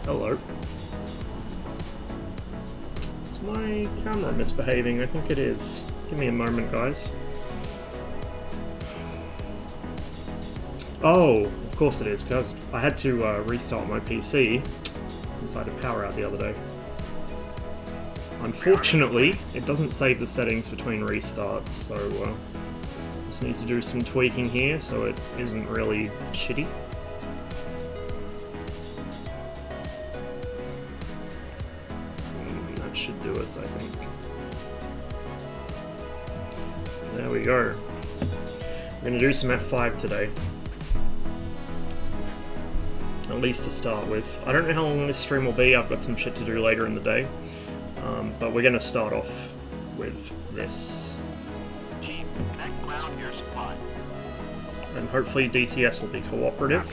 Hello. Is my camera misbehaving? I think it is. Give me a moment, guys. Oh, of course it is, because I had to restart my PC since I had a power out the other day. Unfortunately, it doesn't save the settings between restarts, so just need to do some tweaking here so it isn't really shitty. That should do us, I think. There we go. I'm going to do some F5 today. At least to start with. I don't know how long this stream will be, I've got some shit to do later in the day. But we're going to start off with this. And hopefully DCS will be cooperative.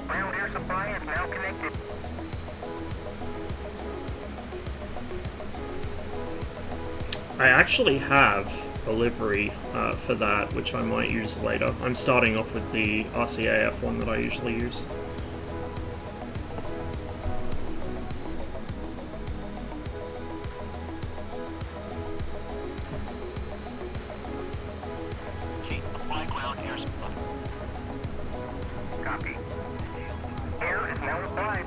Ground air supply is now connected. I actually have a livery for that, which I might use later. I'm starting off with the RCAF one that I usually use. Copy. Air is now applied.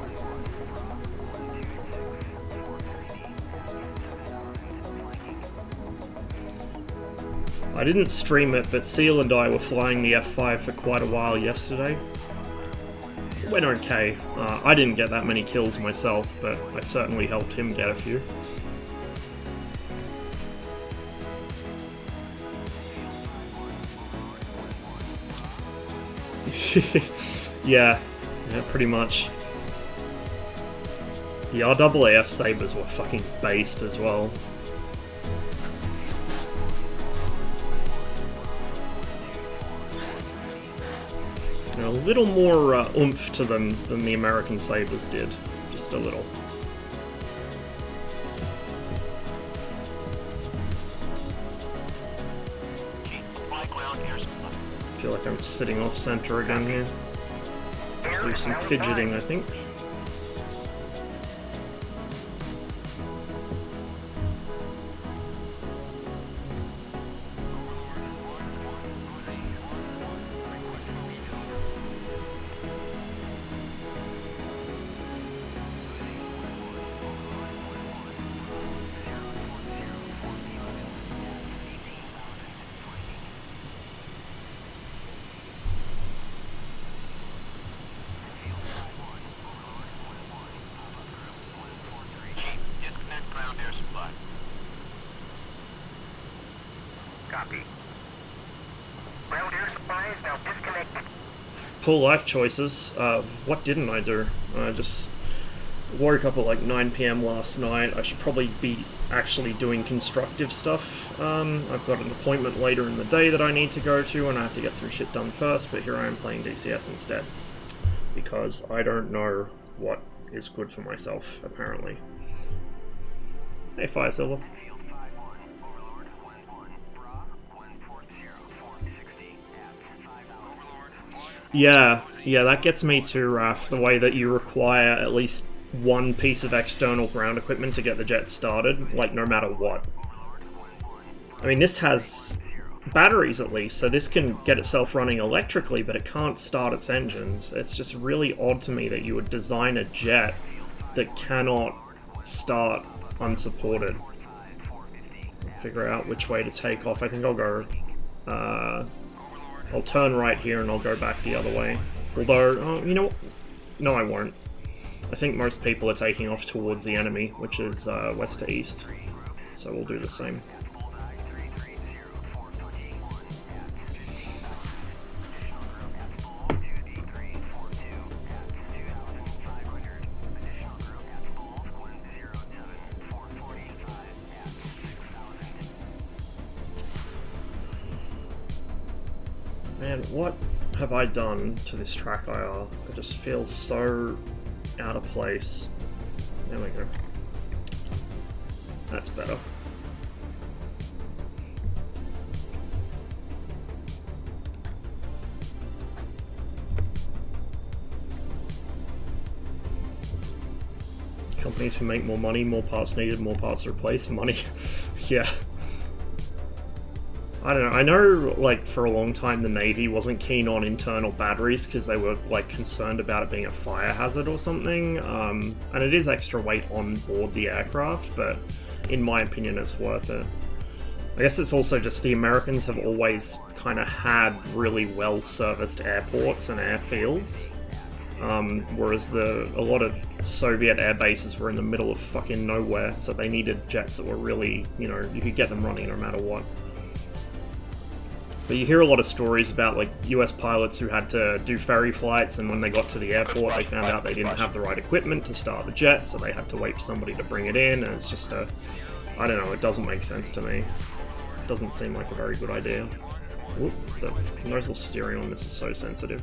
I didn't stream it, but Seal and I were flying the F5 for quite a while yesterday. It went okay. I didn't get that many kills myself, but I certainly helped him get a few. yeah, pretty much. The RAAF Sabres were fucking based as well. A little more oomph to them than the American Sabres did. Just a little. I feel like I'm sitting off center again here. Let's do some fidgeting, I think. Copy. Ground air supply is now disconnected. Poor life choices. What didn't I do? I just woke up at like 9 PM last night. I should probably be actually doing constructive stuff. I've got an appointment later in the day that I need to go to, and I have to get some shit done first, but here I am playing DCS instead. Because I don't know what is good for myself, apparently. Hey, Fire Silver. Yeah, that gets me to Raph, the way that you require at least one piece of external ground equipment to get the jet started, like no matter what. I mean, this has batteries at least, so this can get itself running electrically, but it can't start its engines. It's just really odd to me that you would design a jet that cannot start unsupported. Figure out which way to take off. I think I'll go... I'll turn right here and I'll go back the other way. Although, you know what? No, I won't. I think most people are taking off towards the enemy, which is west to east. So we'll do the same. Man, what have I done to this track IR? It just feels so out of place. There we go. That's better. Companies can make more money, more parts needed, more parts to replace, money. Yeah. I don't know, I know, like, for a long time the Navy wasn't keen on internal batteries because they were, like, concerned about it being a fire hazard or something, and it is extra weight on board the aircraft, but in my opinion it's worth it. I guess it's also just the Americans have always kind of had really well-serviced airports and airfields, whereas a lot of Soviet air bases were in the middle of fucking nowhere, so they needed jets that were really, you know, you could get them running no matter what. But you hear a lot of stories about, like, US pilots who had to do ferry flights, and when they got to the airport they found out they didn't have the right equipment to start the jet, so they had to wait for somebody to bring it in, and it's just I don't know, it doesn't make sense to me. It doesn't seem like a very good idea. Oop, the nozzle steering on this is so sensitive.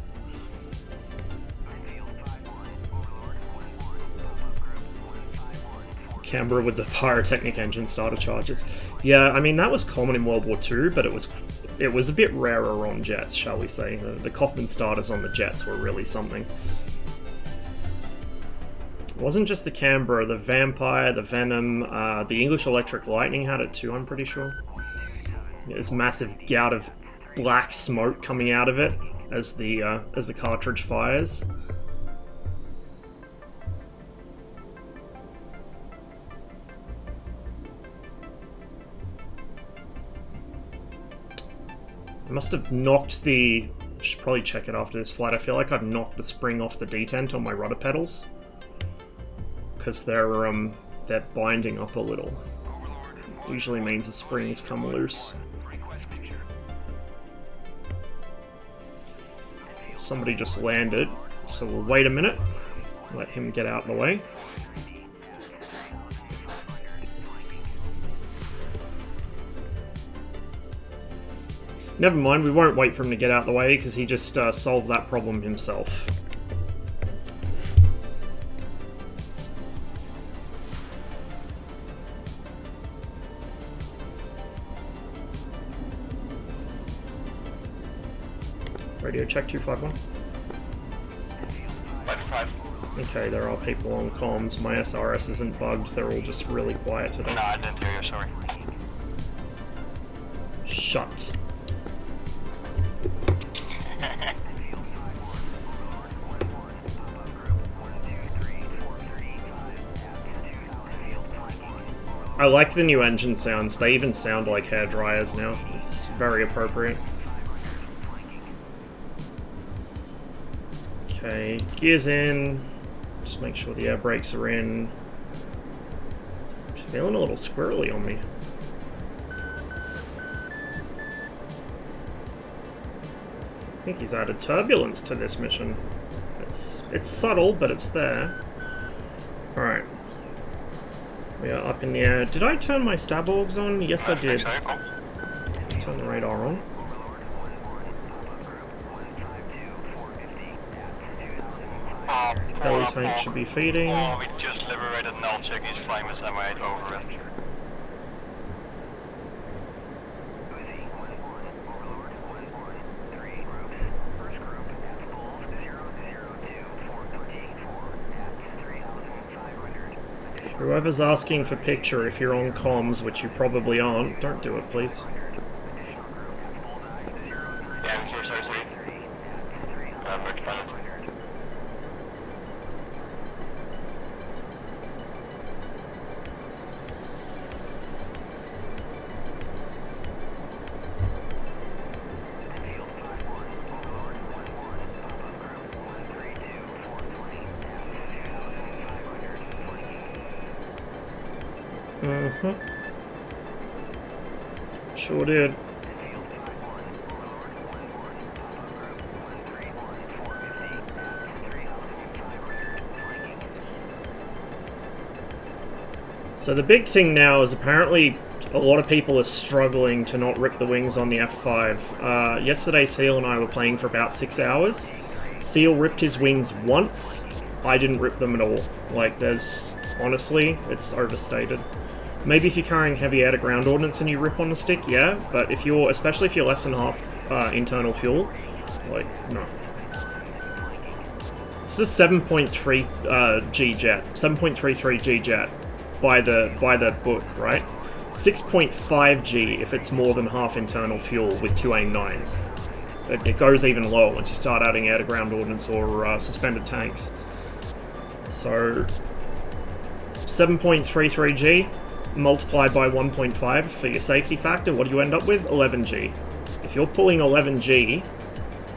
Canberra with the pyrotechnic engine starter charges. Yeah, I mean, that was common in World War II, but it was a bit rarer on jets, shall we say. The Kaufman starters on the jets were really something. It wasn't just the Canberra, the Vampire, the Venom, the English Electric Lightning had it too, I'm pretty sure. This massive gout of black smoke coming out of it as the cartridge fires. I must have knocked the... should probably check it after this flight. I feel like I've knocked the spring off the detent on my rudder pedals, because they're binding up a little. Usually means the springs come loose. Somebody just landed, so we'll wait a minute, let him get out of the way. Never mind, we won't wait for him to get out of the way, because he just solved that problem himself. Radio check 251. 55. Okay, there are people on comms. My SRS isn't bugged, they're all just really quiet today. No, I didn't hear you, sorry. Shut. I like the new engine sounds. They even sound like hair dryers now. It's very appropriate. Okay, gears in. Just make sure the air brakes are in. Just feeling a little squirrely on me. I think he's added turbulence to this mission. It's subtle, but it's there. Alright. We are up in the air. Did I turn my stab augs on? Yes, I did. Turn the radar on. Belly tank should be feeding. We just liberated null check. He's flying with M8 over it. Whoever's asking for picture, if you're on comms, which you probably aren't, don't do it, please. Yeah, I'm sorry. Sure did. So the big thing now is apparently a lot of people are struggling to not rip the wings on the F5. Yesterday Seal and I were playing for about 6 hours. Seal ripped his wings once. I didn't rip them at all. Like, honestly, it's overstated. Maybe if you're carrying heavy air-to-ground ordnance and you rip on the stick, yeah, but especially if you're less than half internal fuel, like, no. This is 7.3 G jet, 7.33 G jet by the book, right? 6.5 G if it's more than half internal fuel with 2 AIM-9s. It goes even lower once you start adding air-to-ground ordnance or suspended tanks. So 7.33 G multiplied by 1.5 for your safety factor, what do you end up with? 11 G. If you're pulling 11 G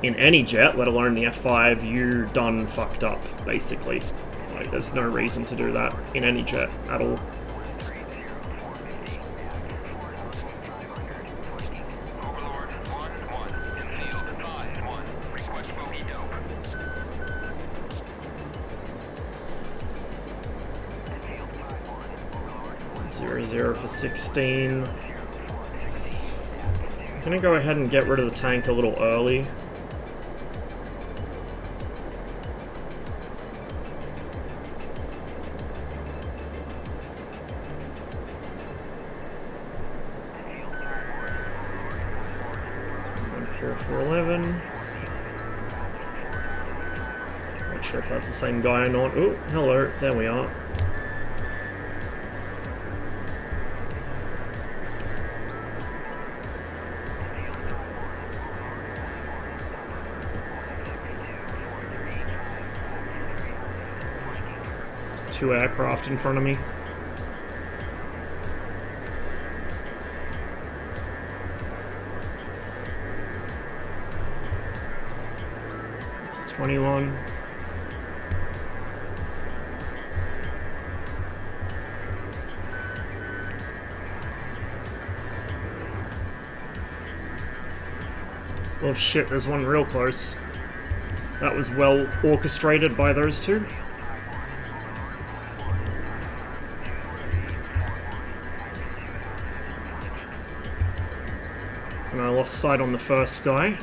in any jet, let alone the F5, you done fucked up, basically. Like, there's no reason to do that in any jet at all. Zero for 16. I'm gonna go ahead and get rid of the tank a little early. For 11. Not sure if that's the same guy or not. Oh, hello, there we are. There's 2 aircraft in front of me. It's a 21. Oh shit, there's one real close. That was well orchestrated by those two. And I lost sight on the first guy.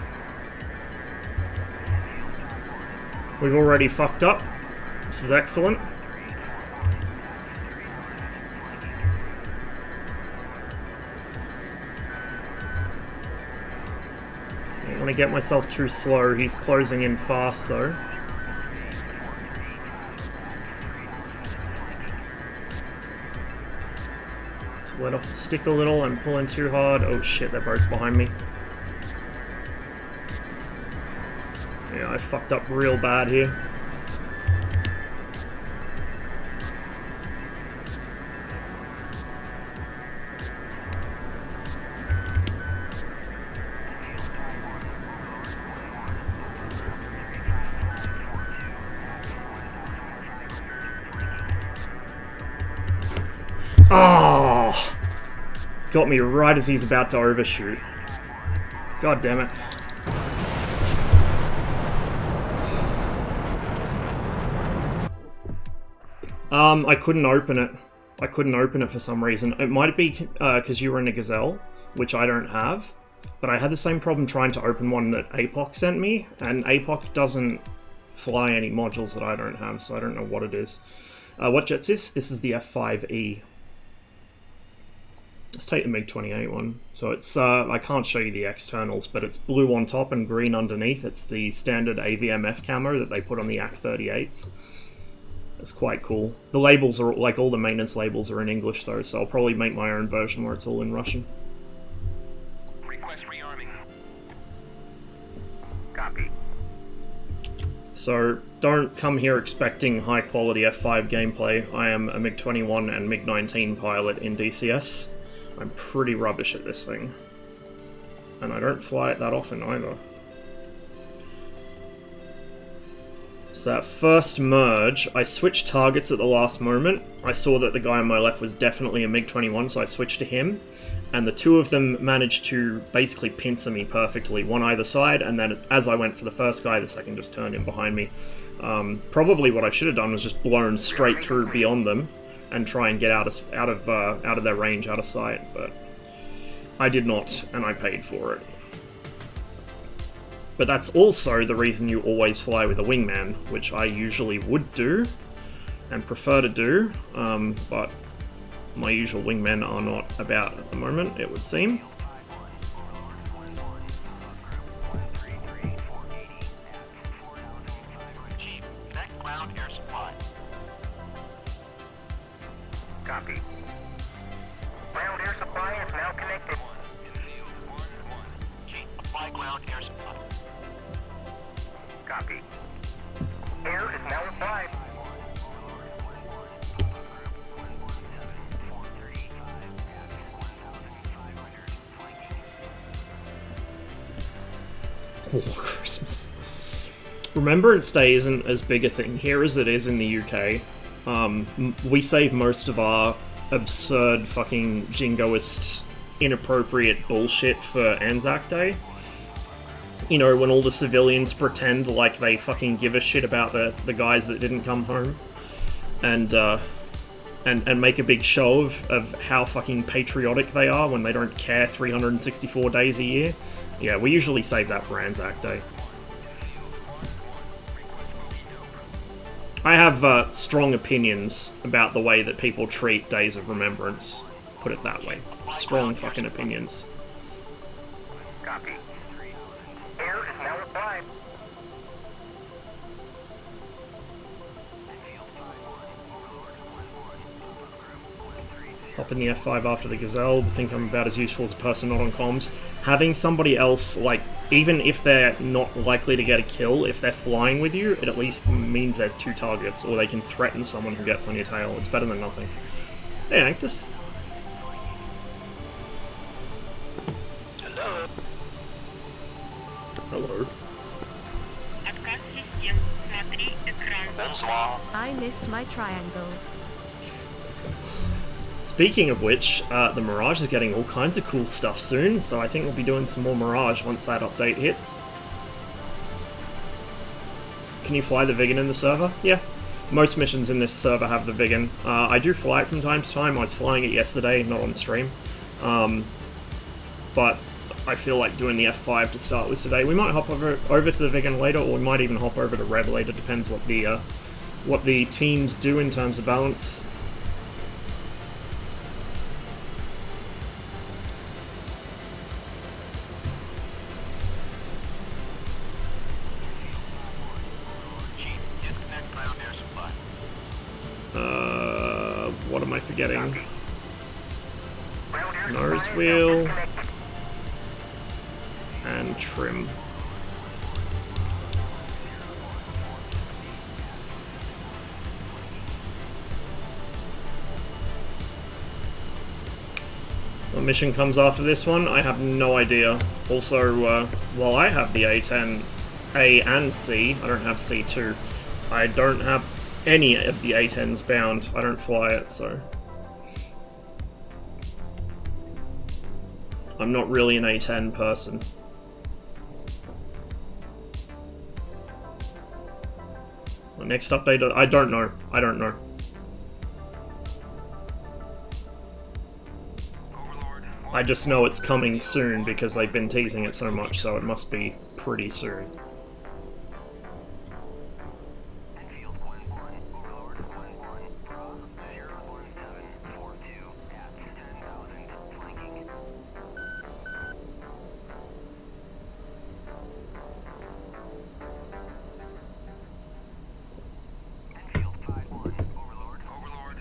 We've already fucked up. This is excellent. I don't want to get myself too slow. He's closing in fast though. Just let off the stick a little. I'm pulling too hard. Oh shit, they're both behind me. Yeah, I fucked up real bad here. Oh! Got me right as he's about to overshoot. God damn it. I couldn't open it. I couldn't open it for some reason. It might be because you were in a Gazelle, which I don't have. But I had the same problem trying to open one that APOC sent me, and APOC doesn't fly any modules that I don't have, so I don't know what it is. What jet's this? This is the F5E. Let's take the MiG-28 one. So it's, I can't show you the externals, but it's blue on top and green underneath. It's the standard AVMF camo that they put on the AK-38s. It's quite cool. The labels are, like all the maintenance labels are in English though, so I'll probably make my own version where it's all in Russian. Request rearming. Copy. So don't come here expecting high quality F5 gameplay. I am a MiG-21 and MiG-19 pilot in DCS. I'm pretty rubbish at this thing. And I don't fly it that often either. So that first merge, I switched targets at the last moment. I saw that the guy on my left was definitely a MiG-21, so I switched to him. And the two of them managed to basically pincer me perfectly, one either side, and then as I went for the first guy, the second just turned in behind me. Probably what I should have done was just blown straight through beyond them and try and get out of their range, out of sight, but I did not, and I paid for it. But that's also the reason you always fly with a wingman, which I usually would do and prefer to do, but my usual wingmen are not about at the moment, it would seem. Copy. Ground air supply is now connected. Apply ground air supply. Copy. Air is now applied. Oh, Christmas. Remembrance Day isn't as big a thing here as it is in the UK. We save most of our absurd fucking jingoist inappropriate bullshit for Anzac Day. You know, when all the civilians pretend like they fucking give a shit about the guys that didn't come home. And make a big show of how fucking patriotic they are when they don't care 364 days a year. Yeah, we usually save that for Anzac Day. I have strong opinions about the way that people treat Days of Remembrance. Put it that way. Strong fucking opinions. Copy. Air is now applied. Hop in the F5 after the Gazelle, think I'm about as useful as a person not on comms. Having somebody else, like, even if they're not likely to get a kill, if they're flying with you, it at least means there's two targets, or they can threaten someone who gets on your tail. It's better than nothing. Hey, Anctus. Hello. Hello. I missed my triangle. Speaking of which, the Mirage is getting all kinds of cool stuff soon, so I think we'll be doing some more Mirage once that update hits. Can you fly the Vigan in the server? Yeah. Most missions in this server have the Vigan. I do fly it from time to time. I was flying it yesterday, not on stream. But I feel like doing the F5 to start with today. We might hop over to the Vigan later, or we might even hop over to Rev later. Depends what the teams do in terms of balance. What am I forgetting? Nose wheel and trim. What mission comes after this one? I have no idea. Also, while I have the A10, A and C, I don't have C2. I don't have any of the A10s bound. I don't fly it, so I'm not really an A10 person. The next update, I don't know. I don't know. I just know it's coming soon because they've been teasing it so much, so it must be pretty soon.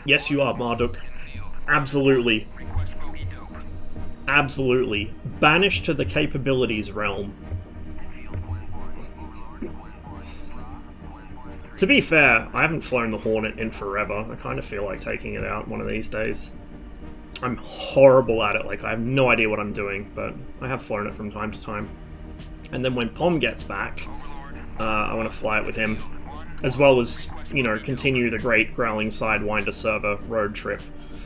Yes, you are, Marduk. Absolutely. Absolutely. Banished to the capabilities realm. To be fair, I haven't flown the Hornet in forever. I kind of feel like taking it out one of these days. I'm horrible at it, like I have no idea what I'm doing, but I have flown it from time to time. And then when Pom gets back, I want to fly it with him. As well as, you know, continue the great Growling Sidewinder server road trip,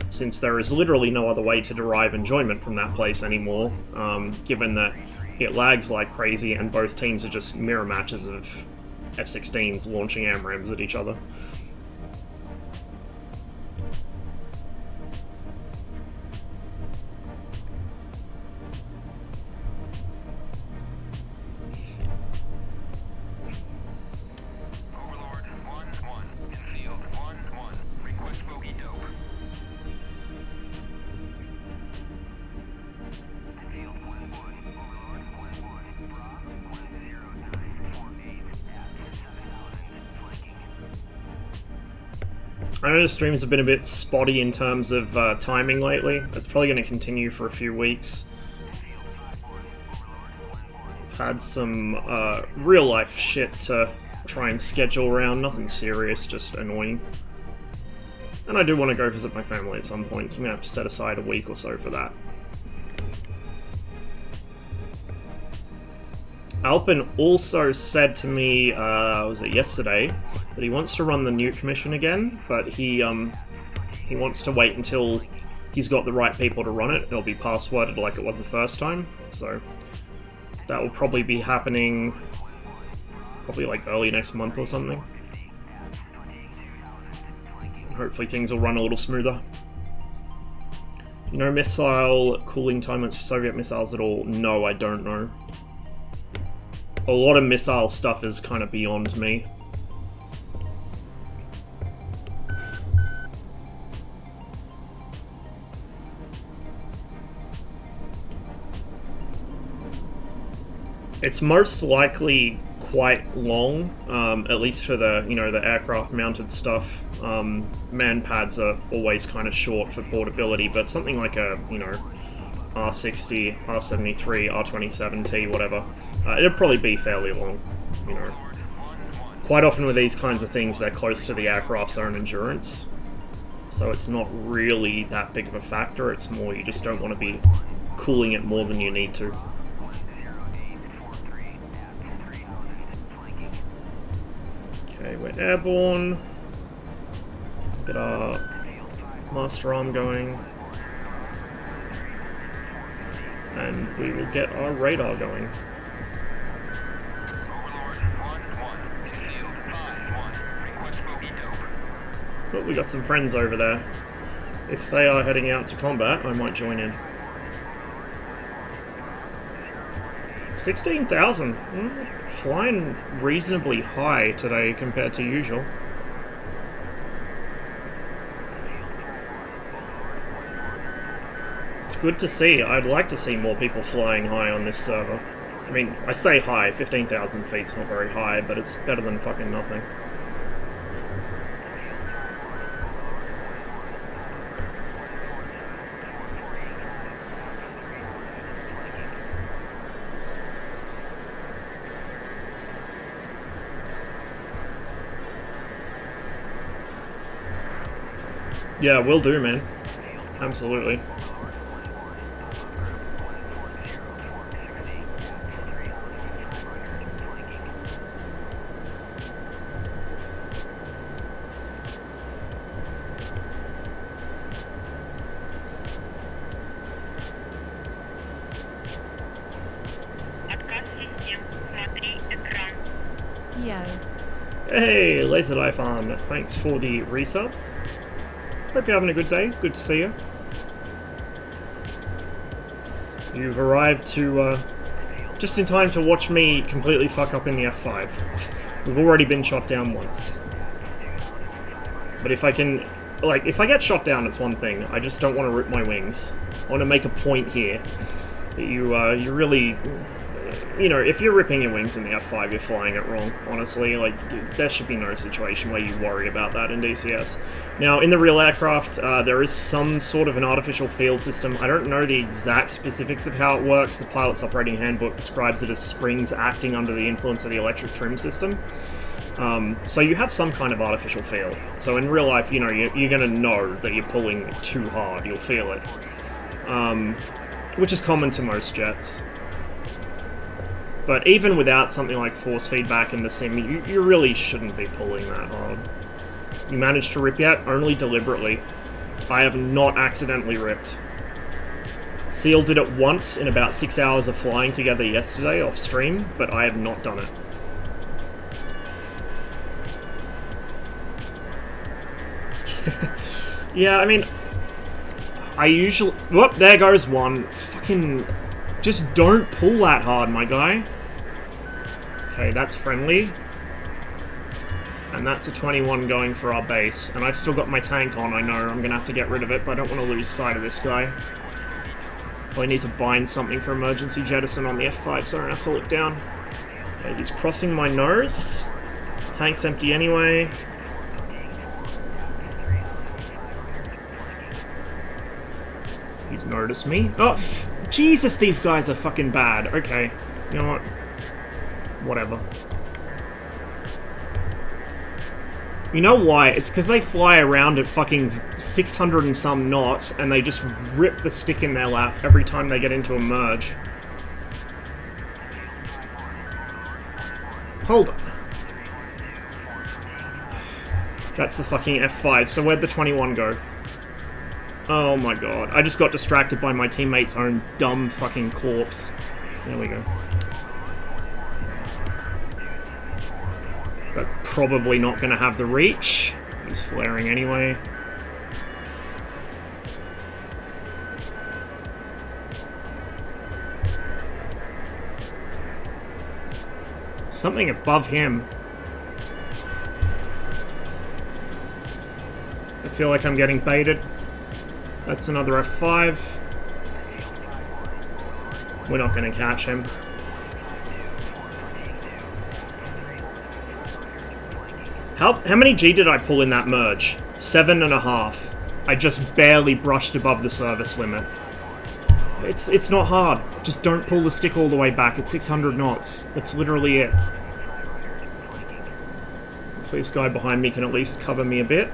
since there is literally no other way to derive enjoyment from that place anymore, given that it lags like crazy and both teams are just mirror matches of F-16s launching AMRAAMs at each other. I know the streams have been a bit spotty in terms of timing lately. It's probably going to continue for a few weeks. I've had some real life shit to try and schedule around. Nothing serious, just annoying. And I do want to go visit my family at some point, so I'm going to have to set aside a week or so for that. Alpin also said to me, was it yesterday, that he wants to run the nuke mission again, but he wants to wait until he's got the right people to run it. It'll be passworded like it was the first time, so that will probably be happening probably like early next month or something. Hopefully things will run a little smoother. You know missile cooling time limits for Soviet missiles at all? No, I don't know. A lot of missile stuff is kind of beyond me. It's most likely quite long, at least for the, you know, the aircraft mounted stuff. Man pads are always kind of short for portability, but something like a, you know, R60, R73, R27T, whatever, it'll probably be fairly long, you know. Quite often with these kinds of things, they're close to the aircraft's own endurance, so it's not really that big of a factor. It's more you just don't want to be cooling it more than you need to. Okay, we're airborne. Get our master arm going. And we will get our radar going. But we got some friends over there. If they are heading out to combat, I might join in. 16,000. Flying reasonably high today compared to usual. It's good to see. I'd like to see more people flying high on this server. I mean, I say high, 15,000 feet's not very high, but it's better than fucking nothing. Yeah, will do, man. Absolutely. Yo. Hey, Laser Life Arm. Thanks for the resub. Hope you're having a good day. Good to see you. You've arrived to, just in time to watch me completely fuck up in the F5. We've already been shot down once. But if I can, like, if I get shot down, it's one thing. I just don't want to rip my wings. I want to make a point here that you really, you know, if you're ripping your wings in the F5, you're flying it wrong, honestly. Like, there should be no situation where you worry about that in DCS. Now, in the real aircraft, there is some sort of an artificial feel system. I don't know the exact specifics of how it works. The pilot's operating handbook describes it as springs acting under the influence of the electric trim system. So you have some kind of artificial feel. So in real life, you know, you're going to know that you're pulling too hard. You'll feel it. Which is common to most jets. But even without something like force feedback in the sim, you really shouldn't be pulling that hard. You managed to rip yet? Only deliberately. I have not accidentally ripped. Seal did it once in about 6 hours of flying together yesterday off stream, but I have not done it. Yeah, I mean, I usually... Whoop, there goes one. Fucking... Just don't pull that hard, my guy. Okay, that's friendly. And that's a 21 going for our base. And I've still got my tank on, I know. I'm gonna have to get rid of it, but I don't want to lose sight of this guy. Probably need to bind something for emergency jettison on the F5 so I don't have to look down. Okay, he's crossing my nose. Tank's empty anyway. He's noticed me. Oh, Jesus, these guys are fucking bad. Okay, you know what? Whatever. You know why? It's because they fly around at fucking 600 and some knots, and they just rip the stick in their lap every time they get into a merge. Hold on. That's the fucking F5, so where'd the 21 go? Oh my god, I just got distracted by my teammate's own dumb fucking corpse. There we go. That's probably not going to have the reach. He's flaring anyway. Something above him. I feel like I'm getting baited. That's another F5. We're not going to catch him. How many G did I pull in that merge? 7.5. I just barely brushed above the service limit. It's not hard. Just don't pull the stick all the way back. It's 600 knots. That's literally it. Hopefully this guy behind me can at least cover me a bit.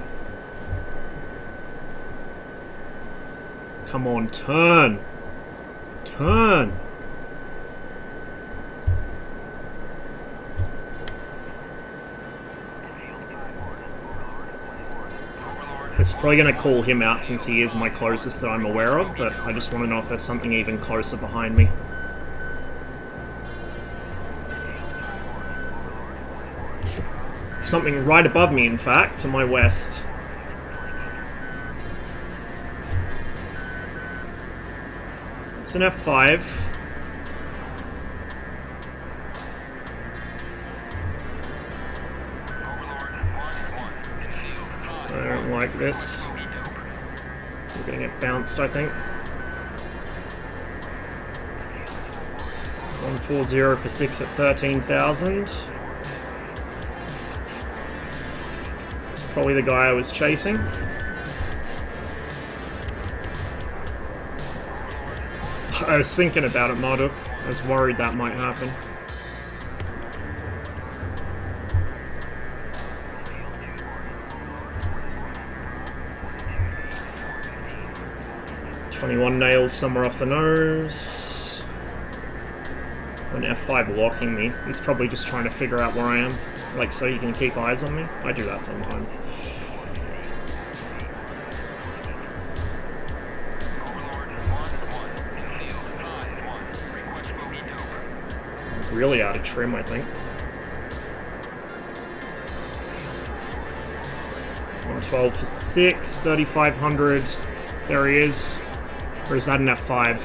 Come on, turn! Turn! It's probably going to call him out since he is my closest that I'm aware of, but I just want to know if there's something even closer behind me. Something right above me, in fact, to my west. It's an F5. I don't like this. We're gonna get bounced, I think. 140 for 6 at 13,000. It's probably the guy I was chasing. I was thinking about it, Marduk. I was worried that might happen. .21 nails somewhere off the nose. An F5 locking me. He's probably just trying to figure out where I am. Like, so you can keep eyes on me. I do that sometimes. Really out of trim, I think. 112 for 6, 3,500. There he is. Or is that an F5?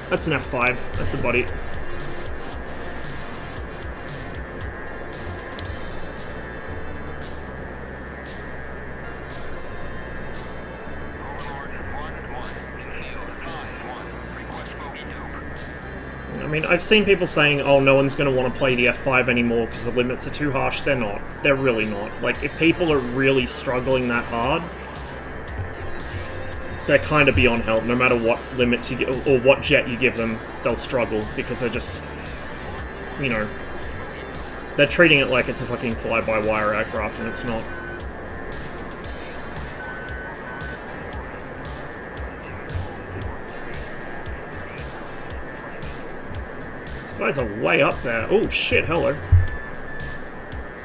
That's an F5. That's a buddy. I mean, I've seen people saying, oh, no one's going to want to play the F5 anymore because the limits are too harsh. They're not. They're really not. Like, if people are really struggling that hard, they're kind of beyond help. No matter what limits you give, or what jet you give them, they'll struggle because they're just, you know, they're treating it like it's a fucking fly-by-wire aircraft, and it's not. These guys are way up there. Oh shit, hello.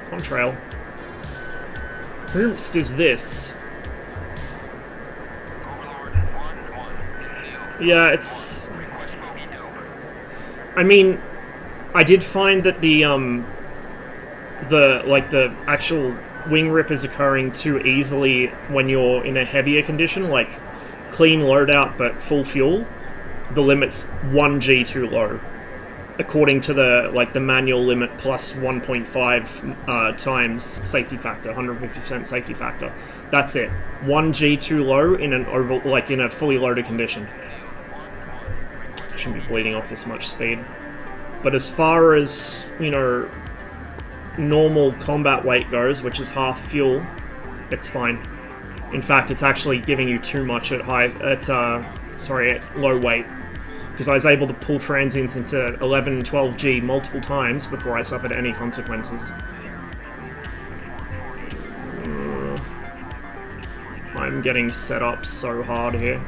Contrail. Whomst is this? Yeah, it's... I mean, I did find that the actual wing rip is occurring too easily when you're in a heavier condition, like clean loadout but full fuel. The limit's 1G too low, according to the manual limit plus 1.5 times safety factor, 150% safety factor. That's it. 1G too low in in a fully loaded condition. Shouldn't be bleeding off this much speed. But as far as, you know, normal combat weight goes, which is half fuel, it's fine. In fact, it's actually giving you too much at low weight. Because I was able to pull transients into 11 and 12G multiple times before I suffered any consequences. I'm getting set up so hard here.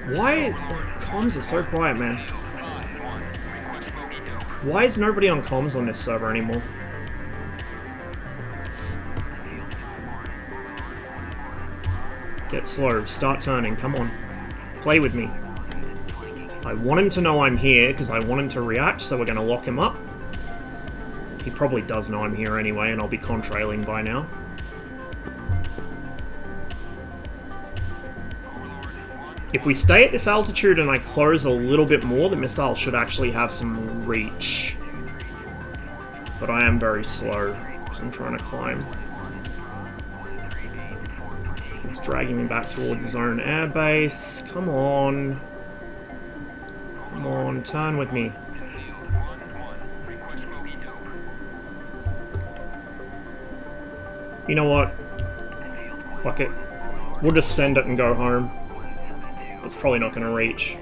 Why? Comms are so quiet, man. Why is nobody on comms on this server anymore? Get slow. Start turning. Come on. Play with me. I want him to know I'm here, because I want him to react, so we're going to lock him up. He probably does know I'm here anyway, and I'll be contrailing by now. If we stay at this altitude and I close a little bit more, the missile should actually have some reach. But I am very slow, because I'm trying to climb. He's dragging me back towards his own airbase. Come on. Come on, turn with me. You know what? Fuck it. We'll just send it and go home. It's probably not going to reach.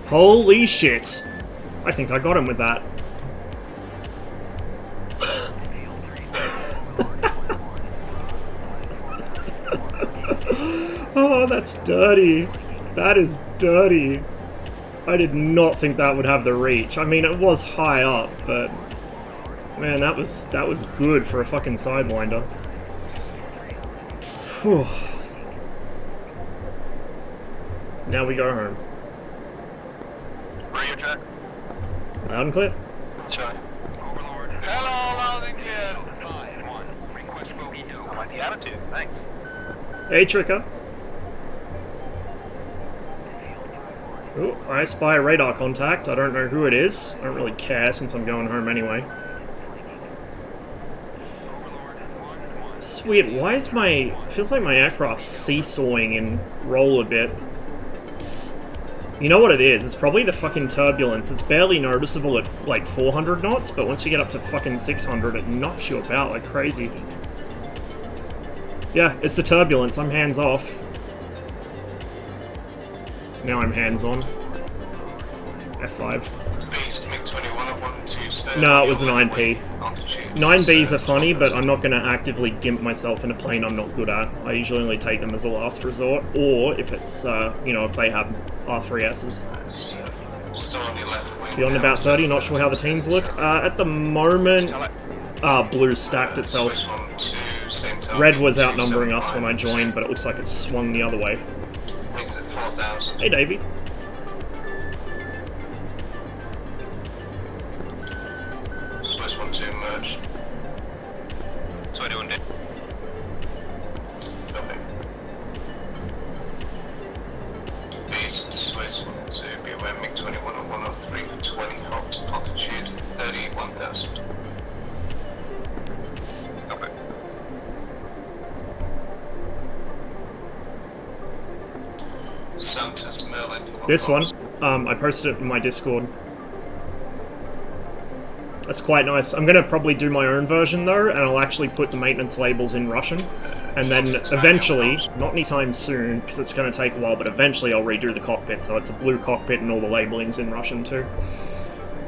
Holy shit! I think I got him with that. Oh, that's dirty. That is dirty. I did not think that would have the reach. I mean, it was high up, but man, that was good for a fucking sidewinder. Whew. Now we go home. Radio check. Loud and clear. Check. Overlord. Hello, loud and clear. 5-1. Request bogey. I like the attitude. Thanks. Hey, Tricker. Ooh, I spy a radar contact. I don't know who it is. I don't really care since I'm going home anyway. It's weird. Why is my... Feels like my aircraft's seesawing in roll a bit. You know what it is? It's probably the fucking turbulence. It's barely noticeable at like 400 knots, but once you get up to fucking 600, it knocks you about like crazy. Yeah, it's the turbulence. I'm hands off. Now I'm hands on. F5. No, it was a 9P. 9Bs are funny, but I'm not going to actively gimp myself in a plane I'm not good at. I usually only take them as a last resort, or if it's, you know, if they have R3Ss. Beyond about 30, not sure how the teams look. At the moment, blue stacked itself. Red was outnumbering us when I joined, but it looks like it swung the other way. Hey, Davey. Swiss 1-2 merge. So I doing Dave? Okay. Beast, Swiss 1-2, be aware MiG-21 on 103 for 20 hot, altitude 31,000. Okay. Santos Merlin. This one, I posted it in my Discord. That's quite nice. I'm gonna probably do my own version though, and I'll actually put the maintenance labels in Russian. And then eventually, not anytime soon, because it's gonna take a while, but eventually I'll redo the cockpit, so it's a blue cockpit and all the labeling's in Russian too.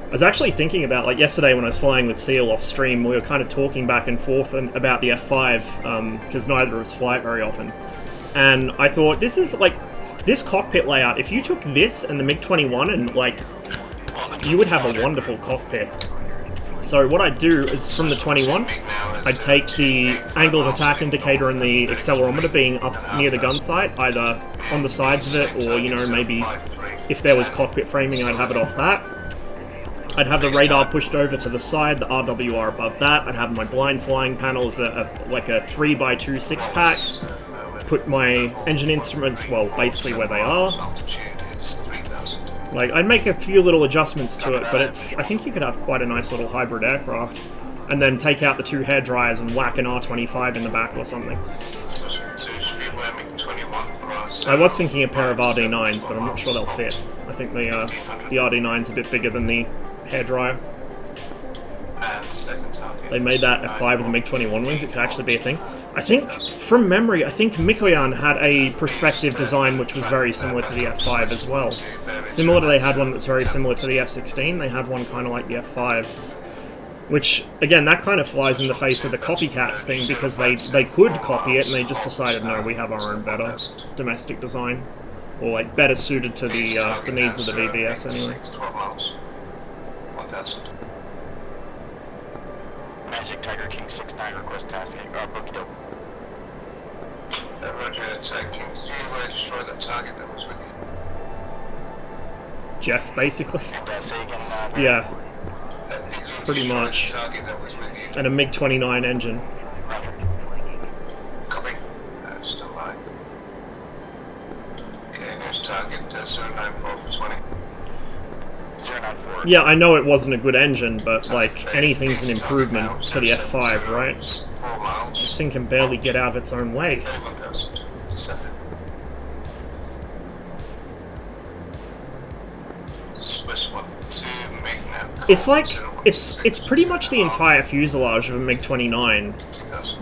I was actually thinking about, like yesterday when I was flying with Seal off stream, we were kind of talking back and forth about the F5, because neither of us fly it very often. And I thought, this is like, this cockpit layout, if you took this and the MiG-21 and like, you would have a wonderful cockpit. So what I'd do is from the 21, I'd take the angle of attack indicator and the accelerometer being up near the gun sight, either on the sides of it or, you know, maybe if there was cockpit framing, I'd have it off that. I'd have the radar pushed over to the side, the RWR above that. I'd have my blind flying panel as like a 3x2 6-pack. Put my engine instruments, well, basically where they are. Like, I'd make a few little adjustments to it, but it's... I think you could have quite a nice little hybrid aircraft. And then take out the 2 hairdryers and whack an R25 in the back or something. I was thinking a pair of RD9s, but I'm not sure they'll fit. I think the RD9's a bit bigger than the hairdryer. They made that F5 with the MiG-21 wings, it could actually be a thing. I think, from memory, I think Mikoyan had a perspective design which was very similar to the F5 as well. Similar to, they had one that's very similar to the F-16, they had one kind of like the F5. Which, again, that kind of flies in the face of the copycats thing, because they could copy it and they just decided, no, we have our own better domestic design. Or, like, better suited to the needs of the VBS anyway. Magic Tiger King 69 request tasking. Bookie dope. Roger, Tiger King, did you destroy that target that was with you? Jeff, basically. And say again, Yeah, Did you pretty destroy much. the target that was with you? And a MiG-29 engine. Roger. Copy. Still live. Okay, next target 094 for 20. 094. Yeah, I know it wasn't a good engine, but, like, anything's an improvement for the F5, right? 4 miles. This thing can barely get out of its own way. 31,000. Set. Swiss 1 to make now. It's like, it's pretty much the entire fuselage of a MiG-29,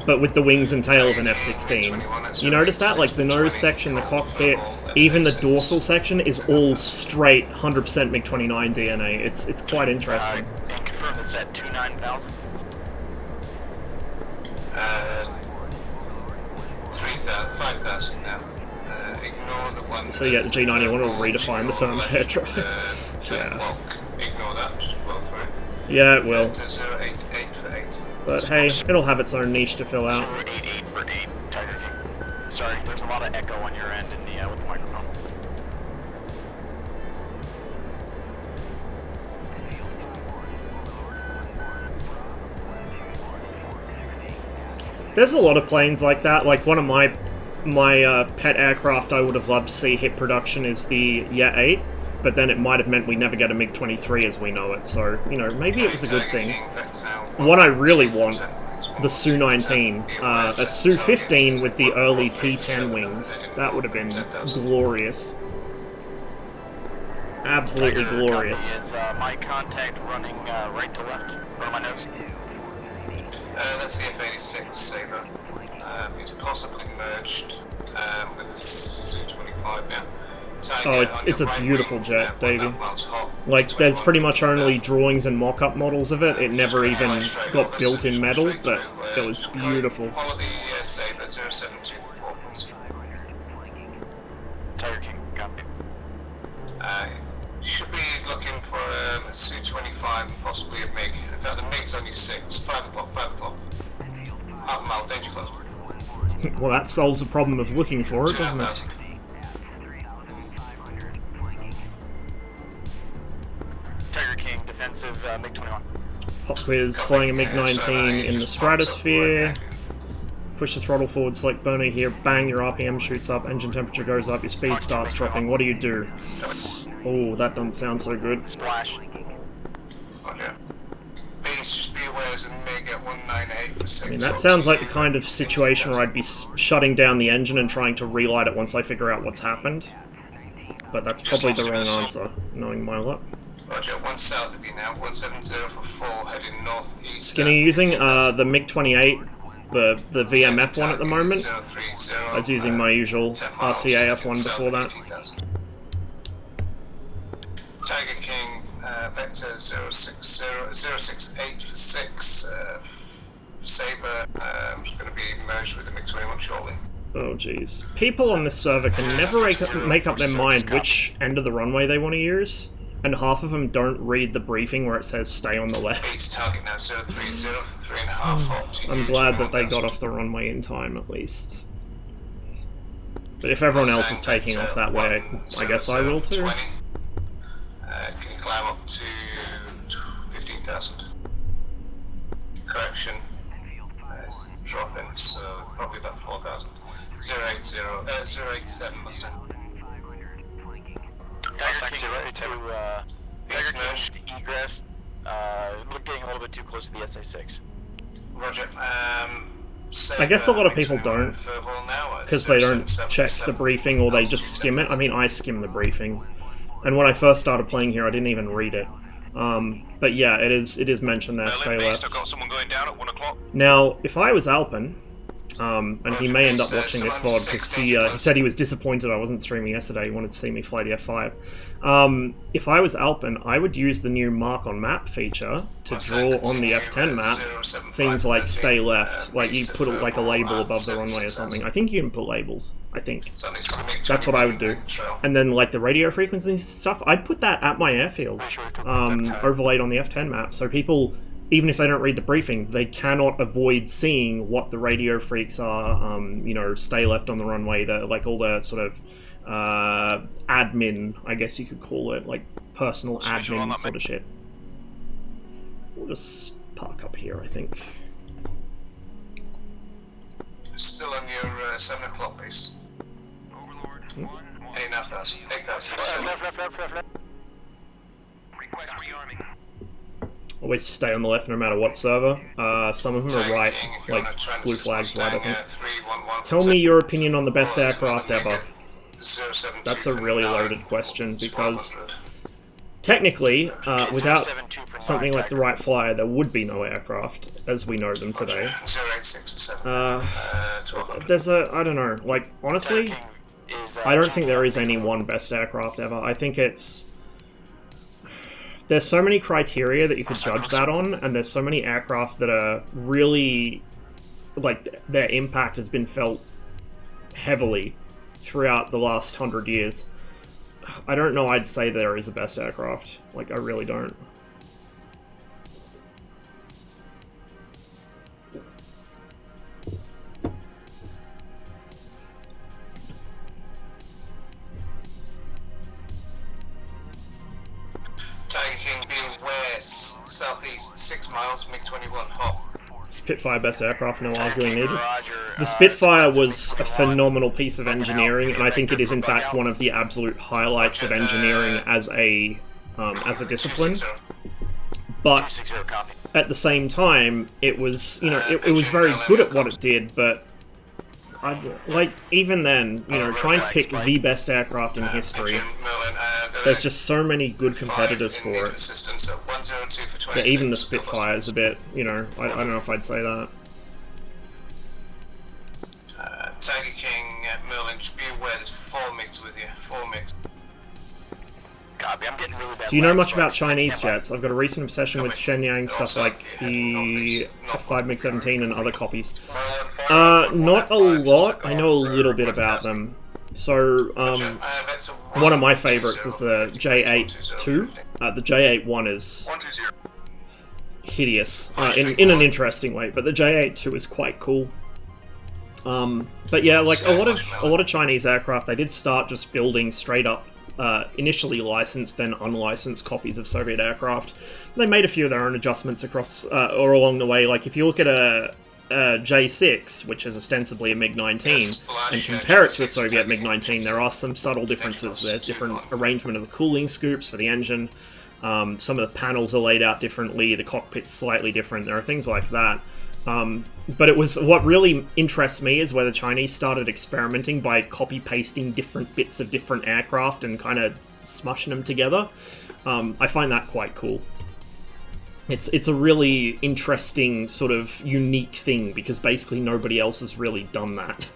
but with the wings and tail of an F-16. You notice that? Like, the nose section, the cockpit, even the dorsal section is all straight 100% MiG-29 DNA. It's quite interesting. And confirm it's at 29,000. 3,000, 5,000 now. Ignore the one. So yeah, the G91 will redefine the term hairdryer. Yeah. Ignore that. Well through. Yeah, it will. 088 for 8. But hey, it'll have its own niche to fill out. 088 for 8. Tiger King. Sorry, there's a lot of echo on your end in the with the microphone. There's a lot of planes like that. Like, one of my pet aircraft I would have loved to see hit production is the YA-8, but then it might have meant we never get a MiG-23 as we know it, so, you know, maybe it was a good thing. What I really want, the Su-19, a Su-15 with the early T-10 wings. That would have been glorious. Absolutely glorious. Is my contact running right to left? What are my notes? That's the F-86 Sabre. It's possibly merged with the Su-25 now. Oh, it's a beautiful jet, Davey. Like, there's pretty much only drawings and mock-up models of it. It never even got built in metal, but it was beautiful. Follow the Sabre 0724, please. Tiger King, copy. You should be looking for a Su-25 and possibly a MiG. In fact, the MiG's only 6. 5 o'clock, 5 o'clock. Half a mile, danger close. Well, that solves the problem of looking for it, doesn't it? 2,500. Tiger King, defensive MiG-21. Pop quiz, flying a MiG-19 in the stratosphere. Push the throttle forward, select burner here, bang, your RPM shoots up, engine temperature goes up, your speed starts dropping. What do you do? Oh, that doesn't sound so good. Splash. Okay. Please just be aware there's a MiG at 198 for 6. I mean, that sounds like the kind of situation where I'd be shutting down the engine and trying to relight it once I figure out what's happened. But that's probably the wrong answer, knowing my luck. Roger, 1 south of you now, 170 for 4, heading northeast. Skinny, using the MiG-28, the VMF one at the moment. I was using my usual RCAF one before that. Tiger King, vector 068 for 6, Sabre, is going to be merged with the MiG-21 shortly. Oh jeez. People on this server can never make up their mind which end of the runway they want to use, and half of them don't read the briefing where it says stay on the left. Target now 030 for 3.5 I'm glad that they got off the runway in time, at least. But if everyone else is taking off that way, I guess I will too. Can you climb up to 15,000? Correction. Dropping, so probably about 4,000. 087 Mustang. Tiger Tiger King Tiger King egress. We're getting a little bit too close to the SA6. Roger. I guess a lot of people don't, because they don't check the briefing or they just skim it. I mean, I skim the briefing, and when I first started playing here, I didn't even read it. But yeah, it is mentioned there. Stay left. I've got someone going down at 1 o'clock. Now, if I was Alpin, and he may end up watching this VOD because he said he was disappointed I wasn't streaming yesterday. He wanted to see me fly the F5. If I was Alpin, I would use the new mark on map feature to draw on the F10 map things like stay left, like you put like a label above the runway or something. I think you can put labels. I think that's what I would do. And then like the radio frequency stuff, I'd put that at my airfield, overlaid on the F10 map, so people, even if they don't read the briefing, they cannot avoid seeing what the radio freaks are, you know, stay left on the runway, like all the sort of admin, I guess you could call it, like personal admin sort of shit. We'll just park up here, I think. Still on your 7 o'clock base. Overlord, 8,500. 8,000. Left. Request rearming. Always stay on the left no matter what server. Some of them are right, like blue flags right, I think. Tell me your opinion on the best aircraft ever. That's a really loaded question, because technically, without something like the Wright Flyer, there would be no aircraft as we know them today. I don't know, like, honestly, I don't think there is any one best aircraft ever. I think there's so many criteria that you could judge that on, and there's so many aircraft that are really, like, their impact has been felt heavily throughout the last 100 years. I don't know I'd say there is a best aircraft. Like, I really don't. Tiger King being west, southeast, 6 miles, MiG-21 hot. Spitfire best aircraft, no arguing needed. The Spitfire was a phenomenal piece of engineering, and I think it is in fact one of the absolute highlights of engineering as a discipline. But at the same time, it was, you know, it was very good at what it did, but like, even then, you know, trying to pick the best aircraft in history, there's just so many good competitors for it. That even the Spitfire is a bit, you know, I don't know if I'd say that. Tiger King, Merlin, just be aware there's 4 MiGs with you. 4 MiGs. Copy, I'm getting really bad. Do you know much about Chinese jets? I've got a recent obsession with Shenyang, stuff like the F5 MiG-17 and other copies. Not a lot. I know a little bit about them. So, one of my favorites is the J8-2. The J8-1 is hideous, in an interesting way, but the J8-2 is quite cool. But yeah, like a lot of Chinese aircraft, they did start just building straight up, initially licensed, then unlicensed copies of Soviet aircraft. They made a few of their own adjustments across or along the way. Like if you look at a J6, which is ostensibly a MiG-19, and compare it to a Soviet MiG-19, there are some subtle differences. There's different arrangement of the cooling scoops for the engine. Some of the panels are laid out differently. The cockpit's slightly different. There are things like that. But it was, what really interests me is where the Chinese started experimenting by copy-pasting different bits of different aircraft and kind of smushing them together. I find that quite cool. It's a really interesting, sort of unique thing, because basically nobody else has really done that.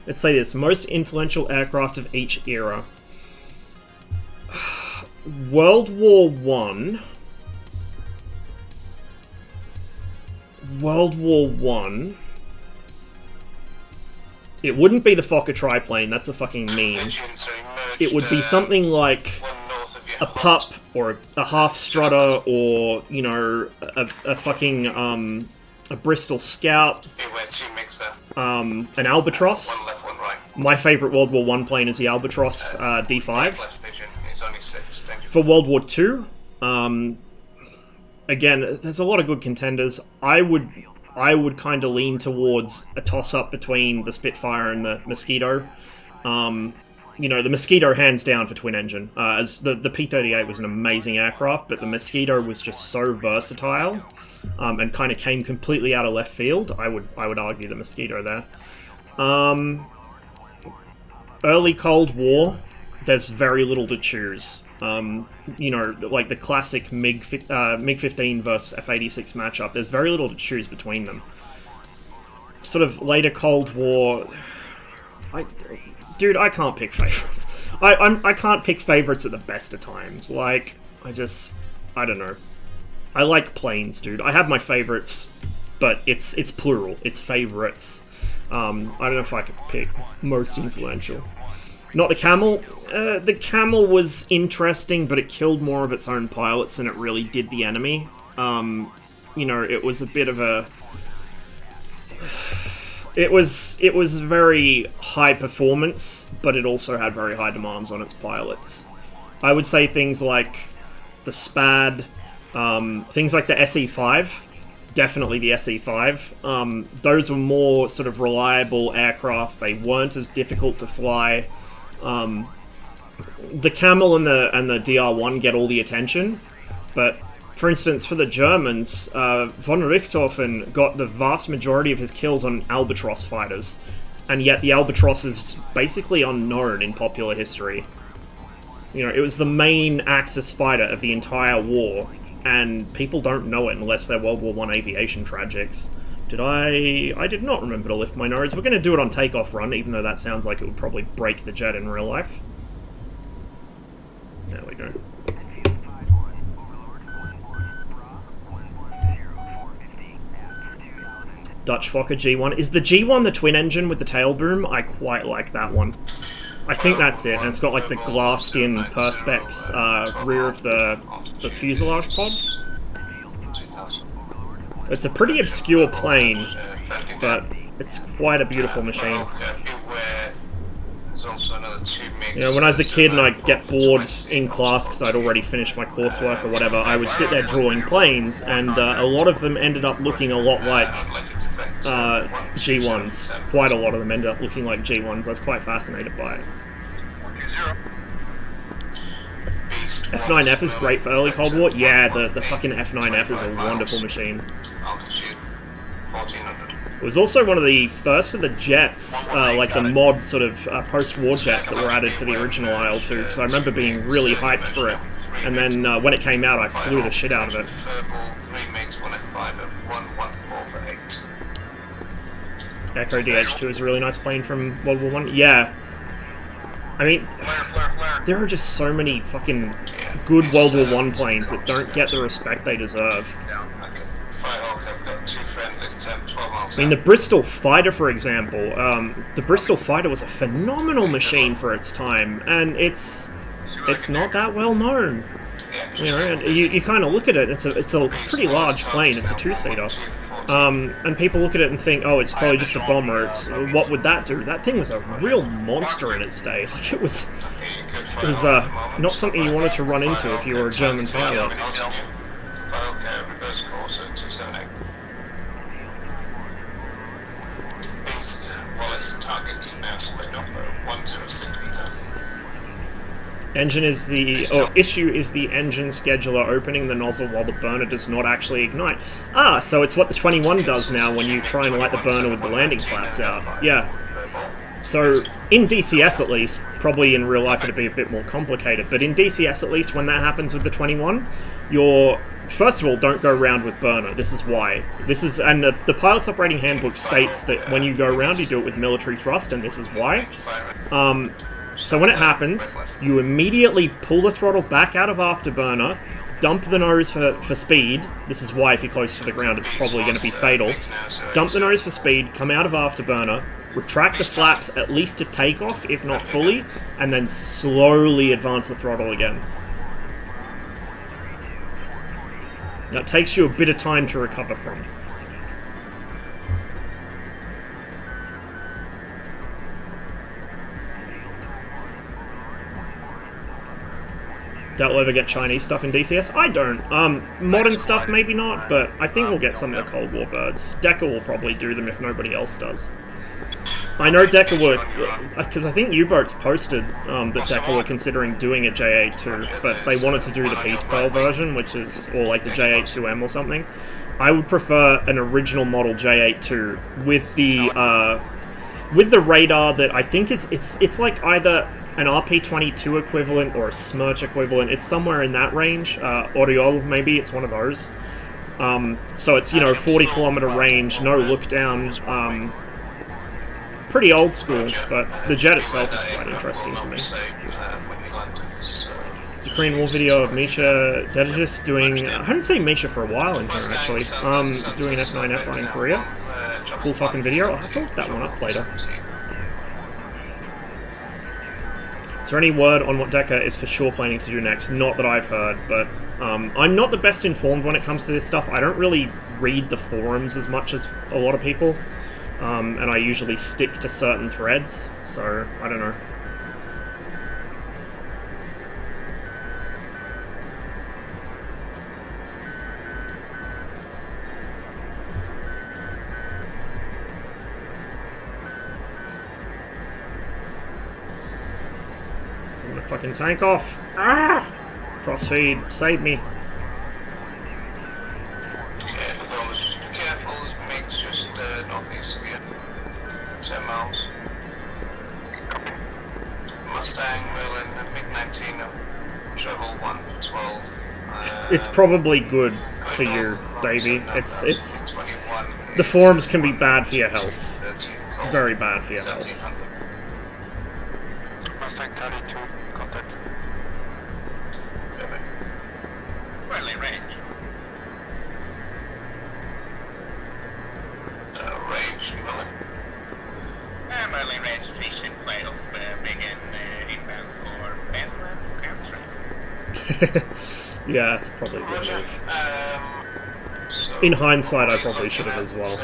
Let's say this, most influential aircraft of each era. World War I. World War I. It wouldn't be the Fokker triplane, that's a fucking meme. It would be something like a pup, or a half strutter, or, you know, a fucking, a Bristol Scout, an Albatross. My favourite World War I plane is the Albatross D5. For World War II, again, there's a lot of good contenders. I would kind of lean towards a toss-up between the Spitfire and the Mosquito. you know, the Mosquito hands down for twin engine. As the P-38 was an amazing aircraft, but the Mosquito was just so versatile, and kind of came completely out of left field. I would argue the Mosquito there. Early Cold War, there's very little to choose. You know, like the classic MiG-15 versus F-86 matchup, there's very little to choose between them. Sort of later Cold War, dude, I can't pick favorites. I can't pick favorites at the best of times. Like, I don't know. I like planes, dude. I have my favorites, but it's plural. It's favorites. I don't know if I could pick most influential. Not the Camel. The Camel was interesting, but it killed more of its own pilots than it really did the enemy. You know, it was a bit of a... It was very high performance, but it also had very high demands on its pilots. I would say things like the SPAD, things like the SE5, definitely the SE5. Those were more sort of reliable aircraft. They weren't as difficult to fly. The Camel and the DR1 get all the attention, but for instance, for the Germans, von Richthofen got the vast majority of his kills on Albatros fighters, and yet the Albatros is basically unknown in popular history. You know, it was the main Axis fighter of the entire war, and people don't know it unless they're World War I aviation tragics. I did not remember to lift my nose. We're going to do it on takeoff run, even though that sounds like it would probably break the jet in real life. There we go. Dutch Fokker G1. Is the G1 the twin engine with the tail boom? I quite like that one. I think that's it, and it's got like the glassed-in perspex rear of the fuselage pod. It's a pretty obscure plane, but it's quite a beautiful machine. You know, when I was a kid and I'd get bored in class because I'd already finished my coursework or whatever, I would sit there drawing planes, and a lot of them ended up looking a lot like G1s. Quite a lot of them ended up looking like G1s. I was quite fascinated by it. F9F is great for early Cold War. Yeah, the fucking F9F is a wonderful machine. It was also one of the first of the jets, like the mod sort of post-war jets that were added for the original IL-2, because I remember being really hyped for it. And then when it came out, I flew the shit out of it. Echo DH2 is a really nice plane from World War I. Yeah. I mean, there are just so many fucking good World War I planes that don't get the respect they deserve. I mean, the Bristol Fighter, for example, the Bristol Fighter was a phenomenal machine for its time, and it's not that well known. You know, and you kind of look at it, it's a pretty large plane, it's a two-seater. And people look at it and think, oh, it's probably just a bomber. What would that do? That thing was a real monster in its day. Like, it was not something you wanted to run into if you were a German pilot. Issue is the engine scheduler opening the nozzle while the burner does not actually ignite. Ah, so it's what the 21 does now when you try and light the burner with the landing flaps out. Yeah. So, in DCS at least, probably in real life it'd be a bit more complicated, but in DCS at least, when that happens with the 21, first of all, don't go round with burner. This is why. And the Pilot's Operating Handbook states that when you go round, you do it with military thrust, and this is why. So when it happens, you immediately pull the throttle back out of afterburner, dump the nose for speed. This is why if you're close to the ground, it's probably going to be fatal. Dump the nose for speed, come out of afterburner, retract the flaps at least to takeoff, if not fully, and then slowly advance the throttle again. That takes you a bit of time to recover from. Doubt we'll ever get Chinese stuff in DCS. I don't. Modern stuff maybe not, but I think we'll get some of the Cold War birds. Decker will probably do them if nobody else does. I know Decker were, because I think U-Boats posted that Decker were considering doing a J82, but they wanted to do the Peace Pearl version, which is, or like the J82M or something. I would prefer an original model J82 with the radar that I think is, it's like either an RP22 equivalent or a Smirch equivalent. It's somewhere in that range. Oriol, maybe, it's one of those. So it's, you know, 40-kilometer range, no look down. Pretty old school, but the jet itself is quite interesting to me. It's a Korean War video of Misha Dedijus doing... I hadn't seen Misha for a while in here, actually. Doing an F9F run in Korea. Cool fucking video. I'll have to look that one up later. Is there any word on what Decker is for sure planning to do next? Not that I've heard, but I'm not the best informed when it comes to this stuff. I don't really read the forums as much as a lot of people. And I usually stick to certain threads, so I don't know. I'm gonna fucking tank off. Ah! Crossfeed, save me. It's probably good for you, Davey. It's the forums can be bad for your health. Very bad for your health. Friendly range. Range, Merlin range, fishing flight of begin inbound for Bentland country. Yeah, it's probably a good move. In hindsight, I probably should have as well.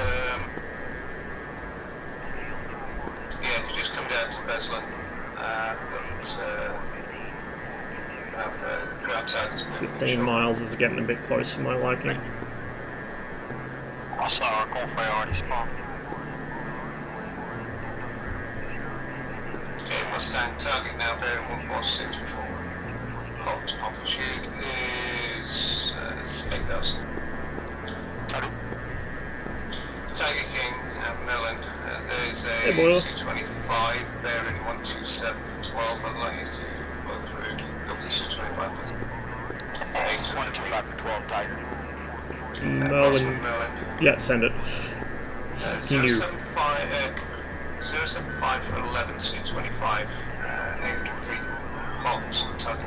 Yeah, you just come down to Beslan. 15 miles is getting a bit close for my liking. Okay, Mustang target now bearing 146 before. Altitude is 8,000. Tiger King at Mellon. There's a C-25 bearing 127.12. I'd like you to go through. Go to C-25. 125 for 12 Tiger. Merlin. Yeah, send it. He knew. 075 for 11 C-25. 8 feet hot target.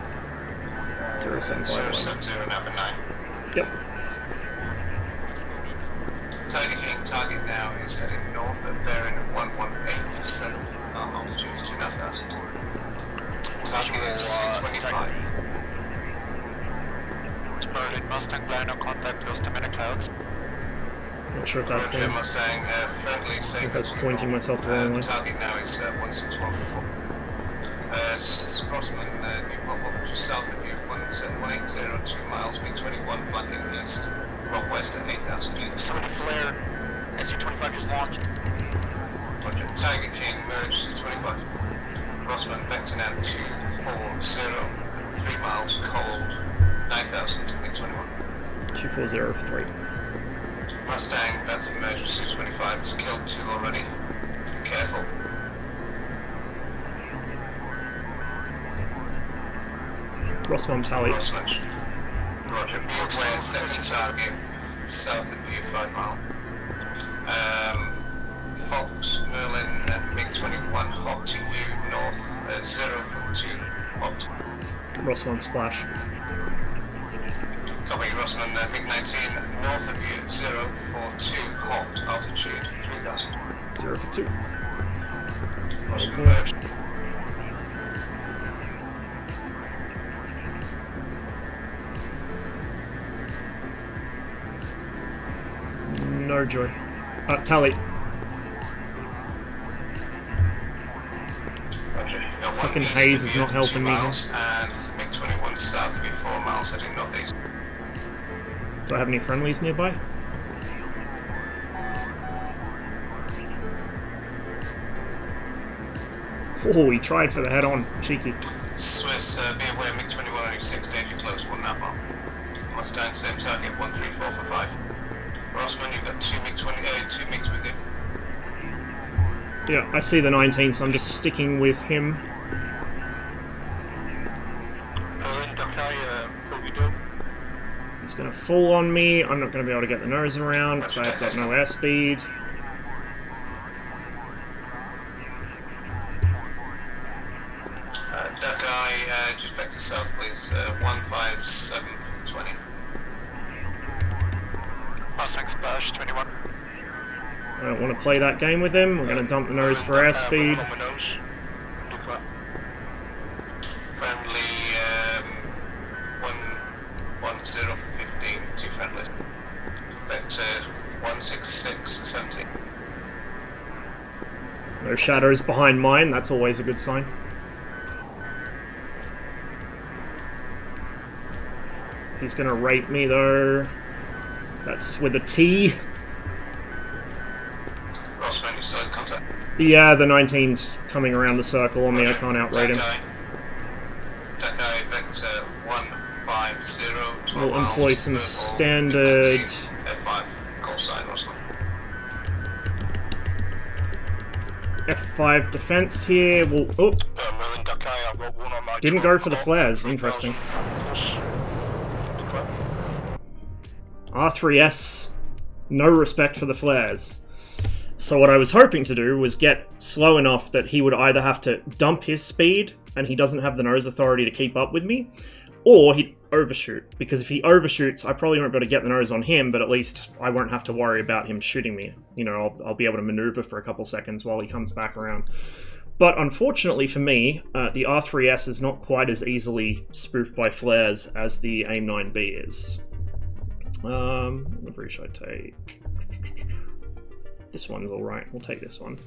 075. 070 number 9. Yep. Tiger King target now is heading north at bearing 118.7 altitude 2,500. Target is 25. Mustang line on contact with the many clouds. Not sure if that's him. Mustang, friendly, I think that's pointing myself the wrong way. Target now is 1614. Crossman, new pop-up just south of you, 180, 2 miles, B21, flanking east, rock west at 8,000 feet. Somebody flare, SC-25 is launched. Roger, Tiger King, merge C-25. Crossman, vector now 240, 3 miles, cold, 9,000, B21. 2403. Mustang, that's a merge C-25, has killed 2 already. Be careful. Rossmom tally. Roger, be aware, second target, south of you, 5 mile. Fox, Merlin, MiG-21, hot to you, north, 042, hot. Rossmom splash. Copy, Rossman, MiG-19, north of you, 042, hot, altitude, 3,000. 0 for 2. Roger, No joy. Tally. Fucking haze is not helping me here. And MiG-21 south of you, 4 miles, heading northeast. Do I have any friendlies nearby? Oh, he tried for the head-on. Cheeky. Swiss, be aware, MiG-2106, danger close, 1 napalm. Mustang, same target, 134 for 5. Rossman, you've got 2 MiGs with you. Yeah, I see the 19, so I'm just sticking with him. He's going to fall on me. I'm not going to be able to get the nose around because I've got no airspeed. Duck eye, just back to south, please. 15720. Mustang splash, 21. I don't want to play that game with him. We're going to dump the nose for airspeed. Friendly, 110 for 15, 2 friendly. Vector 16670. No shadows behind mine, that's always a good sign. He's going to rate me though. That's with a T. Rossman, you still in contact? Yeah, the 19's coming around the circle on me. I can't outrate him. That guy, Vector 150. We'll employ some standard... F5, call sign, Rossman. F5 defense here. We'll... Oh! Didn't go for the flares. Interesting. R3S, no respect for the flares. So what I was hoping to do was get slow enough that he would either have to dump his speed, and he doesn't have the nose authority to keep up with me, or he'd overshoot. Because if he overshoots, I probably won't be able to get the nose on him, but at least I won't have to worry about him shooting me. You know, I'll be able to maneuver for a couple seconds while he comes back around. But unfortunately for me, the R3S is not quite as easily spoofed by flares as the AIM-9B is. What livery should I take? This one's alright, we'll take this one.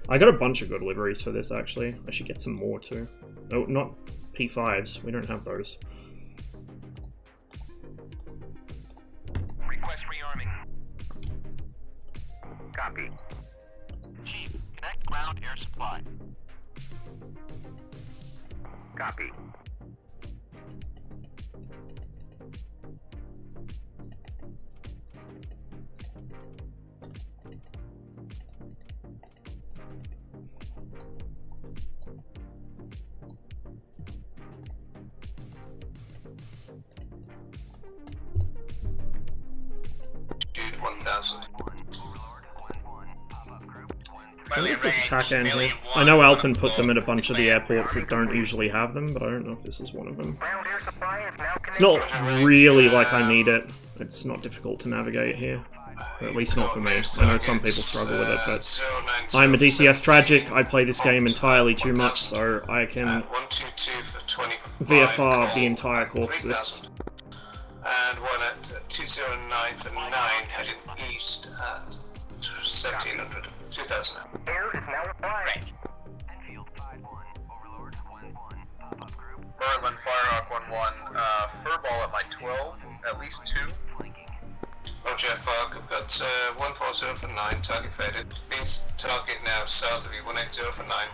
I got a bunch of good liveries for this, actually. I should get some more, too. Oh, not P5s, we don't have those. Request rearming. Copy. Chief, connect ground air supply. Copy. I wonder if there's a TAC in here. I know Alpin put them at a bunch of the airports that don't usually have them, but I don't know if this is one of them. It's not really like I need it. It's not difficult to navigate here. Or at least not for me. I know some people struggle with it, but I'm a DCS tragic. I play this game entirely too much, so I can VFR the entire corpus. And one at 209 for 9, heading east at 1700, 2000. Air is now applied. Enfield 5-1, Overlord 1-1, pop-up group. Berlin, Firehawk 1-1, furball at my 12, at least 2. Roger, Fog, I've got 140 for 9, target faded. Base target now south of you, 180 for 9.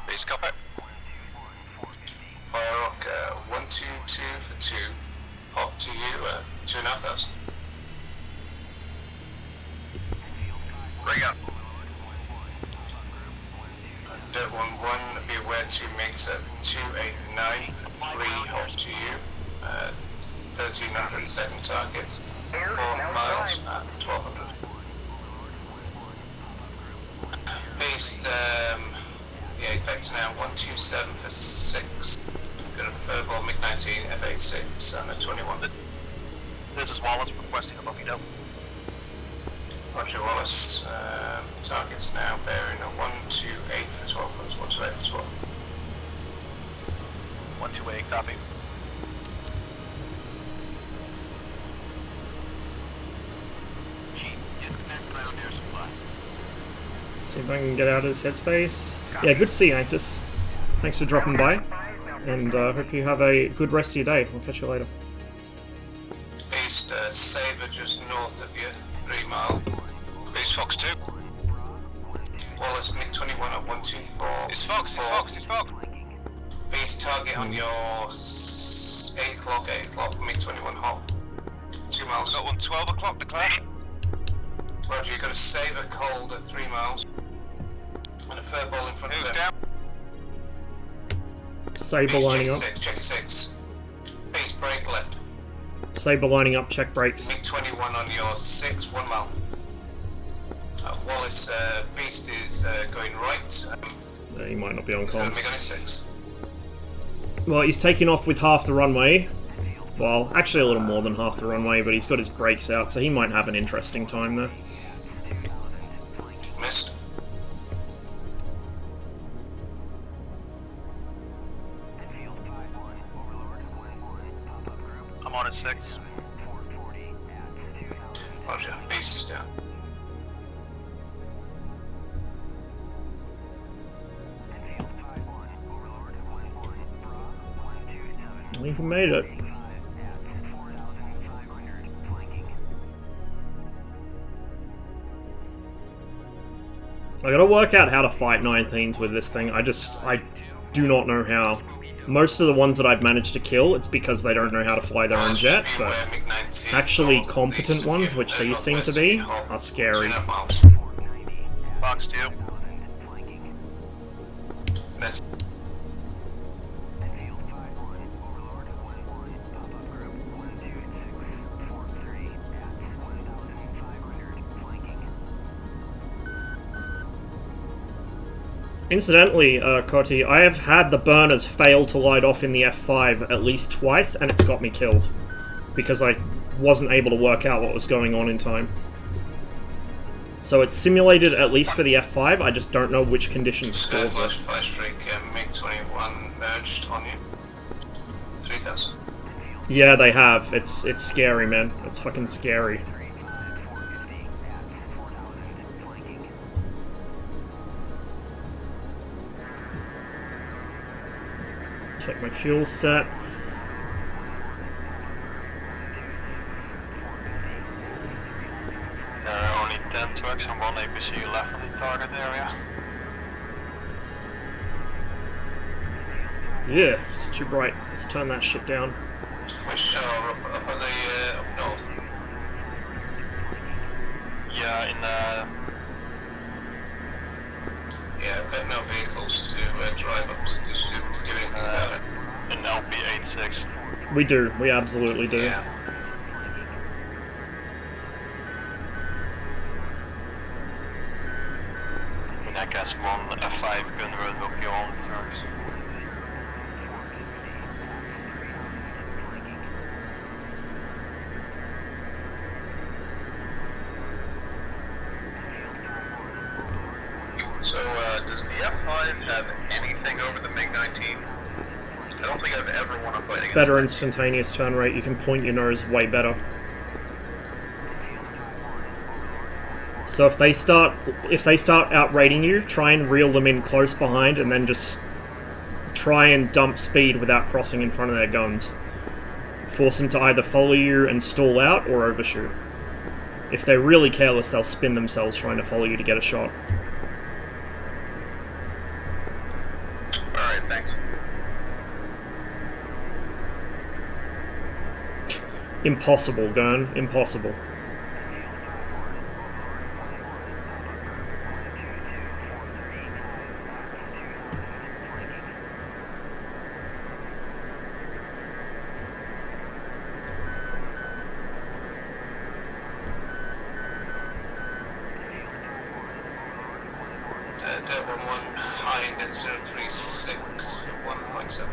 Base copy. Firehawk 122 for 2, hop to you, 2,500. Bring up. Dirt 1-1, be aware 2 MiGs at 289, 3 hop to you, 1300 second targets, 4 miles at 1200. Base, yeah, effects now 127 for 6. Got a furball MiG-19 F-86 and a 21. This is Wallace requesting a Buffy-Dope. Roger, Wallace. Targets now bearing a 128 for 12 knots, 128 for 12. 128, copy. Chief, disconnect ground air supply. See if I can get out of his headspace. Yeah, good to see you, Actus. Thanks for dropping by, and hope you have a good rest of your day. I'll catch you later. East, Sabre just north of you, 3 miles. Base Fox 2. Wallace, MiG-21 at 124. It's Fox, it's Fox, it's Fox. Base target on your 8 o'clock, MiG-21 hot. 2 miles. Got one 12 o'clock declared. Roger, you've got a saver cold at 3 miles. And a fur ball in front of them. Down. Saber lining up. Check 6. Base brake left. Saber lining up, check brakes. MiG-21 on your 6, 1 mile. Wallace, Beast is going right. He might not be on comms. MiG on 6. Well, he's taking off with half the runway. Well, actually a little more than half the runway, but he's got his brakes out, so he might have an interesting time there. Missed. I'm on at 6. Roger, Beast is down. I think he made it. I gotta work out how to fight 19s with this thing. I do not know how. Most of the ones that I've managed to kill, it's because they don't know how to fly their own jet, but actually competent ones, which these seem to be, are scary. Fox 2. Missed. Incidentally, Cotty, I have had the burners fail to light off in the F5 at least twice, and it's got me killed. Because I wasn't able to work out what was going on in time. So it's simulated at least for the F5, I just don't know which conditions cause it. MiG-21 merged on you. 3000. Yeah, they have. It's scary, man. It's fucking scary. Check my fuel set. There are only 10 trucks and 1 APC left in the target area. Yeah, it's too bright. Let's turn that shit down. Which are up on the up north? Yeah, in Yeah, I've got no vehicles to drive up to do anything about it. in LP86. We do. We absolutely do. Yeah. In that case, 1 F5 gun road will be on the trucks. So, does the F5 have anything over the MiG-19? I don't think I've ever won a fight against Better instantaneous turn rate. You can point your nose way better. So if they start outrating you, try and reel them in close behind, and then just try and dump speed without crossing in front of their guns. Force them to either follow you and stall out, or overshoot. If they're really careless, they'll spin themselves trying to follow you to get a shot. Alright, thanks. Impossible, Gurn. Impossible. Delta 11 high at 036 1.7.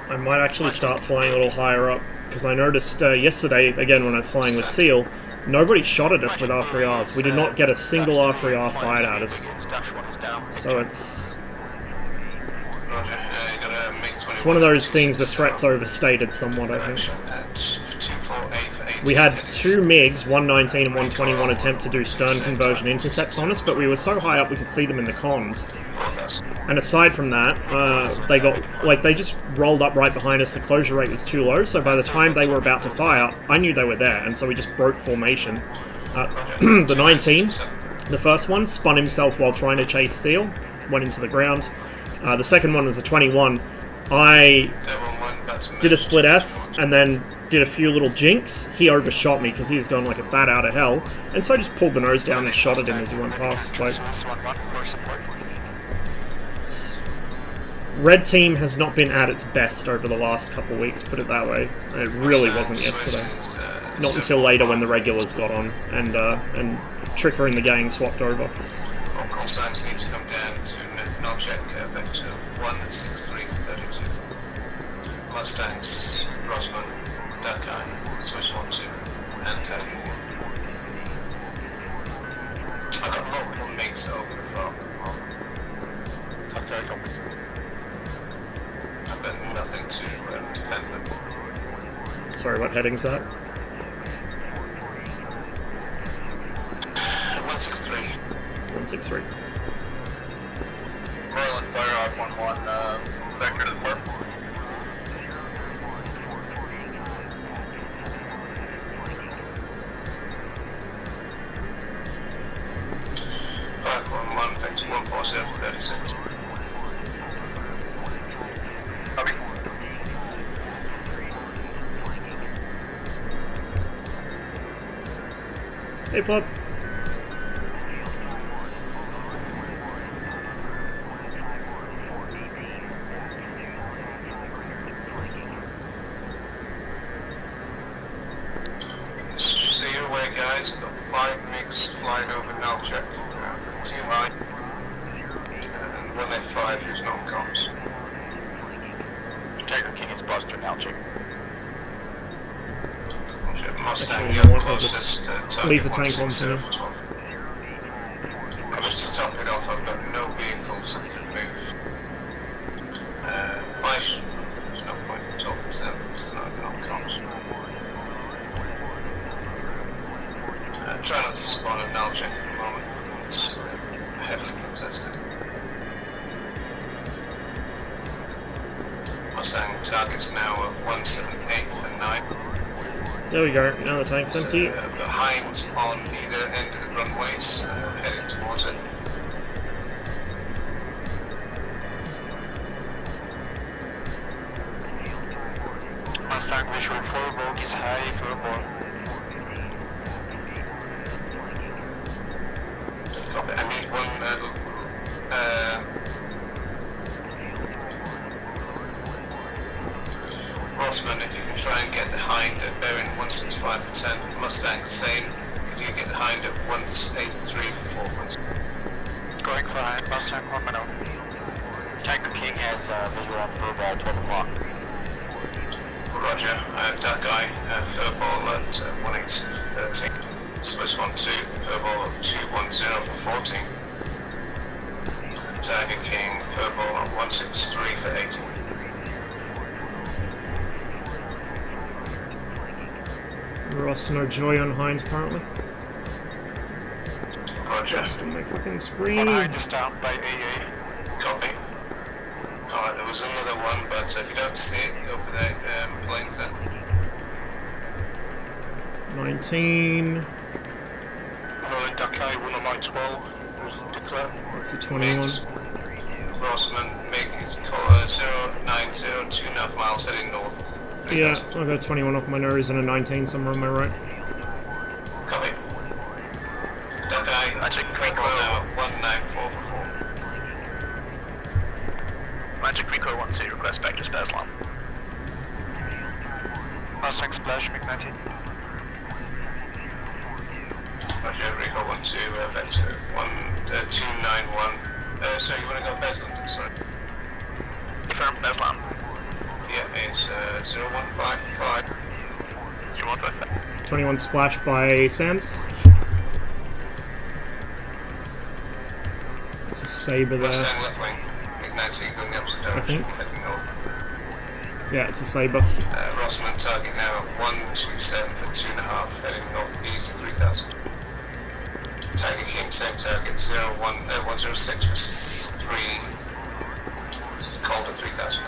I might actually start flying a little higher up, because I noticed yesterday, again when I was flying with SEAL, nobody shot at us with R3Rs. We did not get a single R3R fired at us. So it's one of those things, the threat's overstated somewhat, I think. We had 2 MiGs, 119 and 121, attempt to do stern conversion intercepts on us, but we were so high up we could see them in the comms. And aside from that, they just rolled up right behind us. The closure rate was too low, so by the time they were about to fire, I knew they were there, and so we just broke formation. The 19 The first one spun himself while trying to chase Seal, went into the ground. The second one was a 21. I did a split S and then did a few little jinks. He overshot me because he was going like a bat out of hell, and so I just pulled the nose down and shot at him as he went past. Like, Red team has not been at its best over the last couple weeks, put it that way. It really wasn't yesterday. Not until later when the regulars got on and Tricker and the gang swapped over. All call signs need to come down to null check vector 16332. Mustangs, Rosman, Dakai, Swiss 12, and Teddy. I've got multiple mates over the phone. Okay, copy. I've got nothing to defend them. Sorry, what heading's that? 163. 163. Royal and Fire on 1-1, vector to the park. Thanks, 14736. Copy. Hey, Plub. Stay away, guys. I've got 5 mix flying over null check. Too high. And 185 is not comms. Tiger King is Buster, null check. Actually, you know what, I'll just leave the tank on for now. Just to top it off, I've got no vehicles that can move. There's no point in talking to them, it's not comms. Try not to spawn a null check at the moment. It's heavily contested. Mustang targets now at 178 and 9. There we go, now the tank's empty. Behind on either end of the runways, heading towards it. Mustang visual forward is high turbo. Copy, I need one Rossman, if you can try and get the hind at bearing 165%, Mustang the same, if you get the hind at 183 for 4 points. Going for hind, Mustang 1 minute. Tiger King has visual on furball 12 o'clock. Roger, Dakai, furball at 1813. Swiss 12, furball at 210 for 14. Tiger King, furball at 163 for 18. Ross, no joy on Hind currently. Roger. Just on my fucking screen. One Hind just down by AA. Copy. Alright, there was another one, but if you don't see it, over there, planes then. 19. Rolling Dakai, 1 on line 12, was declared. That's a 21. Rossman, making call 090, 2.5 miles heading north. Yeah, I got a 21 off my nose and a 19 somewhere on my right. Copy. Dakai, Magic Rico now, 1944. Magic Rico 12, request back to Spaslam. Mustang Splash, McNatty. Roger, Rico 12, vector 291. So you want to go Beslan, sorry? Confirm Beslan. Yeah, it's 0155. 0155. 21 splash by Sam's. It's a Sabre there. Left wing. Igniting, going the opposite direction. I think. Heading north. Yeah, it's a Sabre. Rossman target now 127 for 2.5, heading northeast 3000. Tiger King, same target 106 for 3. Called at 3000.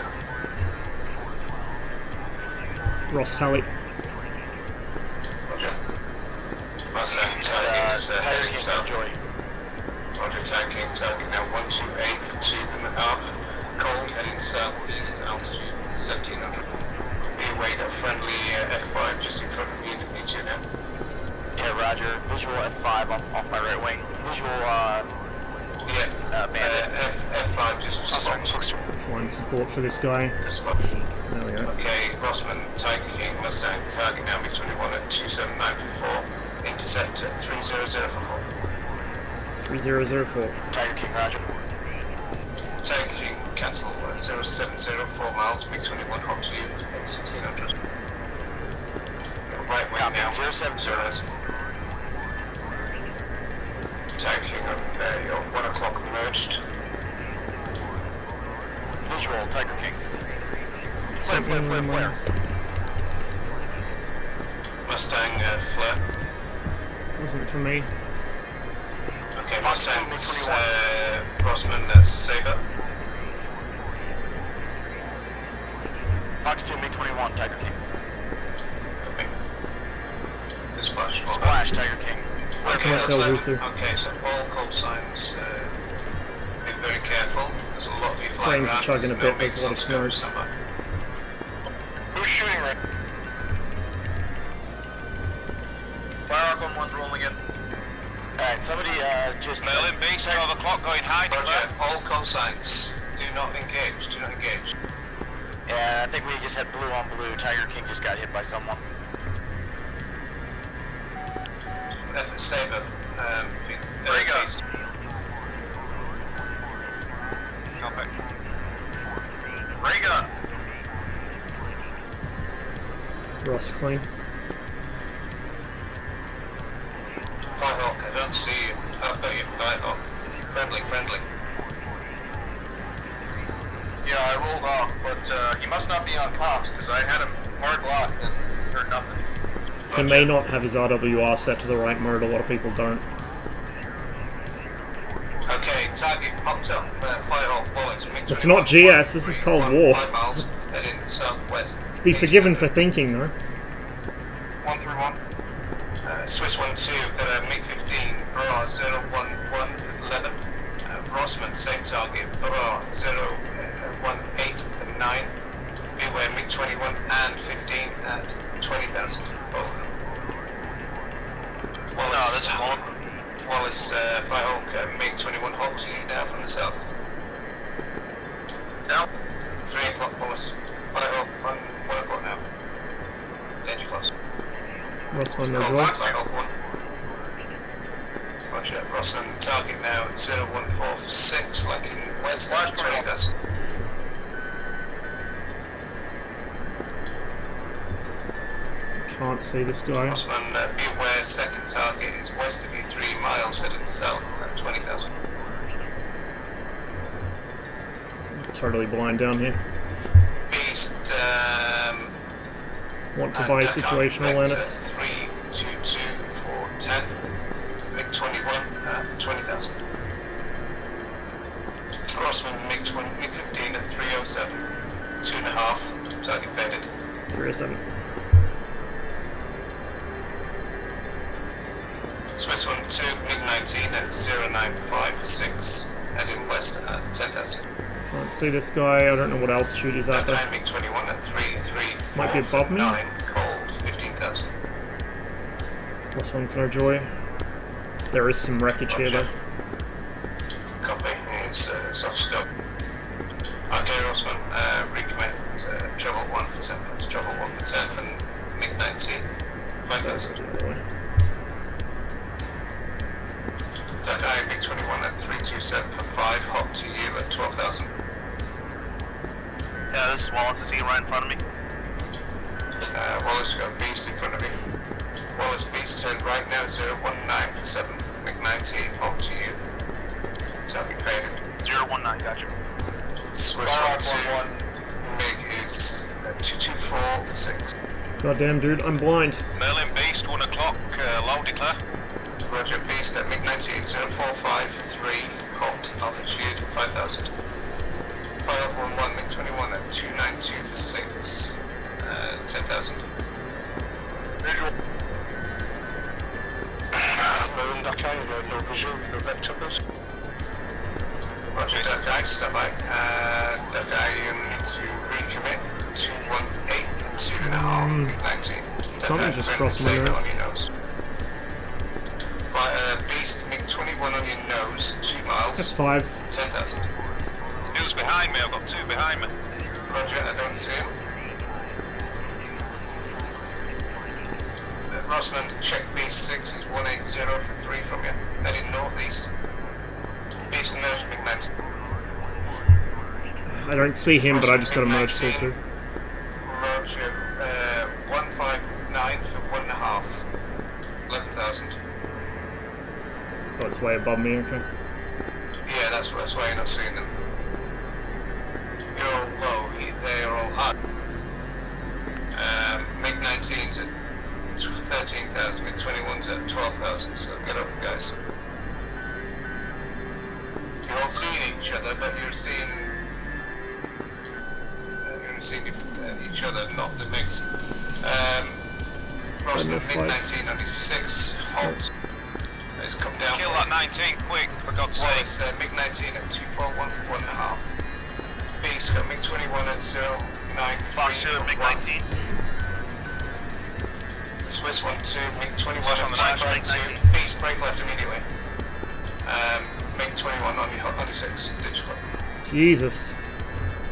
Ross Tally. Roger. Mustang target is heading south. tagging, target now 128 for 2.5. Cold, heading southeast, altitude 1700. Be away, got friendly F5 just in front of you, need you now. Yeah, roger. Visual F5 off my right wing. Visual, bandit. F5 just spot. Flying support for this guy. There we go. Okay, Rossman, Tiger King, Mustang, target now B21 at 27944. Intercept at 3004. 3004. Tiger King, roger. Tiger King, cancel 0704 miles, B21 hot to you at 1600. Right wing now, 070. Tiger King, okay, you're 1 o'clock merged. Visual, Tiger King. Flare. Mustang, flare. Wasn't for me. Okay, Mustang, Rossman, Saber. Fox 2, MiG-21, Tiger King. Okay. Splash, Splash, Tiger King. Can't tell who's who. Okay, so all call signs, be very careful. There's a lot of you flying Flames are around. chugging a bit, there's a lot of smoke. Who's shooting right? Fire arc on one's rolling in. Alright, somebody just... Merlin base, 12 o'clock, going high. Roger, all call signs. Do not engage, do not engage. Yeah, I think we just had blue on blue. Tiger King just got hit by someone. Saber, There you go. Copy. Ray gun. Ross clean. Firehawk, I don't see you. I've got you, Firehawk. Friendly. Yeah, I rolled off, but he must not be on comms because I had him hard locked and heard nothing. He may not have his RWR set to the right mode, a lot of people don't. Okay, target popped up. Firehawk bullets. It's not GS, this is Cold War. 5 miles, heading southwest. Be forgiven for thinking though. 131. Swiss 1-2, got a MiG-15, bra 01111. Rossman, same target, bra 018 and 9. Beware MiG-21 and 15 at 20,000. No, this is Hawk. Wallace, Firehawk, MiG-21 Hawk to you now from the south. Down. 3 o'clock, Wallace. Firehawk, 1 o'clock now. Danger close. Ross one, no Call joy. back, Firehawk 1. Roger, Rossman, target now at 0146, flanking west, 20,000. Can't see this guy. Rossman, be aware, second target is west of you 3 miles, heading south at 20,000. Totally blind down here. Beast, Want to buy situational awareness. 322 for 10. MiG-21 20,000. Crossman MiG-15 at 307. 2.5. Target bedded. 307. Swiss 1-2 MiG-19 at 095 6. Heading west at 10,000. Can't see this guy, I don't know what altitude he's at though. MiG-21 at 334. Might be above me. 9. Cold 15,000. This one's no joy. There is some wreckage here though. Copy. It's soft scope. Okay, Rossman, recommit travel 1%. That's travel 1% and MiG-19. 5,000. Dakar MiG-21 at 327 for 5. Hop to you at 12,000. Yeah, this is Wallace. Is he right in front of me? Wallace got Beast in front of you. Wallace Beast turn right now 019 for 7. MiG-19 hop to you. Target faded. 019, gotcha. Swiss 1-2. MiG is 224 for 6. Goddamn dude, I'm blind. Merlin Beast 1 o'clock. Low declare. Roger Beast at MiG-19 0453. Hot altitude 5,000. Fire up 11 MiG-21 at 292 for 6. 10,000. Visual. Merlin Dakar, no visual, no vector. Roger, that guy, stand by. That guy, you need to recommit 218 and 2.5, 19. Something just crossed my nose. On your nose. Right, Beast, MiG-21 on your nose, 2 miles. That's 5. 10,000. Who's behind me? I've got 2 behind me. Roger, I don't see him. Rosland, check B6 is 180 for 3 from you. Heading northeast. Beast emerge MiG-19. I don't see him, but I just got a merge pull too. Roger, 159 for 1.5. 11,000. Oh, it's way above me, okay. Yeah, that's why you're not seeing them. You're all low, they're all high. MiG-19's at 13,000, MiG-21's at 12,000, so get up, guys. You're all seeing each other, but you're seeing each other, not the MiGs. Rosner, MiG-19 on his 6, halt. It's come down. Kill that 19 quick, for God's sake. MiG-19 at 241 for 1.5. Beast got MiG-21 at 093. Fox 0, MiG-19. Swiss 1-2, MiG-21 Swiss on the left, at MiG-19. 2. Beast, break left immediately. MiG-21 on your 6, digital. Jesus.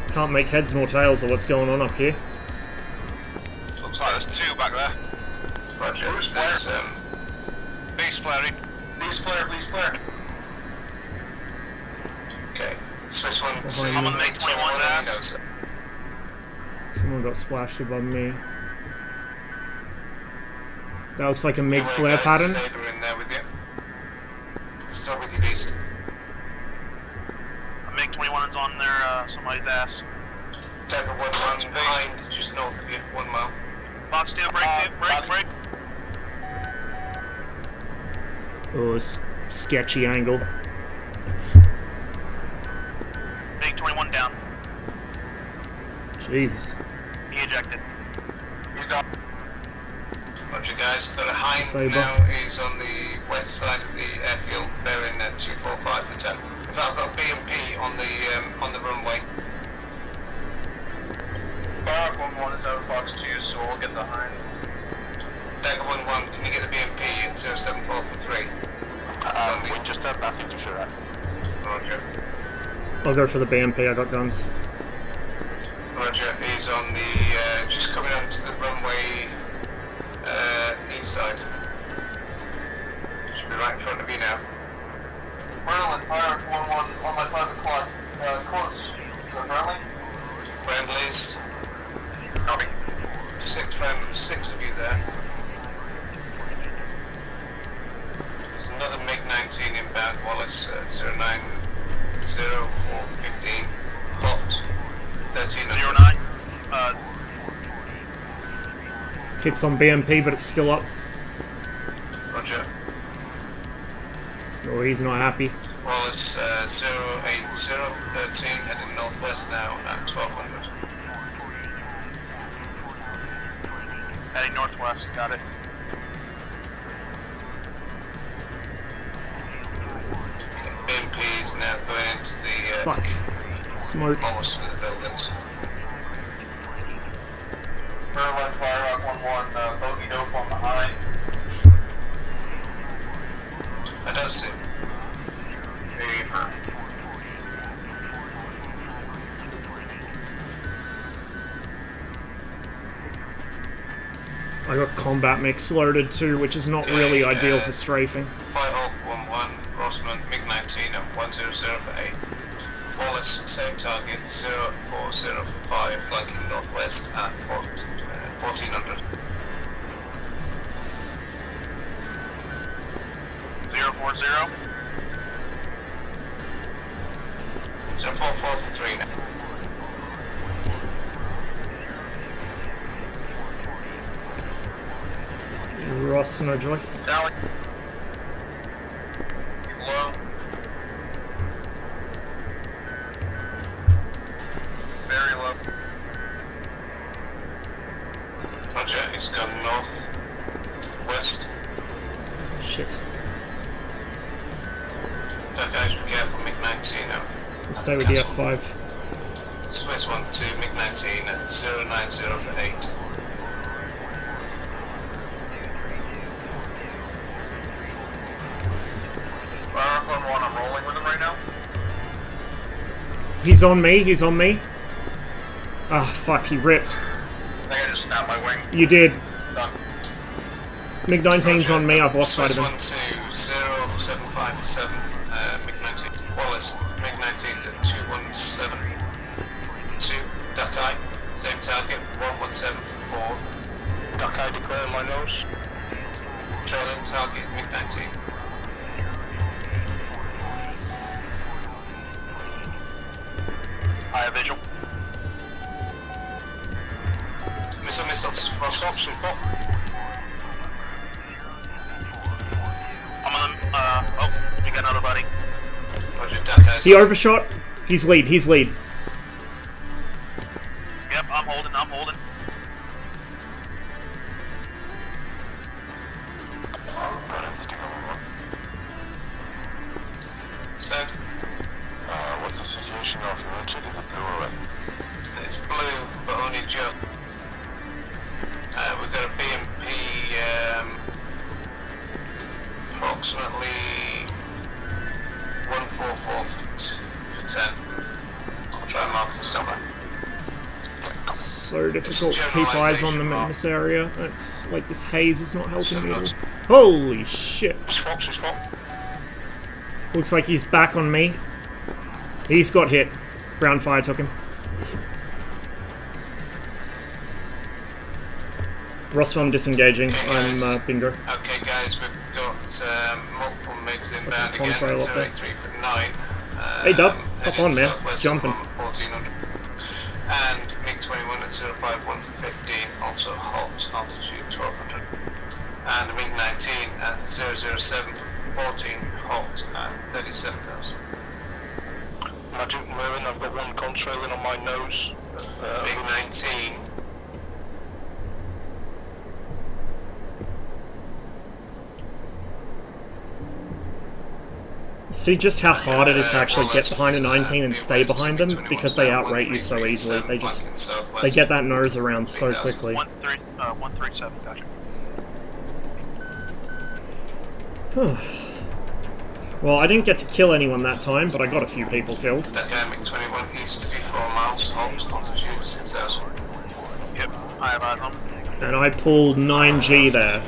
Can't make heads nor tails of what's going on up here. Looks like there's 2 back there. Roger, there's, Beast flaring. Beast flare. Okay, Swiss 1-2, Behind I'm on me. MiG-21 on now. your nose. Someone got splashed above me. That looks like a MiG Away, flare guys, pattern. Saber in there with you. Start with your Beast. MiG-21's on their, somebody's ass. Tiger 1-1 behind, just north of you, 1 mile. Fox steel, break. Oh, sketchy angle. MiG-21 down. Jesus. He ejected. He's down. Roger, guys. The Hind Saber. now is on the west side of the airfield. They're in 245 for 10. In fact, I've got BMP on the runway. Barrack 1-1 is out of Fox 2, so we'll get the Hind. Tiger 1-1, can you get the BMP at 074 for 3? We just have nothing to show that. Roger. I'll go for the BMP, I got guns. Roger, he's on the, just coming onto the runway, east side. Should be right in front of you now. Maryland, Barrack 1-1 on my private quad. Close. Friendly? Friendlies. Copy. 6 of you there. There's another MiG-19 inbound, Wallace, 090 415. Hot. 13. 09. Hits on BMP, but it's still up. Roger. Oh, he's not happy. Wallace, 080 13, heading northwest now at 1200. Heading northwest, got it. BMP is now going into the, Fuck. Smoke. almost to the buildings. Maryland, Barrack 1-1, bogey dope on the Hind. I don't see him. I got combat mix loaded too, which is not really ideal for strafing. Firehawk 1-1, Rossman, MiG-19 at 100 for 8. Wallace, same target, 0405, flanking northwest at 1400. 040. 044 for 3 now. Ross and Joy. Sally. Low. Very low. Roger, he's gone north. West. Shit. That guy's be careful, MiG-19 now. Stay with the F5. Swiss 1 to MiG-19 at 090 for 8. Marathon 1, I'm rolling with him right now. He's on me, he's on me. Ah, fuck, he ripped. I think I just snapped my wing. You did. Done. MiG-19's on me, I've lost sight of Swiss him. 1 to 0757, MiG-19. Wallace, MiG-19 to 217. 2, duck eye, same target, 1174. Duck eye declaring my nose. Trailing target, MiG-19. I have visual. Missile, stop, support. I'm on them. Oh, you got another buddy. Roger, duck eye. He overshot. He's lead, he's lead. Yep, I'm holding. Set. What's the situation of your entry? Is it blue or red? It's blue, but only just. We've got a BMP, approximately 144 for 10. I'll try and mark it somewhere. So difficult to keep eyes on them in this area. It's like this haze is not helping me at all. Holy shit. Spot. Looks like he's back on me. He's got hit. Ground fire took him. Rossbaum disengaging. I'm bingo. Okay, guys, we've got multiple MiGs inbound again. Contrail up there. 083 for 9. Hey Dub, hop on man. It's jumping. 1400. And MiG-21 at 051 for 15, also halt, altitude 1200. And the MiG-19 at 007 for 14, halt at 37,000. Magic Merlin, I've got one contrailing on my nose. MiG-19. See just how hard it is to actually get behind a 19 and stay behind them because they outrate you so easily. They get that nose around so quickly. 137, gotcha. Well, I didn't get to kill anyone that time, but I got a few people killed. That guy MiG-21 east to be 4 miles, halt, altitude 6,000. Yep, I have eyes on. And I pulled 9G there,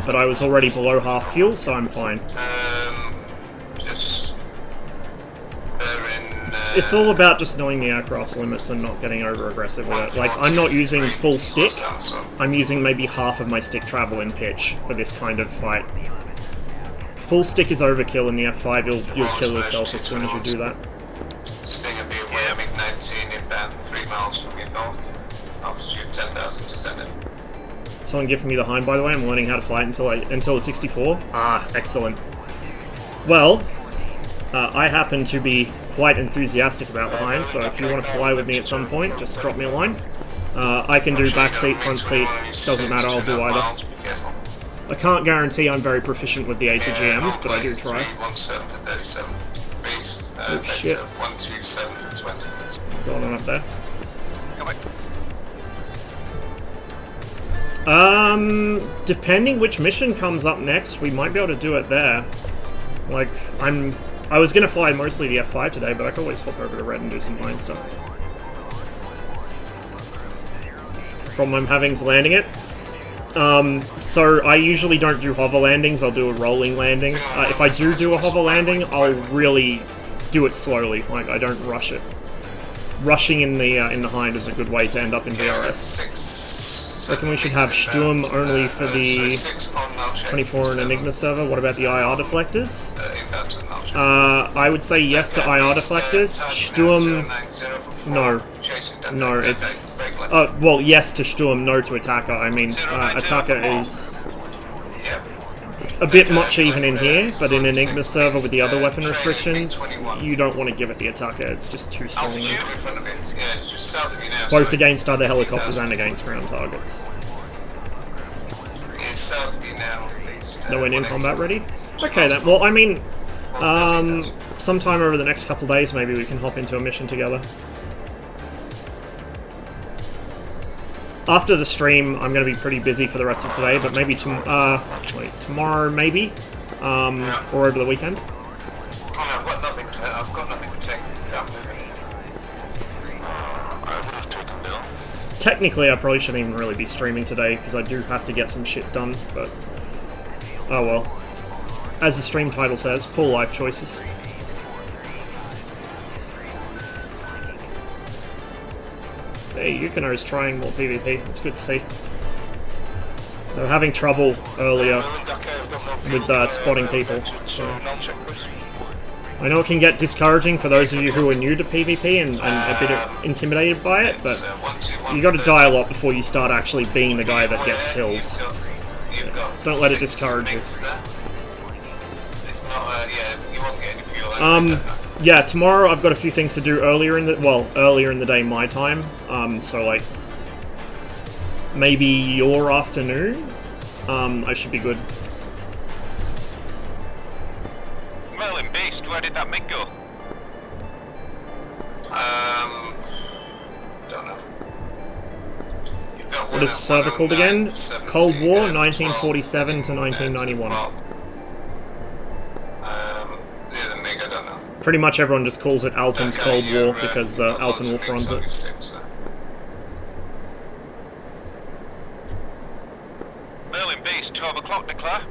but I was already below half fuel, so I'm fine. Just bear in. It's all about just knowing the aircraft's limits and not getting over aggressive with it. Like, I'm not using full stick, I'm using maybe half of my stick travel in pitch for this kind of fight. Full stick is overkill in the F5, you'll kill yourself as soon as you do that. Stinger be aware, MiG-19 inbound 3 miles from your north, altitude 10,000 descending. Someone give me the Hind, by the way. I'm learning how to fly it until the 64. Ah, excellent. Well, I happen to be quite enthusiastic about the Hind, so if you want to fly with me at some point, just drop me a line. I can do back seat, front seat, doesn't matter, I'll do either. I can't guarantee I'm very proficient with the ATGMs, but I do try. Oh shit. Going on up there. Depending which mission comes up next, we might be able to do it there. Like, I was gonna fly mostly the F5 today, but I could always hop over to Red and do some Hind stuff. Problem I'm having is landing it. So I usually don't do hover landings, I'll do a rolling landing. If I do a hover landing, I'll really do it slowly, like I don't rush it. Rushing in the Hind is a good way to end up in VRS. I reckon we should have Sturm only for the 24 and Enigma server. What about the IR deflectors? I would say yes to IR deflectors. Sturm, no. No, it's... well, yes to Sturm, no to Attacker. I mean, Attacker is a bit much even in here, but in Enigma server with the other weapon restrictions, you don't want to give it the Attacker, it's just too strong. Both against other helicopters and against ground targets. No one in combat ready? Okay then, well I mean, sometime over the next couple days, maybe we can hop into a mission together. After the stream, I'm going to be pretty busy for the rest of today, but maybe tomorrow, maybe, or over the weekend. Oh, no, I've got nothing to take. Yeah, I would have taken Bill. Technically, I probably shouldn't even really be streaming today, because I do have to get some shit done, but oh well. As the stream title says, poor life choices. Hey, Yukino is trying more PvP, it's good to see. They were having trouble earlier with spotting people, so... I know it can get discouraging for those of you who are new to PvP and a bit intimidated by it, but you gotta die a lot before you start actually being the guy that gets kills. Yeah. Don't let it discourage you. Yeah, tomorrow I've got a few things to do earlier in the day my time. So like maybe your afternoon. I should be good. Merlin Beast, where did that MiG go? Don't know. What is server called again? Cold War, 1947 to 1991. Pretty much everyone just calls it Alpen's Cold War because Alpenwolf runs it. Merlin Beast, 12 o'clock, declare.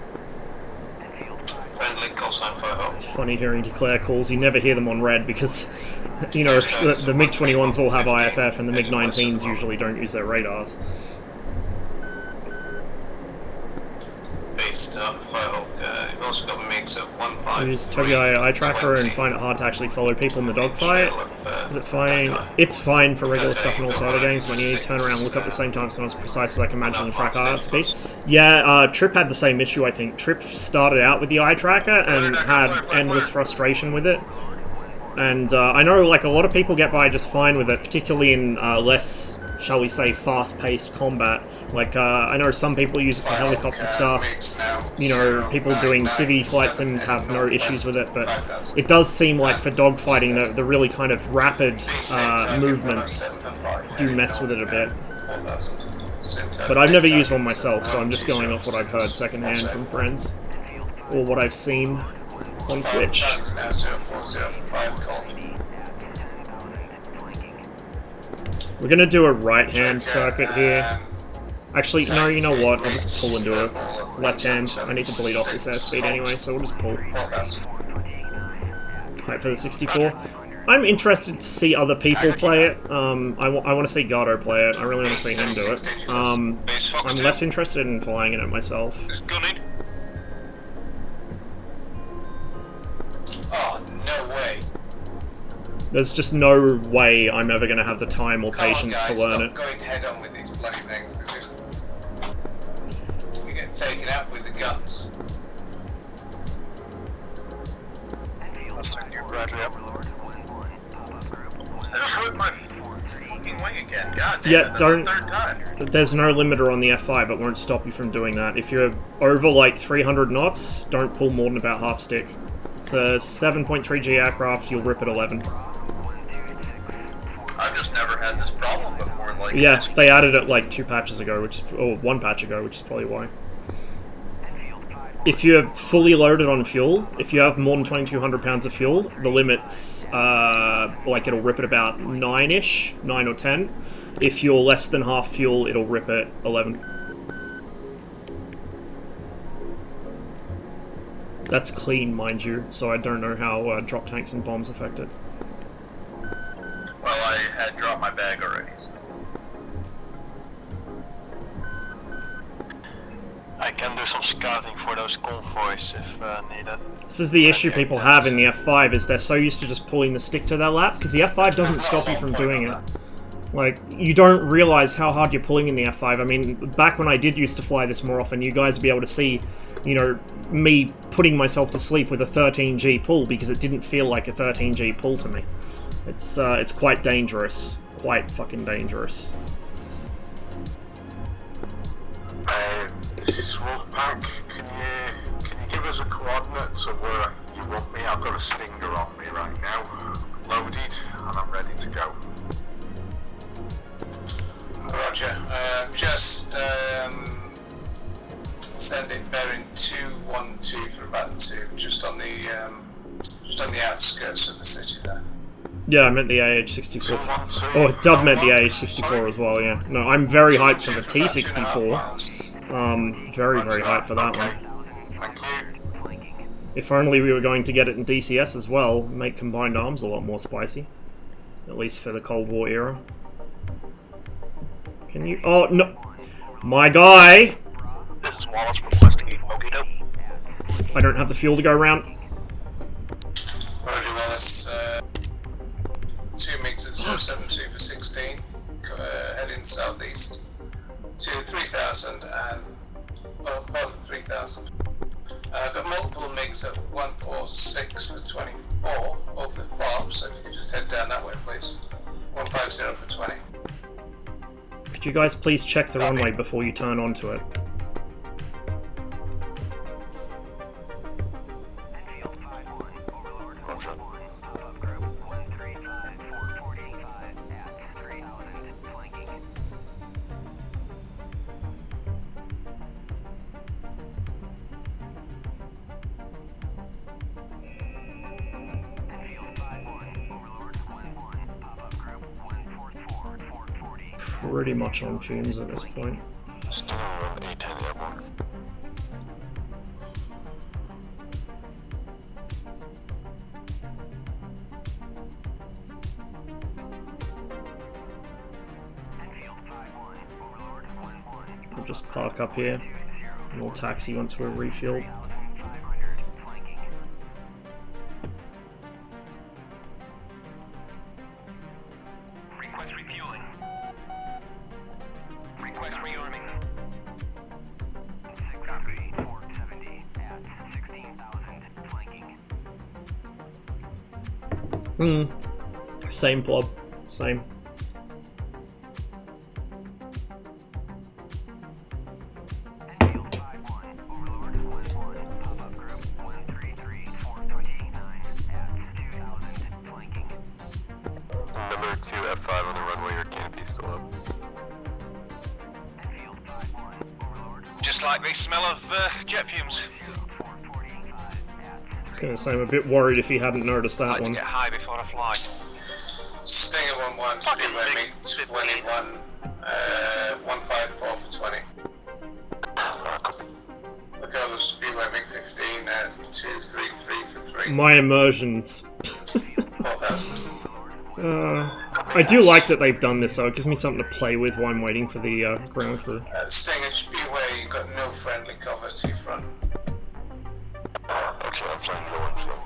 It's funny hearing declare calls. You never hear them on red because, you know, the MiG-21s all have IFF and the MiG-19s usually don't use their radars. Use Tobii eye tracker and find it hard to actually follow people in the dogfight. Is it fine? It's fine for regular stuff in all other games when you need to turn around and look up at the same time, it's not as precise as I can imagine the track eye to be. Yeah, Trip had the same issue, I think. Trip started out with the eye tracker and had endless frustration with it. And I know like a lot of people get by just fine with it, particularly in less, shall we say, fast-paced combat. Like, I know some people use it for helicopter stuff. You know, people doing civvy flight sims have no issues with it, but it does seem like for dogfighting, the really kind of rapid movements do mess with it a bit. But I've never used one myself, so I'm just going off what I've heard secondhand from friends, or what I've seen on Twitch. We're gonna do a right-hand circuit here. Actually, no, you know what? I'll just pull into it. Left hand. I need to bleed off this airspeed anyway, so we'll just pull. Right for the 64. I'm interested to see other people play it. I want to see Gardo play it. I really want to see him do it. I'm less interested in flying in it myself. Oh, no way. There's just no way I'm ever going to have the time or patience to learn it. Going head on with these bloody things. We get taken out with the guns. Yeah, don't. There's no limiter on the F5, it won't stop you from doing that. If you're over like 300 knots, don't pull more than about half stick. It's a 7.3G aircraft, you'll rip at 11. I've just never had this problem before. Like, yeah, they added it like 2 patches ago, or 1 patch ago, which is probably why. If you're fully loaded on fuel, if you have more than 2,200 pounds of fuel, the limit's, like it'll rip at about 9-ish, 9 or 10. If you're less than half fuel, it'll rip at 11. That's clean, mind you, so I don't know how drop tanks and bombs affect it. Well, I had dropped my bag already. I can do some scouting for those convoys if needed. This is the issue people have in the F5, is they're so used to just pulling the stick to their lap, because the F5 doesn't stop you from doing it. Like, you don't realize how hard you're pulling in the F5. I mean, back when I did used to fly this more often, you guys would be able to see, you know, me putting myself to sleep with a 13G pull, because it didn't feel like a 13G pull to me. It's quite dangerous. Quite fucking dangerous. Wolfpack, can you give us a coordinates of where you want me? I've got a Stinger on me send it bearing 212 for about 2, just on the outskirts of the city there. Yeah, I meant the AH-64. Oh, Dub meant the AH-64 as well, yeah. No, I'm very hyped for the T-64. Very, very hyped for that one. Thank you. If only we were going to get it in DCS as well, make Combined Arms a lot more spicy. At least for the Cold War era. Can you... Oh, no! My guy! This is Wallace requesting a Mogido. I don't have the fuel to go around. Roger, Wallace. 2 meters, 72 for 16. Heading southeast to 3,000 and... Oh, pardon, 3,000. Got multiple MiGs at 146 for 24 over the farm, so if you could just head down that way, please. 150 for 20. Could you guys please check the runway before you turn onto it? Pretty much on fumes at this point. Still on 810 airborne. We'll just park up here and we'll taxi once we're refueled. Request refueling. Request rearming. Copy. 470 at 16,000 flanking. Same blob. Same. Enfield 5-1, Overlord 1-1, pop-up group 133-429 at 2,000 flanking. Number 2 F5 on the runway, your canopy still up. Enfield 5-1, Overlord. Just like the smell of jet fumes. 445 at I was gonna say I'm a bit worried if he hadn't noticed that Like to one. get high before I fly. Stinger 1-1, speedway big MiG 21, 154 for 20. Look over speedway MiG 15 at 233 for 3. My immersions. 4,000. I do like that they've done this though, it gives me something to play with while I'm waiting for the ground crew. Stinger speedway, you've got no friendly cover to your front. Okay, I'm flying low on fuel.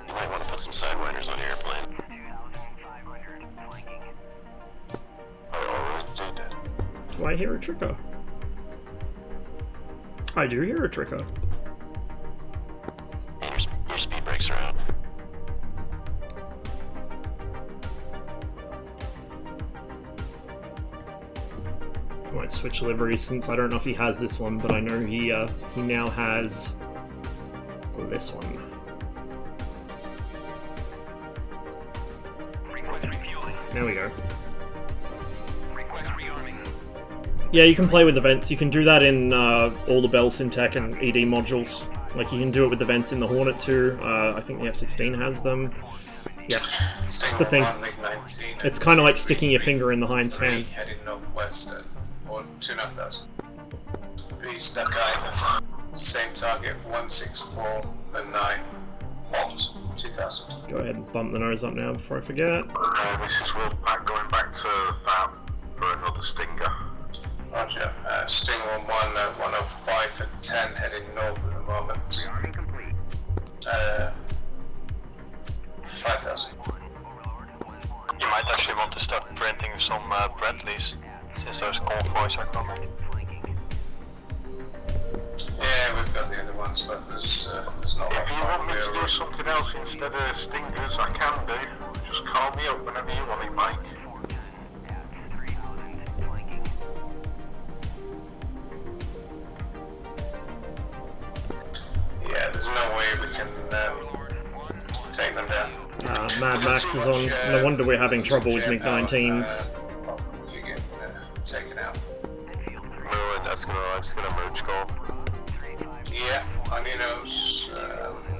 You might want to put some sidewinders on your airplane. 2,500 flanking. I already did that. Do I hear a tricker? I do hear a tricker. And your speed brakes are out. I might switch liveries since I don't know if he has this one, but I know he now has this one. Request refueling. There we go. Request rearming. Yeah, you can play with the vents. You can do that in all the Bell Syntec and ED modules. Like, you can do it with the vents in the Hornet too. I think the F-16 has them. Yeah, it's a thing. It's kind of like sticking your finger in the Heinz fan. Heading northwest at 2,500. Be stuck eye. Same target, 164 and 9. Hot, 2,000. Go ahead and bump the nose up now before I forget. This is Wolfpack going back to that for another Stinger. Roger. Stinger 1-1 at 105 for 10, heading north at the moment. Rearming complete. 5,000. You might actually want to start printing some Bradleys, since those convoys are coming. Yeah, we've got the other ones, but there's not If you want me to do much. something else instead of Stingers, I can do. Just call me up whenever you want it, Mike. Yeah, there's no way we can take them down. Mad Max is on. No wonder we're having trouble with MiG-19s. You get taken out. Merlin, just gonna merge call. Yeah, on your nose.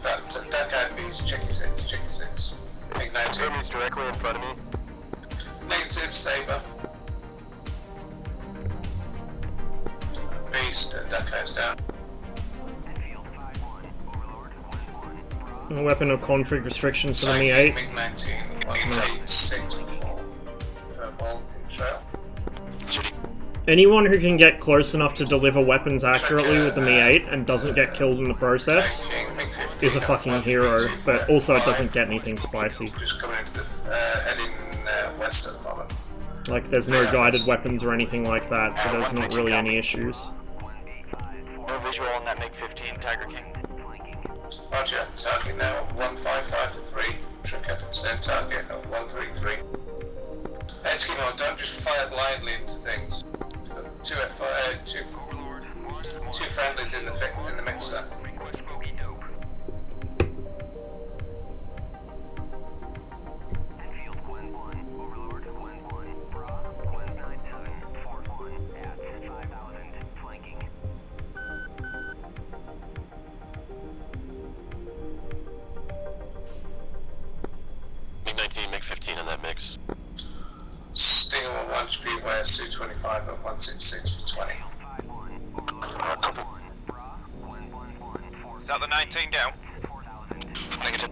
That guy beats Chicky 6. Ignite He's directly in front of me. Negative, Saber. Beast, that guy's down. Weapon of config restriction for the Mi-8. MiG-19, 186 per ball trail. Anyone who can get close enough to deliver weapons accurately with the Mi-8 and doesn't get killed in the process is a fucking hero, but also it doesn't get anything spicy. Just coming into the, heading west at the moment. Like, there's no guided weapons or anything like that, so there's not really any issues. No visual on that MiG-15, Tiger King. Roger, target now 155-3, track at the same target of 133. Eskimo, don't just fire blindly into things. Two friendlies in the mixer. MiG-19, MiG-15 on that mix. Sting on 1 speed west, 225 at 166 for 20. Is that the 19 down? Negative.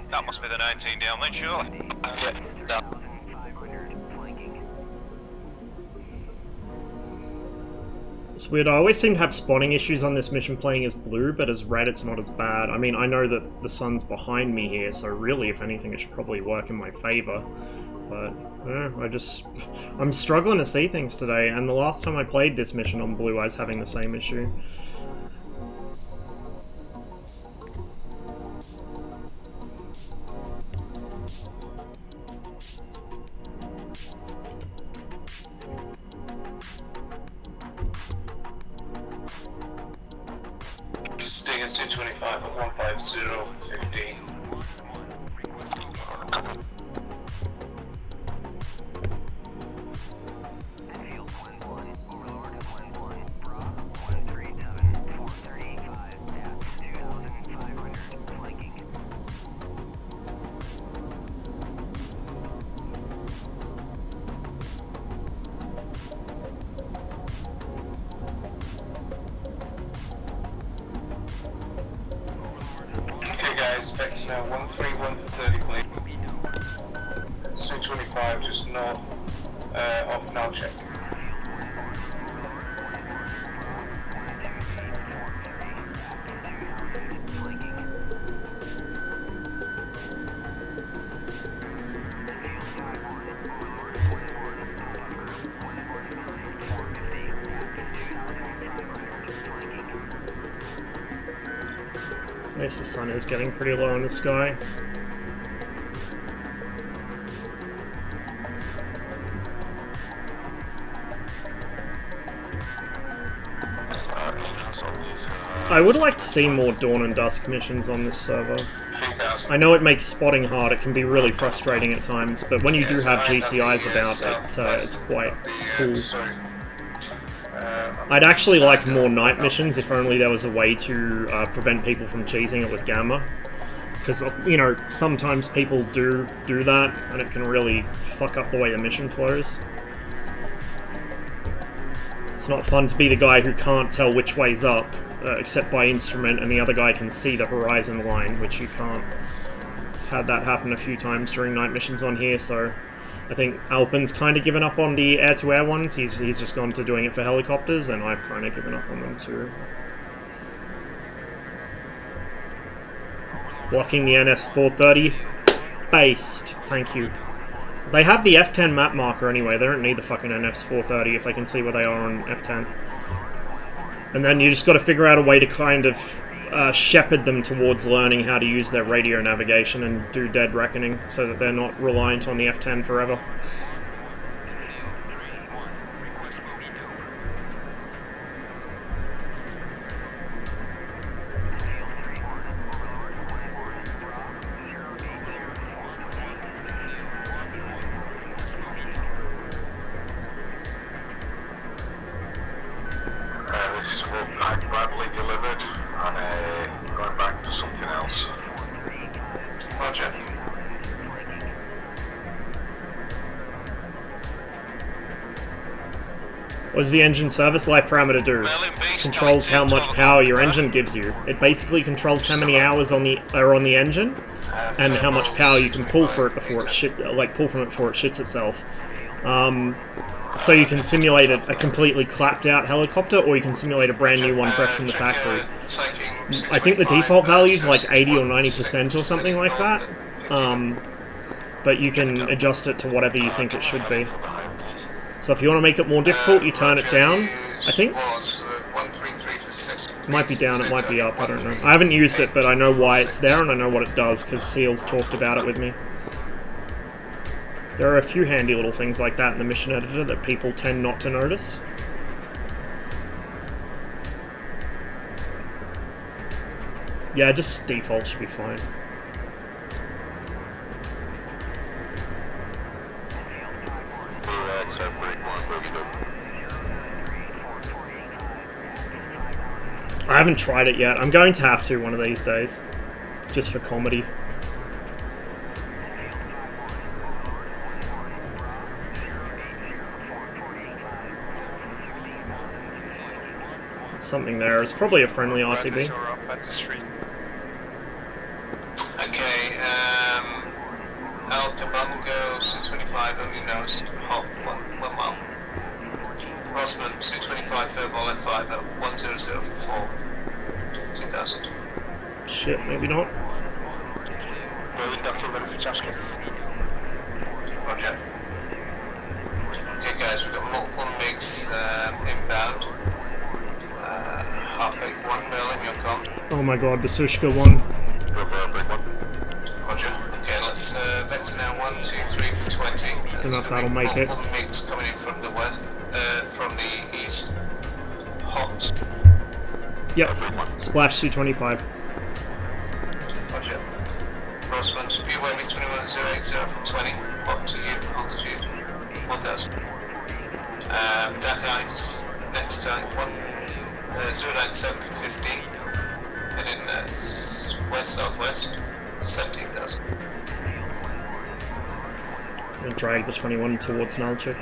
That must be the 19 down then, surely. Yeah, down. It's weird, I always seem to have spawning issues on this mission playing as blue, but as red it's not as bad. I mean, I know that the sun's behind me here, so really, if anything, it should probably work in my favor. But, I'm struggling to see things today, and the last time I played this mission on blue, I was having the same issue. Sting is 225 at 150, 15. Specs now 131 for 30 please. 225 just north off now check. At least the sun is getting pretty low in the sky. I would like to see more dawn and dusk missions on this server. I know it makes spotting hard, it can be really frustrating at times, but when you do have GCIs about it, it's quite cool. I'd actually like more night missions if only there was a way to prevent people from cheesing it with gamma. Because, you know, sometimes people do that, and it can really fuck up the way the mission flows. It's not fun to be the guy who can't tell which way's up, except by instrument, and the other guy can see the horizon line, which you can't. Had that happen a few times during night missions on here, so I think Alpin's kind of given up on the air-to-air ones. He's just gone to doing it for helicopters, and I've kind of given up on them too. Blocking the NS-430. Based. Thank you. They have the F10 map marker anyway. They don't need the fucking NS-430 if they can see where they are on F10. And then you just got to figure out a way to kind of shepherd them towards learning how to use their radio navigation and do dead reckoning so that they're not reliant on the F10 forever. What does the engine service life parameter do? Controls how much power your engine gives you. It basically controls how many hours are on the engine, and how much power you can pull for it before it pull from it before it shits itself. So you can simulate a completely clapped out helicopter, or you can simulate a brand new one fresh from the factory. I think the default value is like 80 or 90% or something like that. But you can adjust it to whatever you think it should be. So if you want to make it more difficult, you turn it down, I think. It might be down, it might be up, I don't know. I haven't used it, but I know why it's there and I know what it does, because Seal's talked about it with me. There are a few handy little things like that in the mission editor that people tend not to notice. Yeah, just default should be fine. I haven't tried it yet. I'm going to have to one of these days. Just for comedy. Something there. It's probably a friendly RTB. Okay, Alpha Bungo 625 only knows hot 1 mile. Rossman 625 Furball F5 at 1004 2000. Shit, maybe not. Roger. Okay guys, we've got multiple MiGs inbound. Halfway 1 mil in your com. Oh my god, the Sushka one. Roger. Okay, let's vector now 1, 2, 3 for 20. Don't know if that'll make it. Multiple MiGs coming in from the west, from the east. Hot. Yep. Splash 225. Roger. Rossman, Speedway MiG 21080 from 20. Hot to you, altitude 1000. That height, next time 097 50. Heading west-southwest, 17,000. I'm gonna drag the 21 towards Nalchik.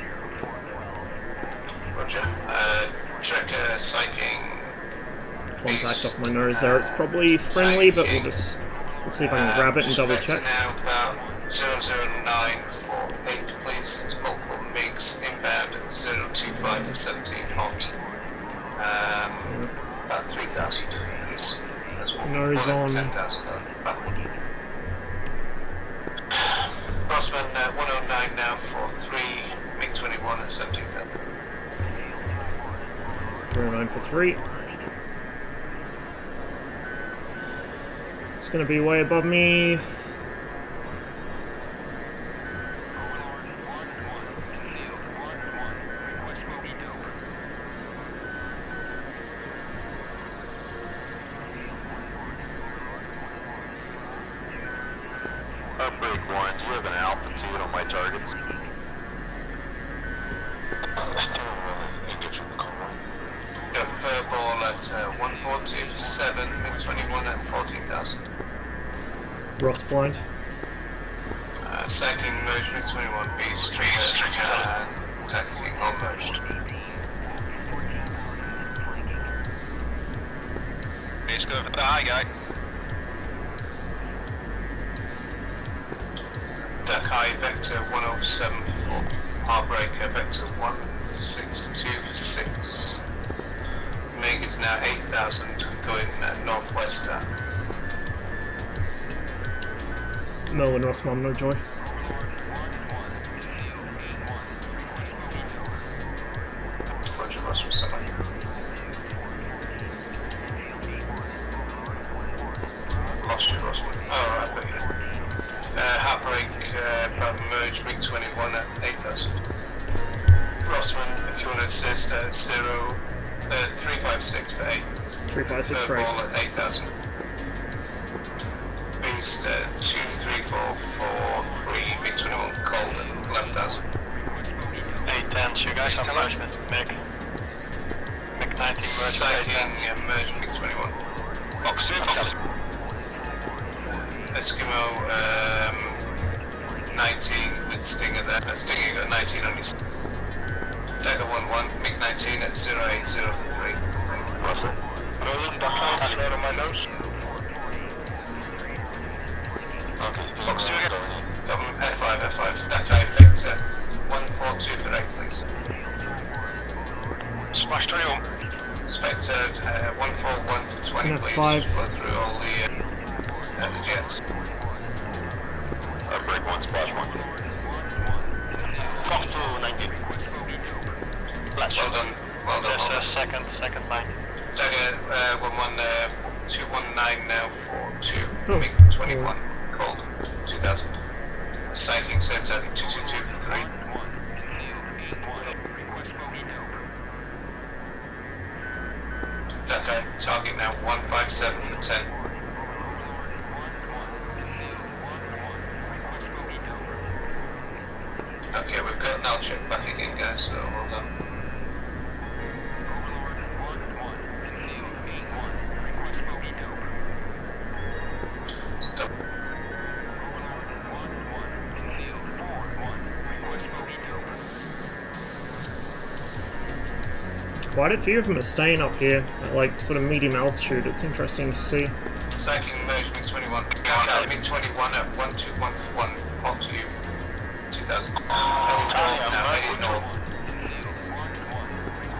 Roger. Check psyching. Contact off my nose there. It's probably friendly, but we'll see if I can grab it and double check. Now about 00948, please. It's multiple MiGs inbound at 025 for 17 hot. About 3,000. Nose on. 10,000 Rossman 109 now for 3, MiG-21 at 17,000. 109 for 3. It's gonna be way above me. Break 1, do you have an altitude on my targets? Got Furball at 1427, MiG-21 at 14,000. Ross blind. Cycling merge MiG-21 B street and taxiing on merged. Let's go for the high guy. Duck high vector 1074. Heartbreaker vector 1626. MiG is now 8,000 going northwest at. Merlin Rossman, no joy. Roger, Rossman, somebody. Lost you, Rossman. Oh, right, but yeah. Heartbreak, merge MiG-21 at 8,000. Rossman, if you want to assist at 356 for 8. 356 for 8. Ball at 8,000. Beast 23443, MiG-21 cold at 11,000. 810, you guys have merge MiG-19 merge Sighting, merge MiG-21. Box 2, Box 2. Eskimo 19 with Stinger there. Stinger got 19 on his. Dagger 1-1, MiG-19 at 0803. Russell. Merlin, duck eye, out of my nose. Okay, Fox 2 again. F5, F5, stack eye, vector 142 for 8, please. Smash 3 on. Spectre 141 for 20, It's an please. F5. Flow through all the jets. break 1, splash 1. Fox 2, 19. Flash. Well done, well done. Well done. Second line. Dagger 219 now for 2, Oh. MiG-21, called 2000. Sighting sets at 222 for 3. Okay, target now 157 for 10. Okay, we've got null check back again, guys, so well done. Stop. Quite a few of them are staying up here at like sort of medium altitude. It's interesting to see. Cycling merge MiG-21. MiG-21 at 1211. Pop to you. 2000. Heading north.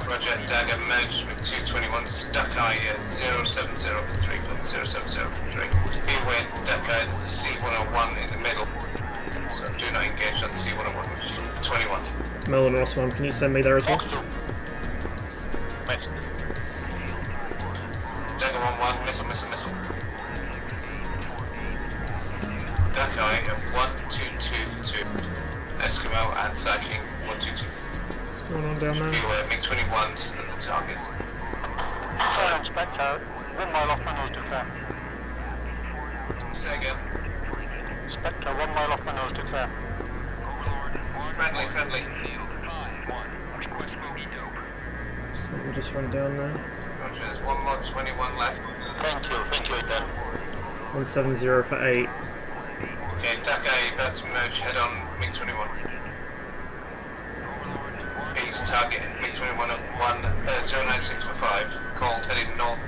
Roger, Dagger merge MiG-221. Duck eye 0703. 0703. Be aware, duck eye C101 in the middle. So do not engage on C101, which is 21. Mel and Rossmom, can you send me there as well? Dagger 1-1, missile. Duck eye at 1222. Eskimo and cycling 122. What's going on down Be there? aware, MiG-21's the target. Fire Spectre, 1 mile off my nose to clear. Say again. Spectre, 1 mile off my nose to clear. Friendly. So we'll just run down there. Roger, there's 1 mod 21 left. Thank you, again. 170 for 8. Okay, Duck A, about to merge head on MiG-21. East target MiG-21 at 096 for 5. Called heading north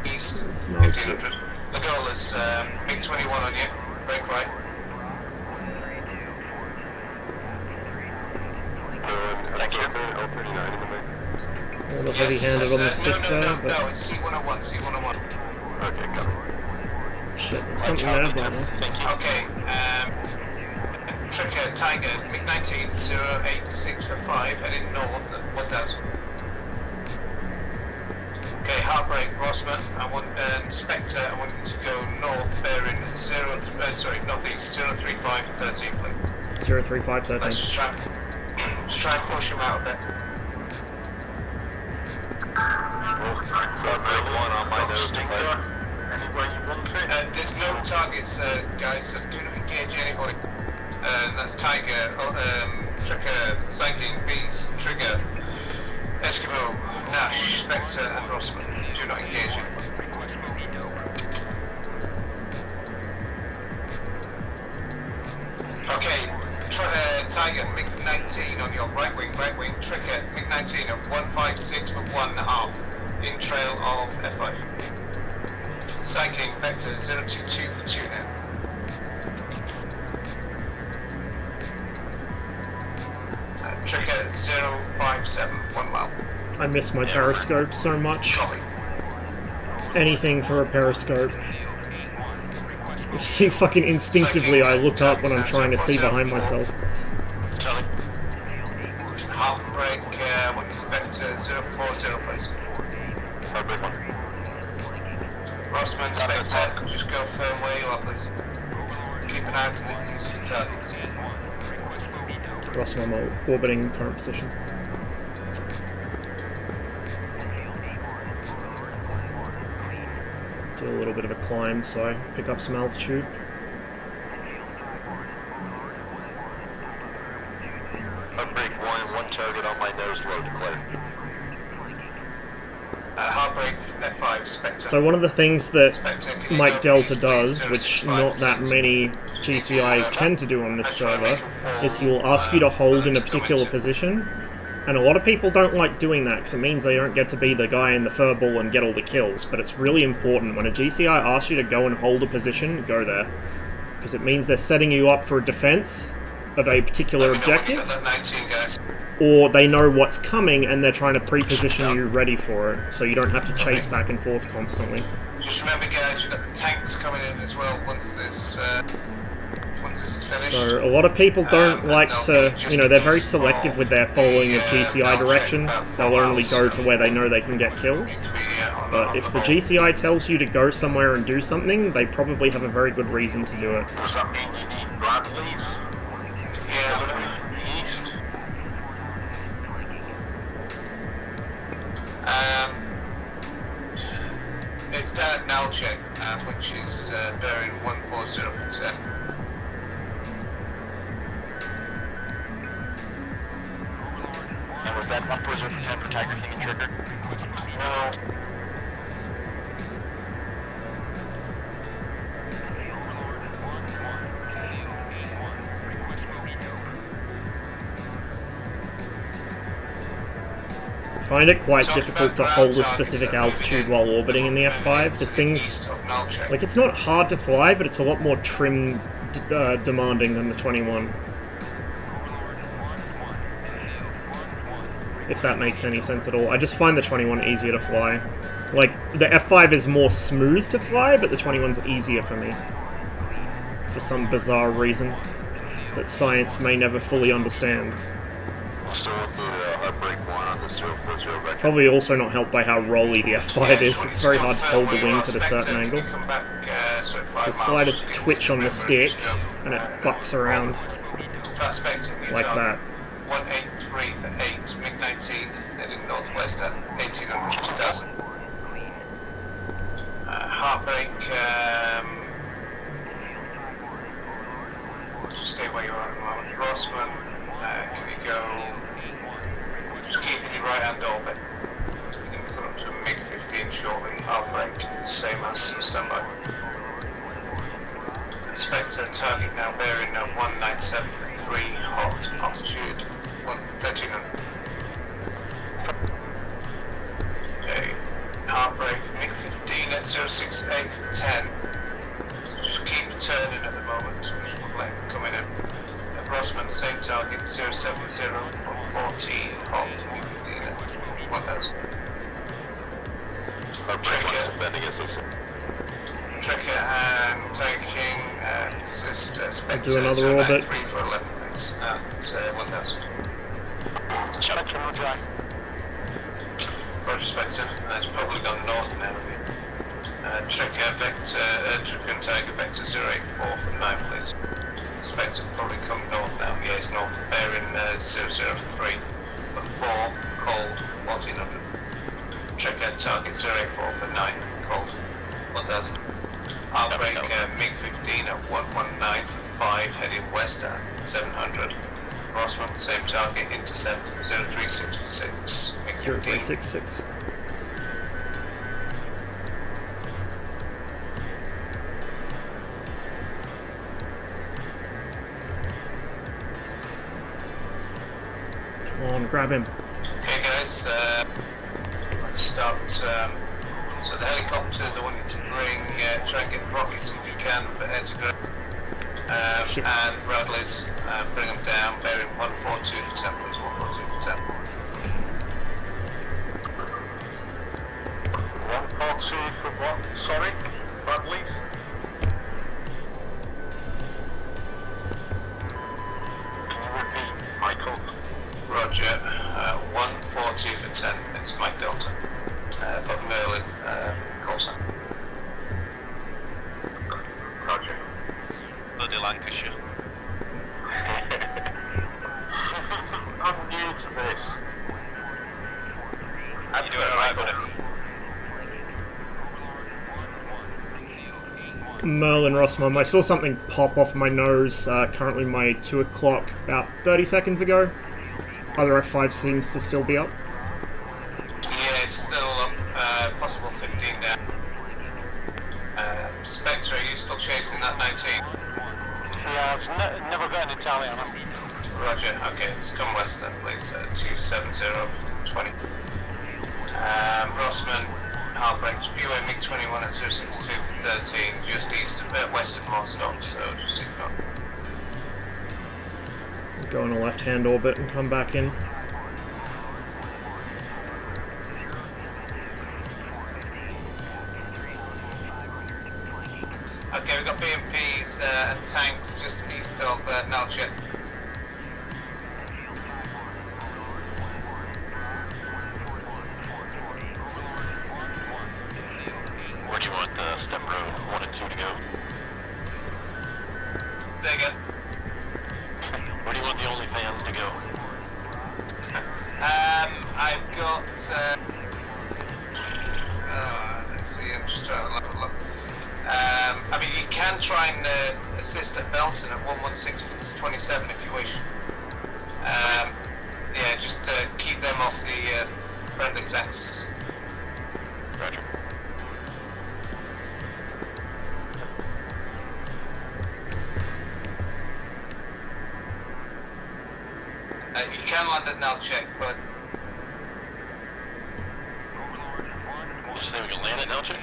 east It's 1500. The goal is MiG-21 on you. Break right. Thank you. L39 in the mid. A little heavy-handed on the stick there, No, but it's C101. Okay, got it. shit, there's something there, but Okay, Tricker, Tiger, MiG-19, 086 for 5, heading north at 1000. Okay, Heartbreak, Rossman, Spectre, I want you to go north, bearing northeast, 035 13, please. 035 13. Let's just try and push him out a bit. Break 1 on my nose to clear. Anywhere you want to. There's no targets, guys, so do not engage anybody. That's Tiger, Tricker, Cycling, Beast, Trigger, Eskimo, Nash, Spectre, and Rossman. Do not engage anybody. Okay, Tiger, MiG-19 on your right wing, Tricker, MiG-19 at 156 for 1.5, in trail of F5. Cycling, Vector 022 for 2 now. Tricker 057, 1 mile. I miss my periscope so much. Copy. Anything for a periscope. You see, fucking instinctively I look up when I'm trying to see behind myself. Charlie. Half break, what's Vector 040, please. Break 1. Rossman, Spectre, just go firm where you are, please. Keep an eye out for the DC targets. Rossmom orbiting current position. Do a little bit of a climb so I pick up some altitude. Break 1 target on my nose, low to clear. Heartbreak, F5, Spectre. So one of the things that Spectre, can you Mike go Delta east, does, please, which 065, not that many GCIs tend to do on this server, is he will ask you to hold in a particular position, And a lot of people don't like doing that because it means they don't get to be the guy in the furball and get all the kills, but it's really important. When a GCI asks you to go and hold a position, go there. Because it means they're setting you up for a defense of a particular objective, or they know what's coming and they're trying to pre-position you ready for it, so you don't have to chase back and forth constantly. Just remember, guys, you've got the tanks coming in as well once this is finished. So a lot of people don't like to, you know, they're very selective with their following of GCI direction. They'll only go to where they know they can get kills. But if the GCI tells you to go somewhere and do something, they probably have a very good reason to do it. Does that mean you need Bradleys? Yeah. It's down at Nalchek, which is bearing 140%. And was that 140% for Tiger King and Trigger? No. Find it quite difficult to hold a specific altitude while orbiting in the F5. This thing's, like, it's not hard to fly, but it's a lot more trim demanding than the 21. If that makes any sense at all. I just find the 21 easier to fly. Like, the F5 is more smooth to fly, but the 21's easier for me. For some bizarre reason that science may never fully understand. Probably also not helped by how rolly the F5 is. It's very hard to hold the wings at a certain angle. It's the slightest twitch on the stick, and it bucks around. Like that. 183 for 8, MiG-19, heading northwest at 1800 2000. Heartbreak, stay where you are at the moment. Rossman, can you go, just keep in your right hand orbit. You can come up to MiG-15 shortly. Heartbreak, same as standby. Inspector, target now bearing 197.3 hot, altitude 1300. Okay, heartbreak, MiG-15 at 06810. Just keep turning at the moment, let it come in. Rossman, same target, 070 14 hot, MiG-15 at 1000. Trekker and Tiger King, I'll do another orbit. 3 for 11 minutes at 1000. Check from the drive. Roger, Spectre, it's probably gone north now. Trekker, Vector, Trekker and Tiger, Vector 084 for 9 please. Spectre probably come north now, yeah it's north, bearing 003 for 4, cold, 1400. Trekker, target 084 for 9, cold, 1000. Heartbreak, MiG-15 at 119 for 5, heading west at 700. Rossman, same target, intercept 0366. MiG-15. 0366. Come on, grab him. Okay guys, let's start. So the helicopters, I want you to bring, try and get rockets if you can for air to ground. And Bradleys, bring them down, bearing 142 for 10 please, 142 for 10. 142 for what? Sorry? Bradleys? Can you repeat, Michael? Roger, 142 for 10, it's Mike Delta. But Merlin, call sign. Roger. Bloody Lancashire. I'm new to this. You doing alright, buddy? Merlin Rossmum, I saw something pop off my nose, currently my 2 o'clock, about 30 seconds ago. Other F5 seems to still be up. Yeah, it's still up, possible 15 down. Spectre, are you still chasing that 19? Yeah, I've never got an Italian. Roger, okay, it's come west then, please. 270-20. Rossman, Heartbreaks, viewing MiG-21 at 06213, just east of west of Mostock, so just ignore. Go in a left-hand orbit and come back in. Okay, we've got BMPs and tanks just east of Nalchik. Where do you want step row 1 and 2 to go? There you go. Where do you want the OnlyFans to go? I've got, let's see, I'm just trying to look. I mean, you can try and assist at Belton at 116-27 if you wish. Yeah, just keep them off the friendly tanks. Roger. You can land at Nalchik, but... Did you say we can land at Nalchik?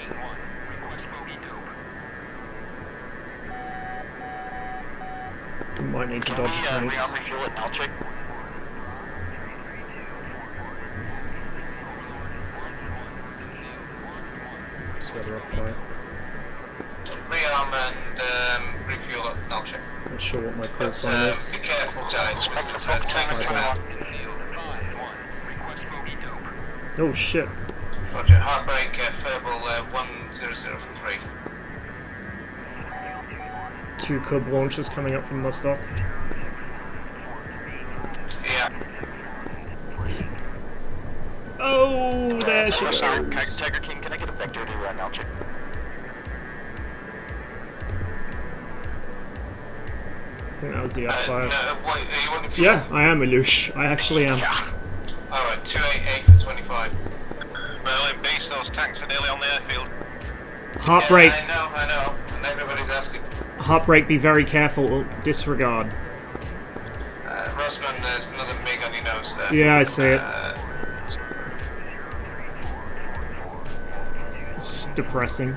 You might need to dodge tanks. Refuel at Nalchik? It's the other fire. Rearm and refuel at Nalchik. Not sure what my call sign is. Be careful, guys, with tanks Oh shit. Roger, Heartbreak, Furble 100 from 3. 2 Cub launchers coming up from Mostock. Yeah. Oh, there she goes. Tiger King, can I get a vector to Nalchik? I think that was the F5. No, what, are you wanting to... Yeah, I am Ilush. I actually am. Yeah. Alright, 288-25. Well, in base, those tanks are nearly on the airfield. Heartbreak. Yeah, I know. And everybody's asking. Heartbreak, be very careful. Disregard. Rossman, there's another MiG on your nose there. Yeah, I see it. It's depressing.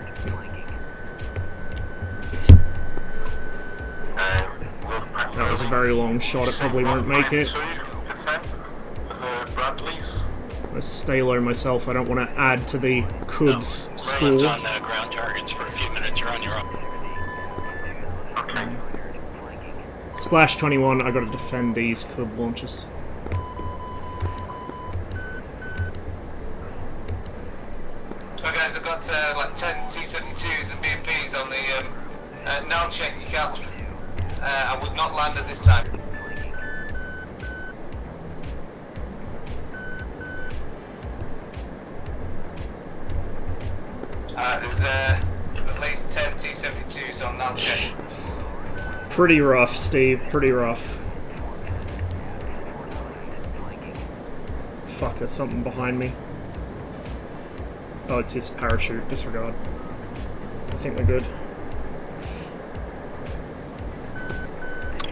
That was a very long shot. It probably won't make it. I stay low myself. I don't want to add to the Cubs score. On ground targets for a few minutes. You're on your own. Okay. Splash 21. I got to defend these Cub launches. So guys, I've got like 10 T-72s and BMPs on the Nalchik. You can't. I would not land at this time. There's at least 10 T-72s on Nalchik. Pretty rough, Steve. Pretty rough. Fuck, there's something behind me. Oh, it's his parachute. Disregard. I think we're good.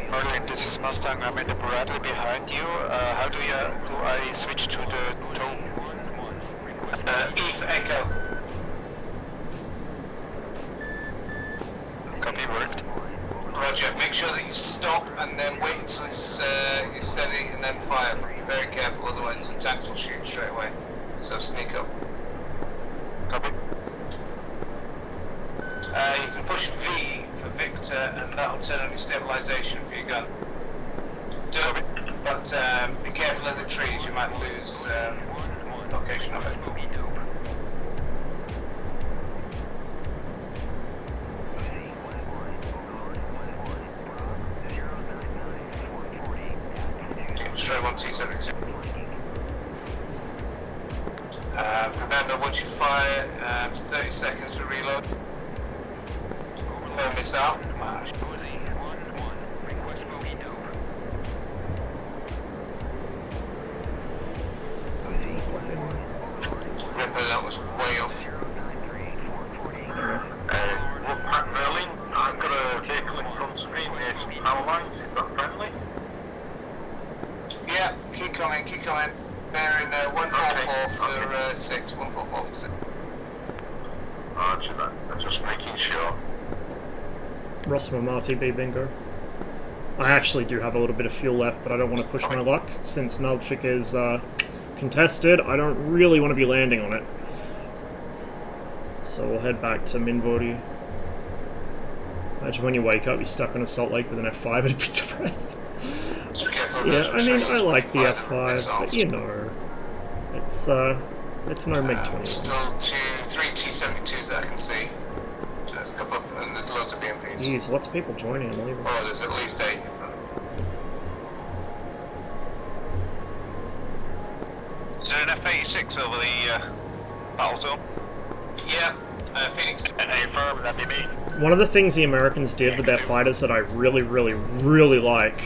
Okay, this is Mustang. I'm in the Bradley behind you. How do I switch to the tone? Eve Echo. Copy, worked. Roger, make sure that you stop and then wait until it's you're steady and then fire. Be very careful, otherwise the tanks will shoot straight away. So sneak up. Copy. You can push V for Victor and that'll turn on your stabilization for your gun. Do it, but be careful of the trees, you might lose location of it. Straight 1T-72. Remember, once you fire, 30 seconds to reload. Firm this out. Ripper, that was way off. Berlin, I've got a vehicle in front screen near some power lines. Is that friendly? coming, keep coming. Bearing 144 for 6, 144 for 6. Roger that. I'm just making sure. Rossum RTB bingo. I actually do have a little bit of fuel left, but I don't want to push my luck. Since Nalchik is contested, I don't really want to be landing on it. So we'll head back to Minvodi. Imagine when you wake up, you're stuck in a Salt Lake with an F5, it'd be depressed. Yeah, I mean, I like the F5, but you know, it's no MiG-21. Still 3 T-72s that I can see. So there's a couple of, and there's loads of BMPs. Jeez, lots of people joining and leaving. Oh, there's at least 8. Is there an F-86 over the battle zone? Yeah, Phoenix. Any firm, that'd be me. One of the things the Americans did with their fighters that I really like,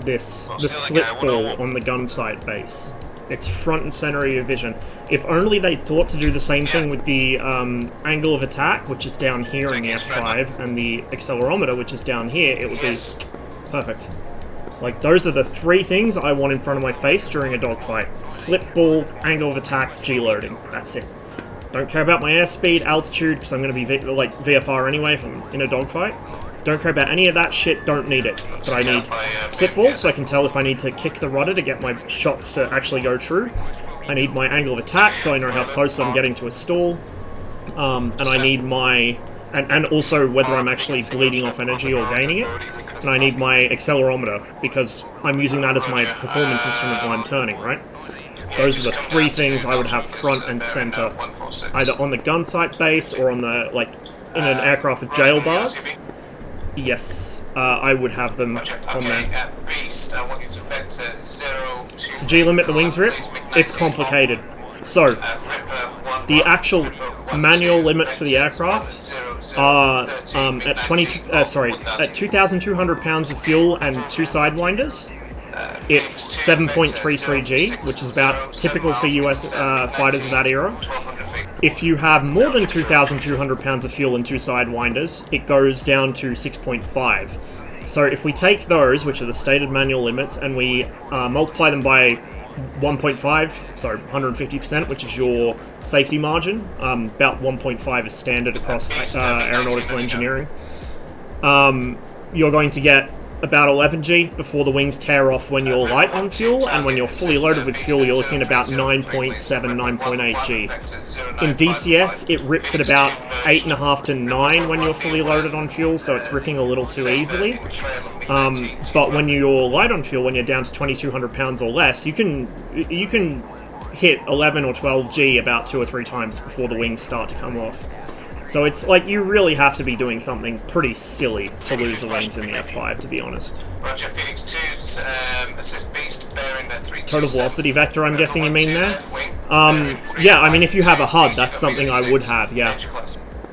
the slip ball on the gun sight base. It's front and center of your vision. If only they thought to do the same thing with the angle of attack, which is down here in the F5, and the accelerometer, which is down here, it would be perfect. Like, those are the 3 things I want in front of my face during a dogfight. Slip ball, angle of attack, G-loading. That's it. Don't care about my airspeed, altitude, because I'm going to be like VFR anyway if I'm in a dogfight. Don't care about any of that shit, don't need it. But I need slip ball, so I can tell if I need to kick the rudder to get my shots to actually go true. I need my angle of attack, so I know how close I'm getting to a stall. And I need my... And also whether I'm actually bleeding off energy or gaining it. And I need my accelerometer, because I'm using that as my performance instrument while I'm turning, right? Those are the 3 things I would have front and center. Either on the gun sight base or on the, like, in an aircraft with jail bars. Yes, I would have them on there. So G-limit the wings rip? It's complicated. So, the actual manual limits for the aircraft are at 2,200 pounds of fuel and 2 sidewinders. It's 7.33 G, which is about typical for US fighters of that era. If you have more than 2,200 pounds of fuel and 2 sidewinders, it goes down to 6.5. So if we take those, which are the stated manual limits, and we multiply them by 1.5, so 150%, which is your safety margin, about 1.5 is standard across aeronautical engineering, you're going to get about 11G before the wings tear off when you're light on fuel, and when you're fully loaded with fuel, you're looking at about 9.7, 9.8G. In DCS, it rips at about 8.5 to 9 when you're fully loaded on fuel, so it's ripping a little too easily. But when you're light on fuel, when you're down to 2,200 pounds or less, you can hit 11 or 12G about 2 or 3 times before the wings start to come off. So it's like you really have to be doing something pretty silly to lose the wings in the F5, to be honest. Total velocity vector, I'm guessing you mean there? Yeah, I mean, if you have a HUD, that's something I would have, yeah.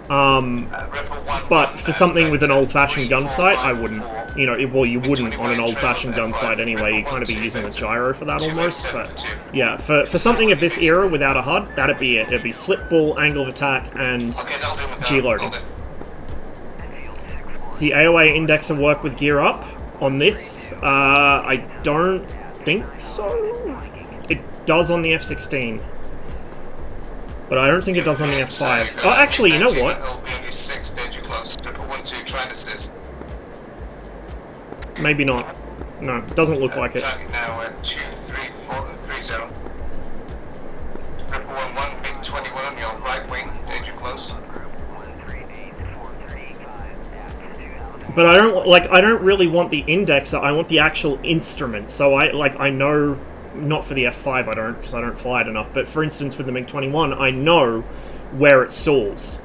But for something with an old-fashioned gun sight, I wouldn't. You know, well, you wouldn't on an old-fashioned gun sight anyway. You'd kind of be using the gyro for that almost. But yeah, for something of this era without a HUD, that'd be it. It'd be slip ball, angle of attack, and G-loading. Does the AOA indexer work with gear up on this? I don't think so. It does on the F-16. But I don't think it does on the F5. Oh, actually, you know what? Maybe not. No, it doesn't look like it. But I don't really want the indexer, I want the actual instrument. So I know, not for the F5 I don't, because I don't fly it enough, but for instance with the MiG-21, I know where it stalls.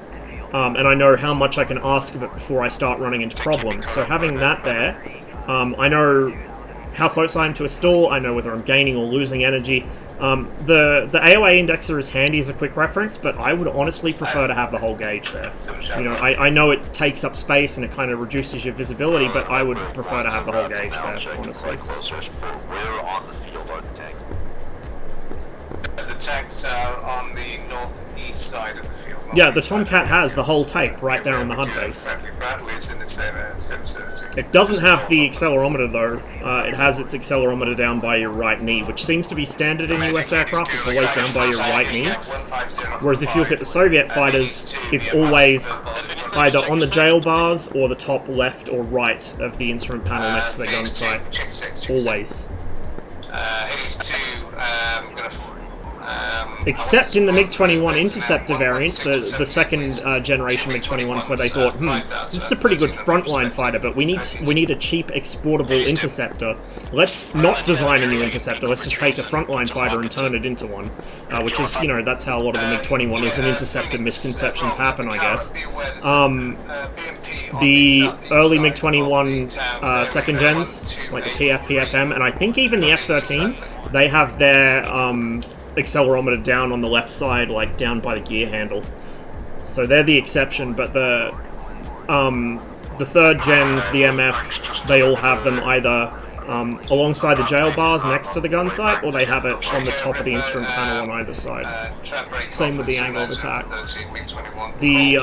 And I know how much I can ask of it before I start running into problems. So having that there, I know how close I am to a stall, I know whether I'm gaining or losing energy. The AOA indexer is handy as a quick reference, but I would honestly prefer to have the whole gauge there. You know, I know it takes up space and it kind of reduces your visibility, but I would prefer to have the whole gauge there, honestly. The tanks are on the northeast side of the field. Yeah, the Tomcat has the whole tape right there on the HUD base. Bradley's in the same area. It doesn't have the accelerometer though. It has its accelerometer down by your right knee, which seems to be standard in US aircraft. It's always down by your right knee. Whereas if you look at the Soviet fighters, it's always either on the jail bars or the top left or right of the instrument panel next to the gun sight. Always. Except in the MiG-21 interceptor variants, the second generation MiG-21s, where they thought, this is a pretty good frontline fighter, but we need a cheap exportable interceptor. Let's not design a new interceptor. Let's just take a frontline fighter and turn it into one, which is, you know, that's how a lot of the MiG-21 is, and interceptor misconceptions happen, I guess. The early MiG-21 second gens, like the PF, PFM, and I think even the F-13, they have their accelerometer down on the left side, like down by the gear handle. So they're the exception, but the third gens, the MF, they all have them either alongside the jail bars next to the gun sight, or they have it on the top of the instrument panel on either side. Same with the angle of attack. The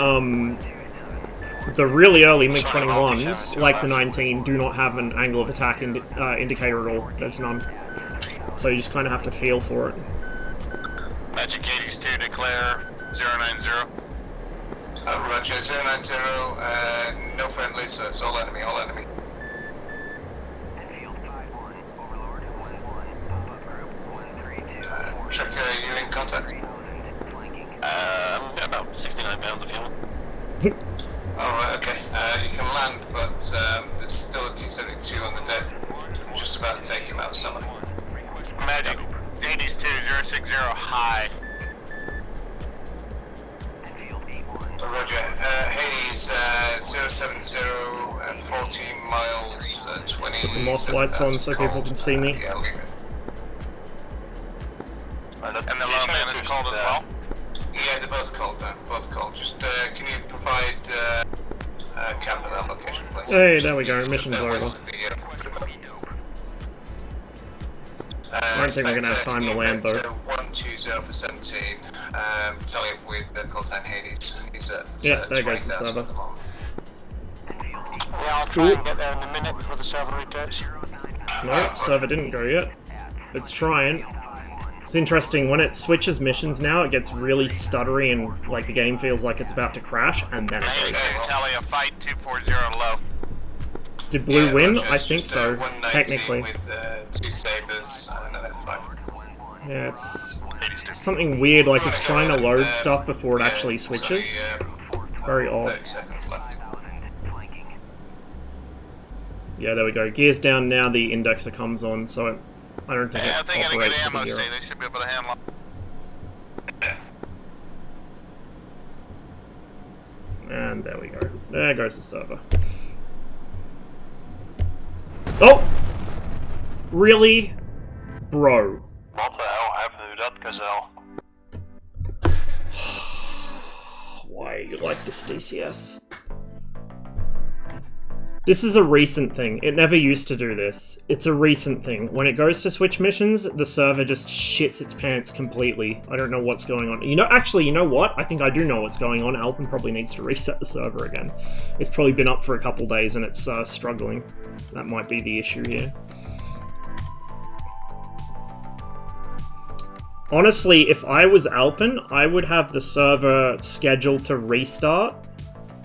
really early MiG-21s, like the 19, do not have an angle of attack indicator at all. There's none. So you just kind of have to feel for it. Magic 82, declare 090. Roger, 090, no friendlies, so it's all enemy, all enemy. Check, you in contact? About 69 pounds of fuel. Oh, okay. You can land, but there's still a T-72 on the deck. I'm just about to take him out of summer. Magic 82, 060, high. Roger. Hades, 070, 14 miles, 20... Put the moth lights on so people can see me. Yeah, I'll leave it. And the low man is called as well? Yeah, they're both called, both called. Just, can you provide, cap of that location, please? Hey, there we go, mission's over. I don't think we're gonna have time to land though. 120 for 17, tally up with the call sign Hades. He's at, yeah, there goes the server. Yeah, I'll try and get there in a minute before the server rotates. No, server didn't go yet. It's trying. It's interesting, when it switches missions now, it gets really stuttery and like the game feels like it's about to crash, and then it goes. Tally a fight 240 low. Did Blue win? I think so, technically. With, 2 sabers, yeah, it's something weird, like it's trying to load stuff before it actually switches. Very odd. Yeah, there we go. Gears down now, the indexer comes on, so I don't think it operates with the gear. They should be able to handle it. And there we go. There goes the server. Oh! Really? Bro. What the hell happened to that gazelle? Why are you like this, DCS? This is a recent thing. It never used to do this. It's a recent thing. When it goes to switch missions, the server just shits its pants completely. I don't know what's going on. You know, actually, you know what? I think I do know what's going on. Alpin probably needs to reset the server again. It's probably been up for a couple days and it's struggling. That might be the issue here. Honestly, if I was Alpin, I would have the server scheduled to restart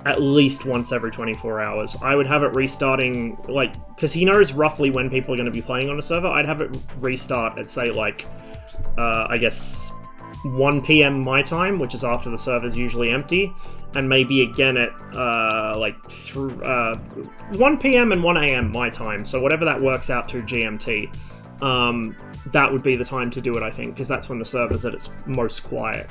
at least once every 24 hours. I would have it restarting, like, because he knows roughly when people are going to be playing on a server. I'd have it restart at, say, like, I guess 1 PM my time, which is after the server's usually empty, and maybe again at, 1 PM and 1 AM my time, so whatever that works out to GMT. That would be the time to do it, I think, because that's when the server's at its most quiet.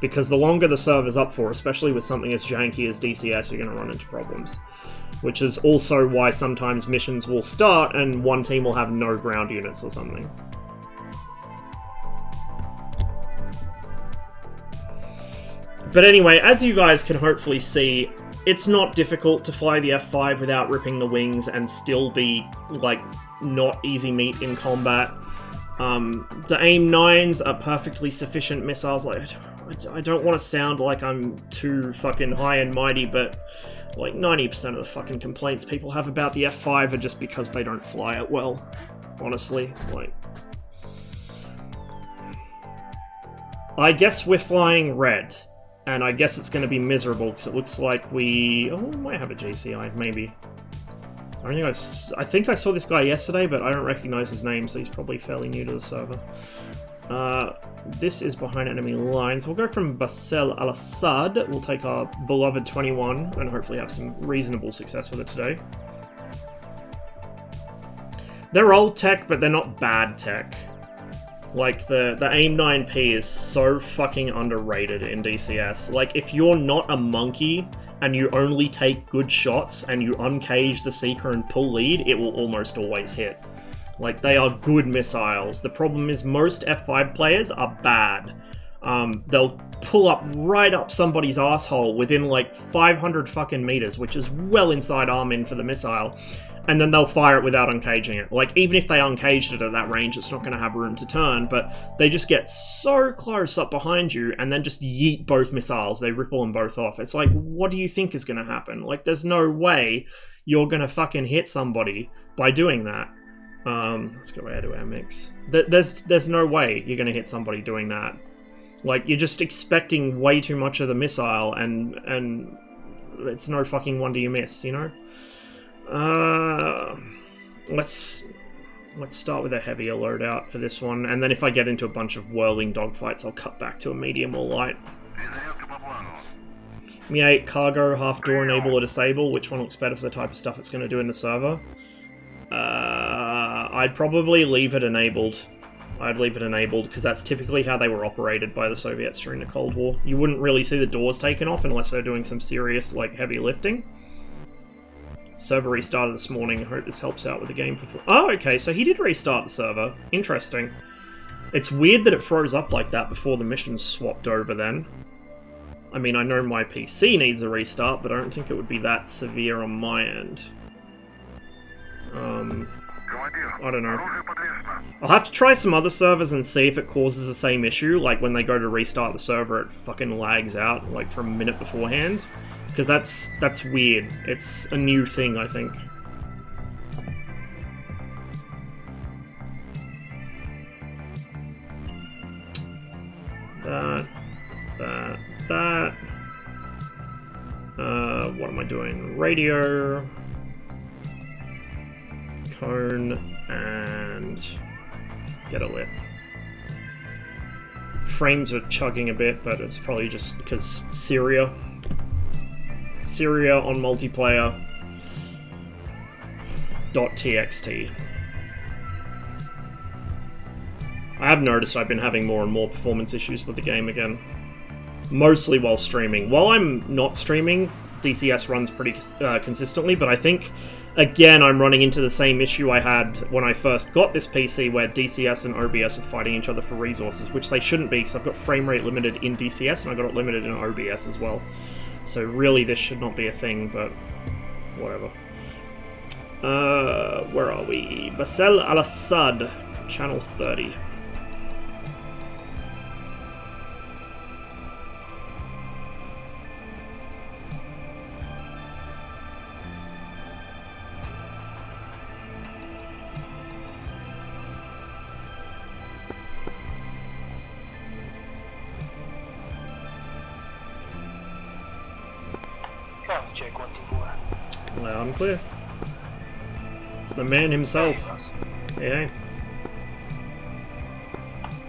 Because the longer the server's up for, especially with something as janky as DCS, you're going to run into problems. Which is also why sometimes missions will start and one team will have no ground units or something. But anyway, as you guys can hopefully see, it's not difficult to fly the F5 without ripping the wings and still be, like, not easy meat in combat. The AIM-9s are perfectly sufficient missiles. Like, I don't want to sound like I'm too fucking high and mighty, but like 90% of the fucking complaints people have about the F5 are just because they don't fly it well. Honestly, like, I guess we're flying red, and I guess it's going to be miserable because it looks like we might have a GCI, maybe. I think I saw this guy yesterday, but I don't recognize his name, so he's probably fairly new to the server. This is behind enemy lines. We'll go from Basel al-Assad. We'll take our beloved 21 and hopefully have some reasonable success with it today. They're old tech, but they're not bad tech. Like, the AIM-9P is so fucking underrated in DCS. Like, if you're not a monkey and you only take good shots and you uncage the Seeker and pull lead, it will almost always hit. Like, they are good missiles. The problem is most F5 players are bad. They'll pull up right up somebody's asshole within like 500 fucking meters, which is well inside arm-in for the missile, and then they'll fire it without uncaging it. Like, even if they uncaged it at that range, it's not going to have room to turn, but they just get so close up behind you and then just yeet both missiles. They ripple them both off. It's like, what do you think is going to happen? Like, there's no way you're going to fucking hit somebody by doing that. Let's go air-to-air mix. There's no way you're going to hit somebody doing that. Like, you're just expecting way too much of the missile, and it's no fucking wonder you miss, you know? Let's start with a heavier loadout for this one, and then if I get into a bunch of whirling dogfights, I'll cut back to a medium or light. Mi-8 cargo, half door enable or disable. Which one looks better for the type of stuff it's going to do in the server? I'd probably leave it enabled. I'd leave it enabled because that's typically how they were operated by the Soviets during the Cold War. You wouldn't really see the doors taken off unless they're doing some serious, like, heavy lifting. Server restarted this morning. I hope this helps out with the game performance. Oh, okay, so he did restart the server. Interesting. It's weird that it froze up like that before the mission swapped over then. I mean, I know my PC needs a restart, but I don't think it would be that severe on my end. I don't know. I'll have to try some other servers and see if it causes the same issue, like when they go to restart the server, it fucking lags out, like, for a minute beforehand. Because that's weird. It's a new thing, I think. That. What am I doing? Radio. Cone, and get a lit. Frames are chugging a bit, but it's probably just because Syria on multiplayer .txt. I have noticed I've been having more and more performance issues with the game again. Mostly while streaming. While I'm not streaming, DCS runs pretty consistently, but I think, again, I'm running into the same issue I had when I first got this PC, where DCS and OBS are fighting each other for resources, which they shouldn't be, because I've got frame rate limited in DCS, and I've got it limited in OBS as well. So really, this should not be a thing, but whatever. Where are we? Basel al-Assad, channel 30. Loud and clear. It's the man himself. Yeah.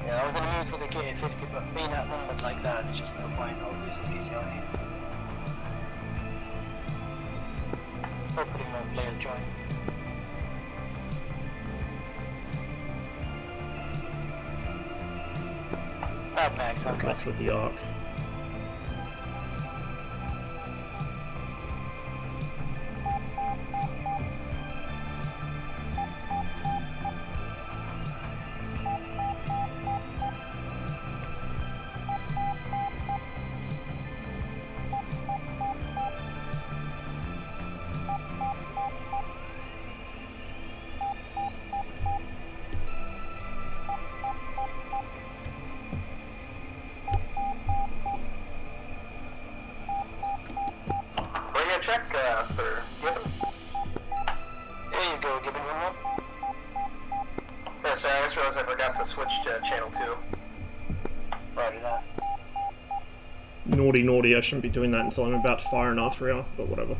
Yeah, I was gonna move for the K50, but being outnumbered like that, it's just no point. Obviously, DCI. Hopefully, no player join. Bad max, okay. Mess with the arc. give me one more. Yeah, sorry, I just realized I forgot to switch to channel 2. Roger that. Naughty, naughty, I shouldn't be doing that until I'm about to fire an R3R, but whatever.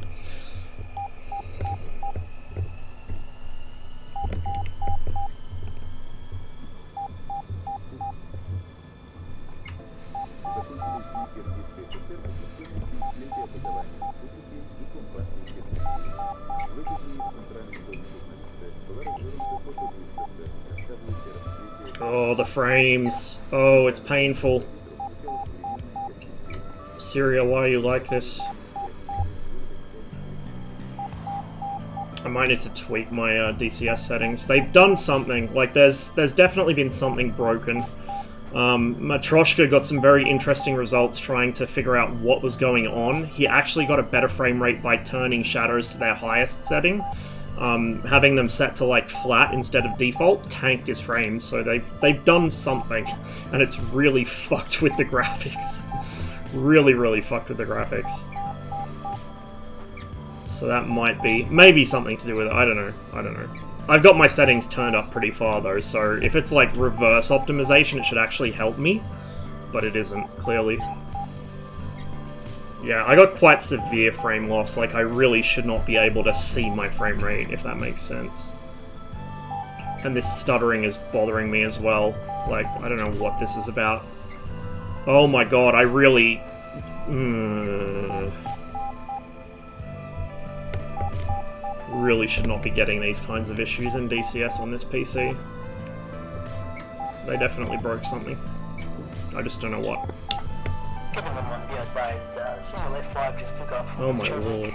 Oh, the frames. Oh, it's painful. Syria, why are you like this? I might need to tweak my DCS settings. They've done something. Like, there's definitely been something broken. Matroshka got some very interesting results trying to figure out what was going on. He actually got a better frame rate by turning shadows to their highest setting. Having them set to like flat instead of default tanked his frames, so they've done something, and it's really fucked with the graphics. Really, really fucked with the graphics. So that might be maybe something to do with it. I don't know. I've got my settings turned up pretty far though, so if it's like reverse optimization, it should actually help me, but it isn't, clearly. Yeah, I got quite severe frame loss, like I really should not be able to see my frame rate, if that makes sense. And this stuttering is bothering me as well, like, I don't know what this is about. Oh my god, I really... really should not be getting these kinds of issues in DCS on this PC. They definitely broke something. I just don't know what. Oh my lord.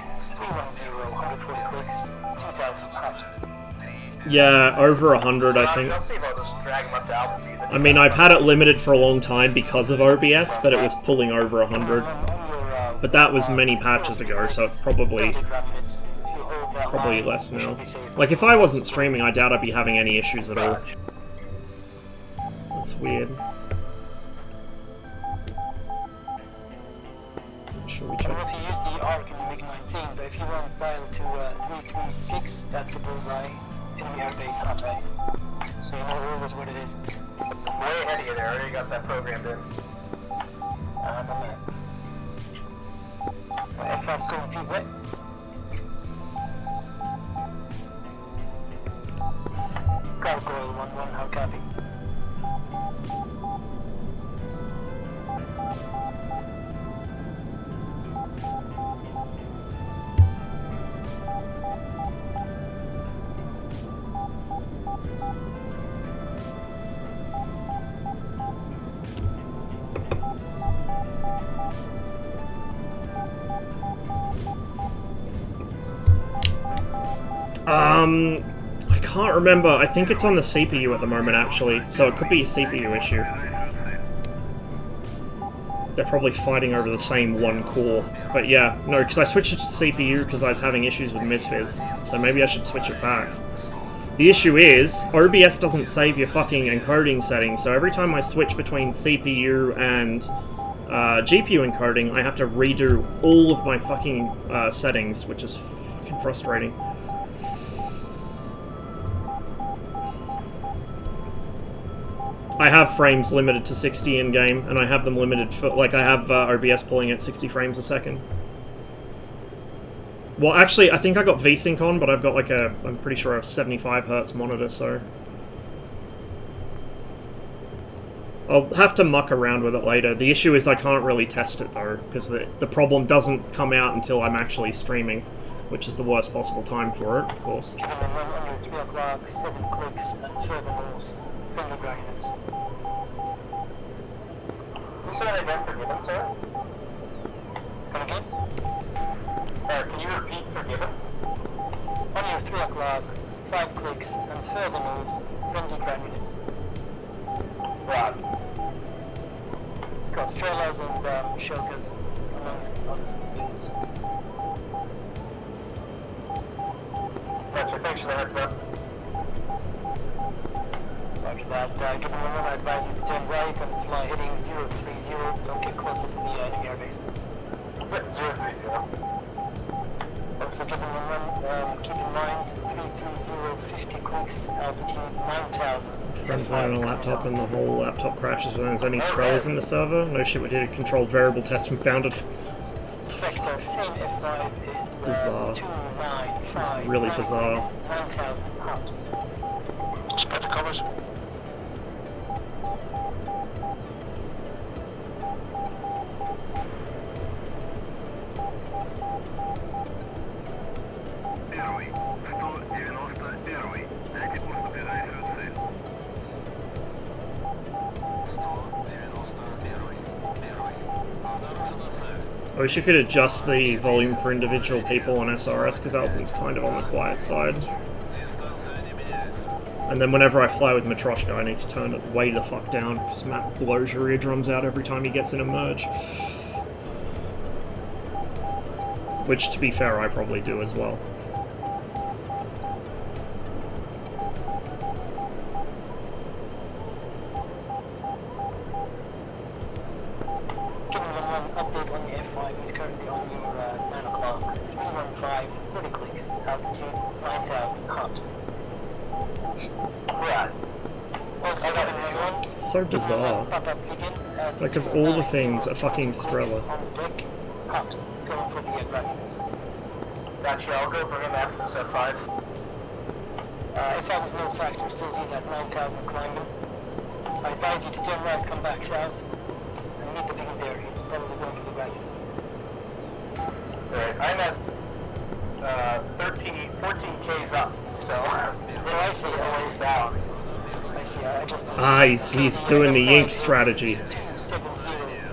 Yeah, over 100 I think. I mean, I've had it limited for a long time because of OBS, but it was pulling over 100. But that was many patches ago, so it's probably less now. Like, if I wasn't streaming, I doubt I'd be having any issues at all. That's weird. Should we check? If you use the R, can you make 19, but if you run file to 336, that's the bullseye in the airbase hotline. So you know always what it is. Way ahead of you there, I already got that programmed in. I'm not. F5's going feet wet. Gargoyle 1-1, how copy? I can't remember. I think it's on the CPU at the moment, actually, so it could be a CPU issue. They're probably fighting over the same one core. But yeah, no, because I switched it to CPU because I was having issues with misfizz, so maybe I should switch it back. The issue is, OBS doesn't save your fucking encoding settings, so every time I switch between CPU and GPU encoding, I have to redo all of my fucking settings, which is fucking frustrating. I have frames limited to 60 in-game, and I have them limited for, like, I have OBS pulling at 60 frames a second. Well, actually, I think I got VSync on, but I've got, like, I'm pretty sure a 75Hz monitor, so... I'll have to muck around with it later. The issue is I can't really test it, though, because the problem doesn't come out until I'm actually streaming, which is the worst possible time for it, of course. Who said I don't forgive him, sir? Come again? Can you repeat forgiven? On your 3 o'clock, 5 clicks, and further move, friendly granite. Right. Got trailers and shulkers, among other things. Gotcha, thanks for the heads up. Roger that. Given the moment, I advise you to turn right and fly heading 030. Don't get closer to the enemy airbase. 030. I'm So give them a run, keep in mind, 330, 50 clicks, altitude 9,000. Friend playing on a laptop and the whole laptop crashes when there's any Strellas in the server. No shit, we did a controlled variable test and found it. Spectre, same F5 is Bizarre. 295. It's really bizarre. 9,000 hot. Spectre covers. I wish you could adjust the volume for individual people on SRS, because that one's kind of on the quiet side. And then whenever I fly with Matroshka, I need to turn it way the fuck down, because Matt blows your eardrums out every time he gets in a merge. Which, to be fair, I probably do as well. Update on the F5 is currently on your 9 o'clock. 315, 40 clicks, altitude 9,000 hot. Yeah. Also, I got a new one. It's so bizarre. Like, of all the things, a fucking Strela. On the deck, hot, going for the aggressive. Gotcha, I'll go bring him after this F5. If I was no factor, still in at 9,000 climbing. I advise you to turn right, come back south, and meet the biggest area. It's probably going to the right. Alright, I'm at 14 Ks up, so I see, it's a ways down. I see, I just... Ah, he's doing the Yink strategy. 7-0,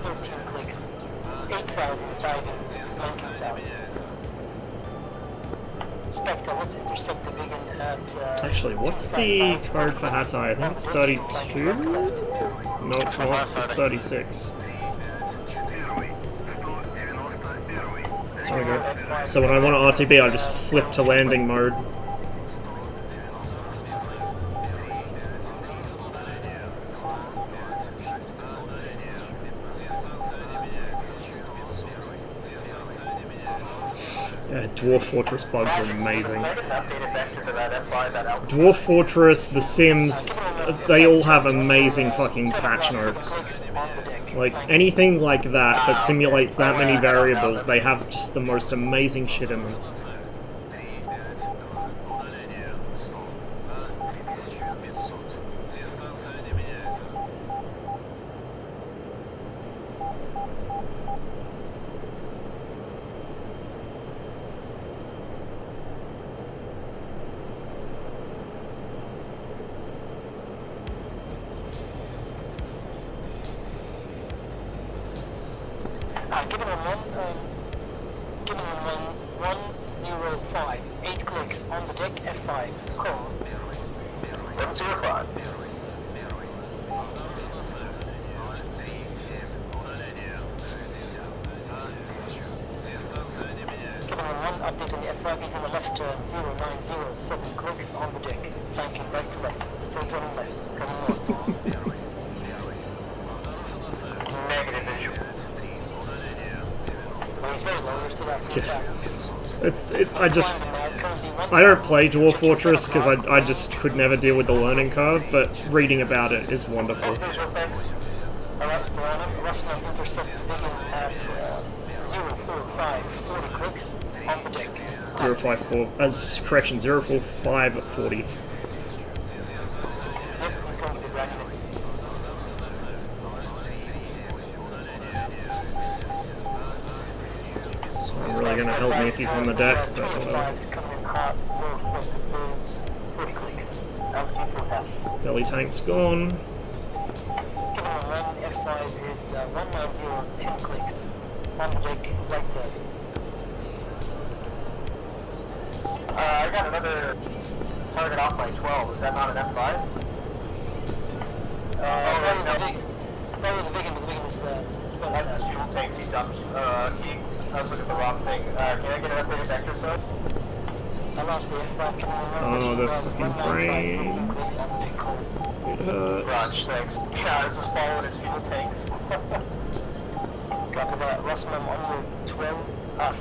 13 clicks, 8,000 siding, 19,000. Spectre, let's intersect the vegan at... Actually, what's the code for Hatay? I think it's 32? No, it's not. It's 36. There we go. So when I want to RTB, I just flip to landing mode. Yeah, Dwarf Fortress bugs are amazing. Dwarf Fortress, The Sims, they all have amazing fucking patch notes. Like, anything like that simulates that many variables, they have just the most amazing shit in them. Give him a 105, 8 clicks, on the deck, F5, call. 105. Give him a 1, update on the F5, he's on the left turn, 0907 clicks, on the deck, flanking right to left, still turning left, coming north. Negative visual. I don't play Dwarf Fortress because I just could never deal with the learning curve, but reading about it is wonderful. 054, correction, 045 at 40. Not really going to help me if he's on the deck, but whatever. Belly tank's gone. I got another target off by 12. Is that not an F5? Fuel tank, he dumps. I was looking at the wrong thing. Can I get an updated vector sub? Oh, the fucking frames. It hurts. Roger, thanks. Yeah, I was just following his fuel tanks. Got about Rossman on the 12,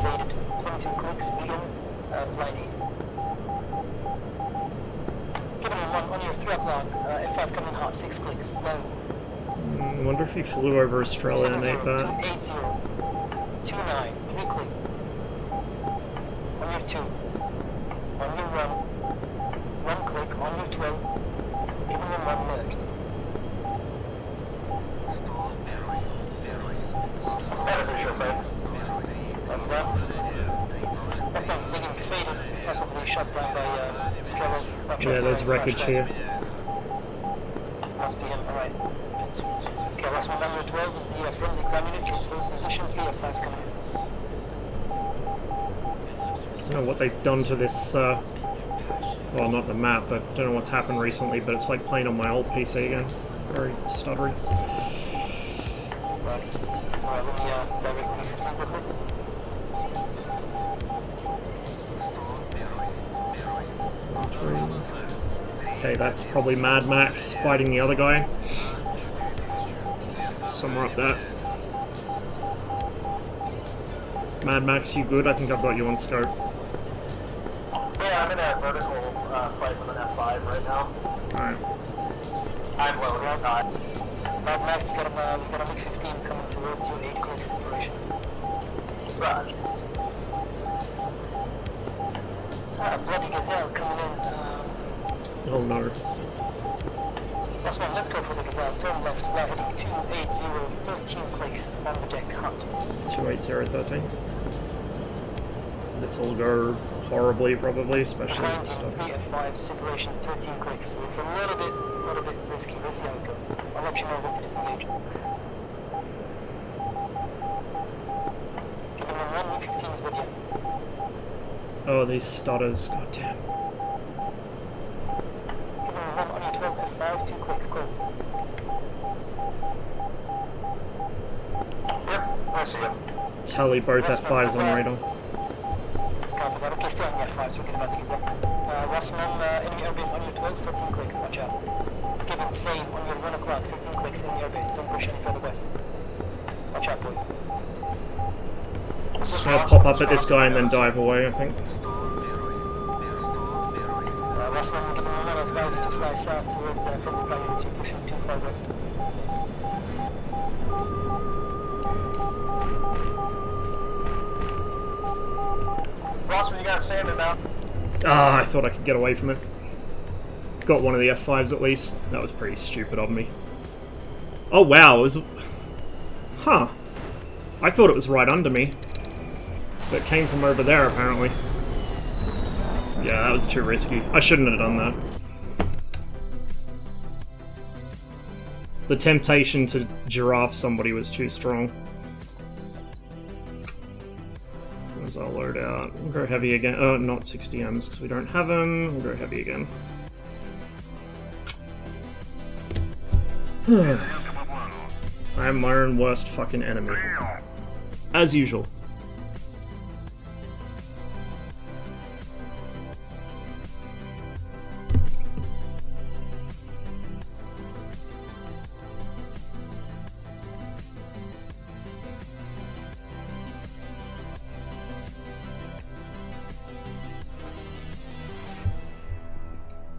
faded, 22 clicks, vegan, flight 8. Given on your 3 o'clock, F5 coming hot, 6 clicks, low. I wonder if he flew over Australia and ate that. 280, 29, 3 clicks. On your 2. On your 1 click, on your 12. Giving him 1 merge. Yeah, there's wreckage here. Must be him, alright. Okay, last one, number 12 is the friendly ground unit, your full position, 3 of 5 coming in. I don't know what they've done to this, well, not the map, but I don't know what's happened recently, but it's like playing on my old PC again. Very stuttery. Alright, let me direct me real quick. Okay, that's probably Mad Max fighting the other guy. Somewhere up there. Mad Max, you good? I think I've got you on scope. Yeah, I'm in a vertical fight with an F5 right now. Alright. I'm low, I'm not. Mad Max, we got a MiG-15 coming towards you, 8 clicks separation. Right. Bloody Gazelle coming in. Oh no. Last one, let's go for the Gazelle. Turn left, heading 280, 13 clicks on the deck, hot. 28013. This will go horribly, probably, especially with the stuff. 3 F5, separation, 13 clicks. So it's a little bit risky. We'll see how it goes. I'll let you know when to disengage. Giving them 1 MiG-15 is with you. Oh, these stutters, goddamn. Giving them 1 on your 12 F5, 2 clicks, go. Yep, I see him. Tally both F5s on radar. Copy that. Okay, still on the F5, so we're about to get back. Rossman, enemy airbase on your 12, 13 clicks, watch out. Given same on your 1 o'clock, 13 clicks in the airbase, don't push any further west. Watch out, boys. I'll pop up at this guy and then dive away, I think. Rossman, giving one of those guys to fly south towards from the ground unit, you're pushing too far west. Rossman, you got sand it now. Ah, I thought I could get away from it. Got one of the F5s at least. That was pretty stupid of me. Oh wow, it was... Huh. I thought it was right under me. But it came from over there, apparently. Yeah, that was too risky. I shouldn't have done that. The temptation to giraffe somebody was too strong. As I'll load out. We'll go heavy again. Oh, not 60Ms because we don't have them. We'll go heavy again. I am my own worst fucking enemy. As usual.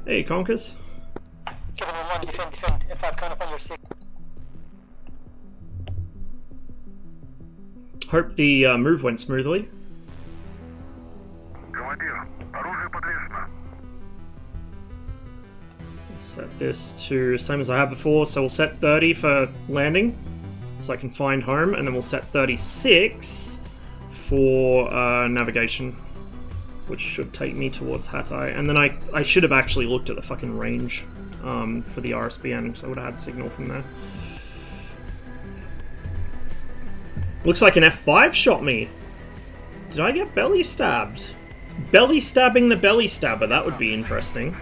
Hey, Conkers. Kevin 1, defend. F5, count up on your 6. Hope the move went smoothly. Set this to same as I had before, so we'll set 30 for landing, so I can find home, and then we'll set 36 for navigation, which should take me towards Hatay. And then I should have actually looked at the fucking range for the RSBN, because I would have had signal from there. Looks like an F5 shot me. Did I get belly stabbed? Belly stabbing the belly stabber, that would be interesting.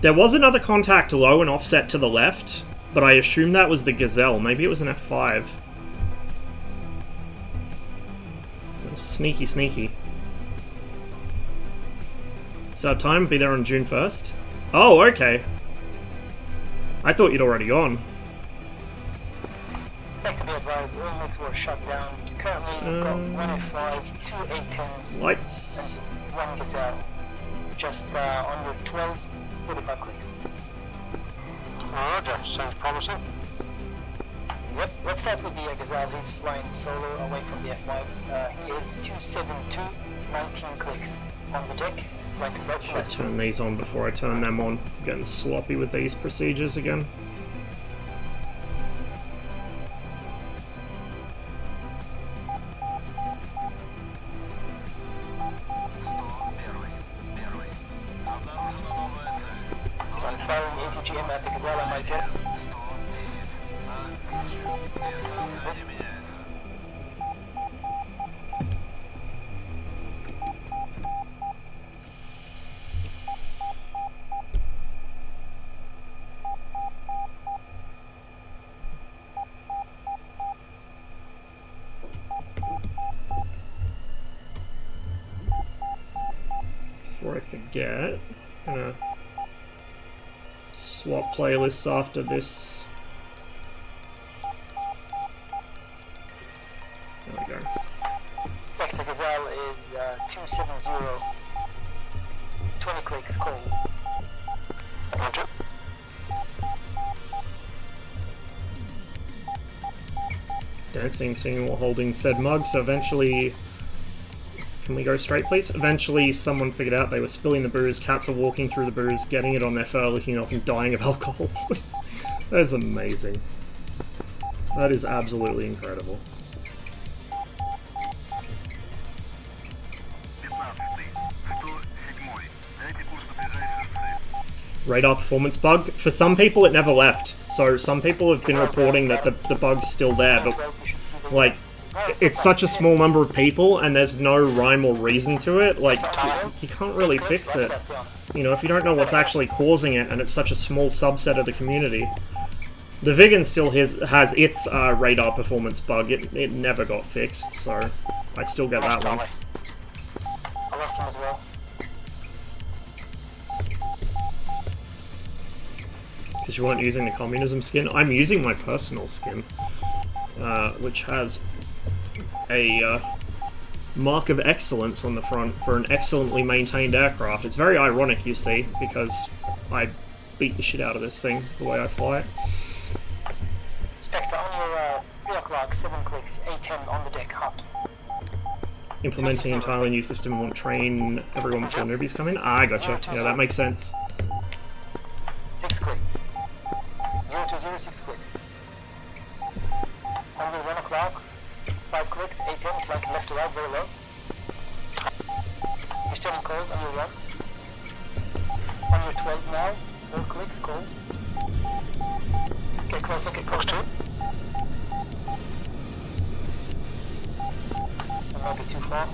There was another contact low and offset to the left, but I assume that was the Gazelle. Maybe it was an F5. Sneaky, sneaky. So time, be there on June 1st? Oh, okay. I thought you'd already gone. Back to be advised, all mix were shut down. Currently, we've got 1 F5, 2 A10s, Lights. and 1 Gazelle. Just under 12, 45 clicks. Roger, sounds promising. Yep, let's start with the Gazelle. He's flying solo away from the F5. He is 272, 19 clicks on the deck. Right to left. Should turn these on before I turn them on. I'm getting sloppy with these procedures again. I'm firing ATGM at the Gazelle on my jet. Before I forget, I'm gonna swap playlists after this. There we go. Vector Gazelle is 270, 20 clicks cold. Roger. Dancing scene while holding said mug, so eventually... Can we go straight, please? Eventually someone figured out they were spilling the booze, cats are walking through the booze, getting it on their fur, licking it off and dying of alcohol. That is amazing. That is absolutely incredible. Radar performance bug. For some people it never left, so some people have been reporting that the bug's still there, but like, it's such a small number of people and there's no rhyme or reason to it, like, you can't really fix it. You know, if you don't know what's actually causing it and it's such a small subset of the community. The Vigan still has its radar performance bug, it never got fixed, so I still get that one. I lost him as well. Because you weren't using the communism skin. I'm using my personal skin, which has a mark of excellence on the front for an excellently maintained aircraft. It's very ironic, you see, because I beat the shit out of this thing, the way I fly it. Spectre, on your 3 o'clock, 7 clicks, A10 on the deck, hot. Implementing an entirely new system won't train everyone before newbies come in? Ah, gotcha. Yeah, that makes sense. 6 clicks. 0 to 0, 6 clicks. On your 1 o'clock, 5 clicks, A10, flanking left to right, very low. You're still in cold on your 1. On your 12 now, 4 clicks, cold. Get closer, get close to it. I'm not get too far.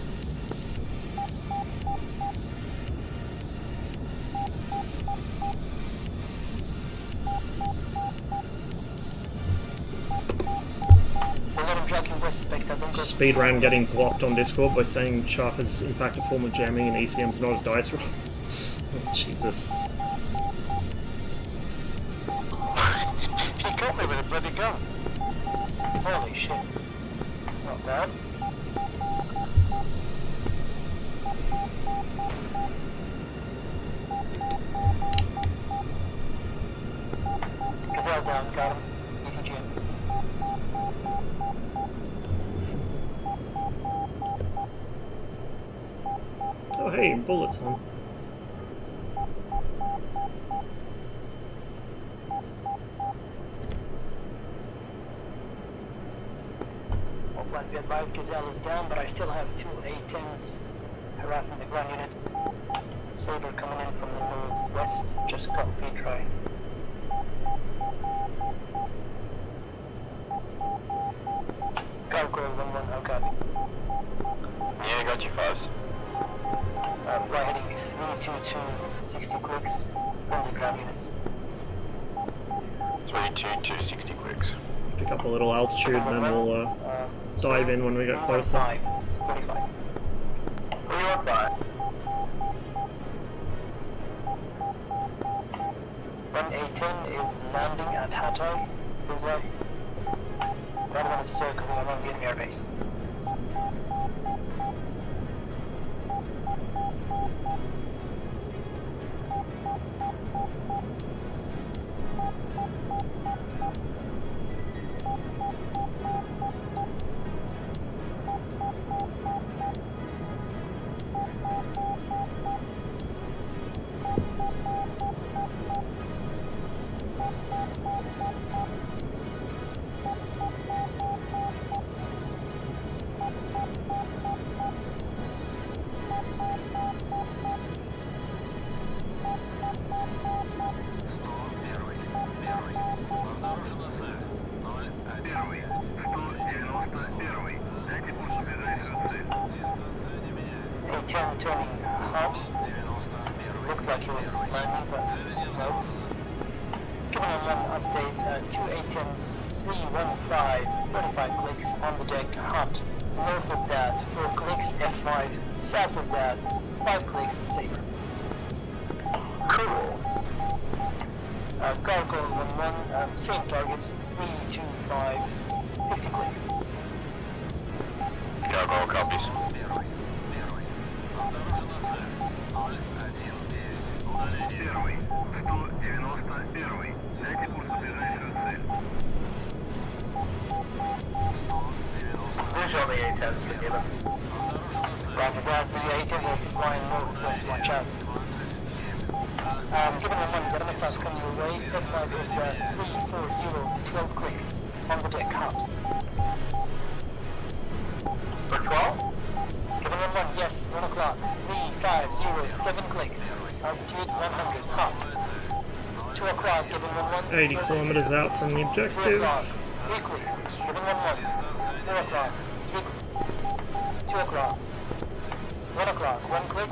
Speedran getting blocked on Discord by saying Sharp is in fact a form of jamming and ECM's not a dice roll. Oh, Jesus. He got me with a bloody gun. Holy shit. Not bad. Gazelle down, got him. ETGM. Oh hey, bullets on. Plan be advised, Gazelle is down, but I still have 2 A10s harassing the ground unit. Saber coming in from the northwest, just got feed try. Gargoyle 1-1, how copy? Yeah, got you, Fuzz. Fly heading 322, 60 clicks, from the ground units. 322, 60 clicks. Pick up a little altitude and then we'll dive in when we get closer. 45. Where you on by? When A10 is landing at Hatay, Bullseye. The other one is circling around the enemy airbase. Turning hot. Looks like he was landing, but no. Giving him one update, 218-315, 35 clicks on the deck, hot. North of that, 4 clicks, F5. South of that, 5 clicks, safe. Cool. Gargoyle 1-1, same targets, 325, 50 clicks. Gargoyle copies. Visual the A-10s for given. Roger that, the A-10 is flying northwest, watch out. Given the money, the enemy class coming your way, F5 is 340, 12 clicks, on the deck, hot. For 12? Given the money, yes, 1 o'clock, 350, 7 clicks, altitude 100, hot. 2 o'clock, given 1-1, 80 kilometers out from the 3 objective. o'clock, 3 clicks, given 1-1, 4 o'clock, 3 2 o'clock, 1 o'clock, 1 click,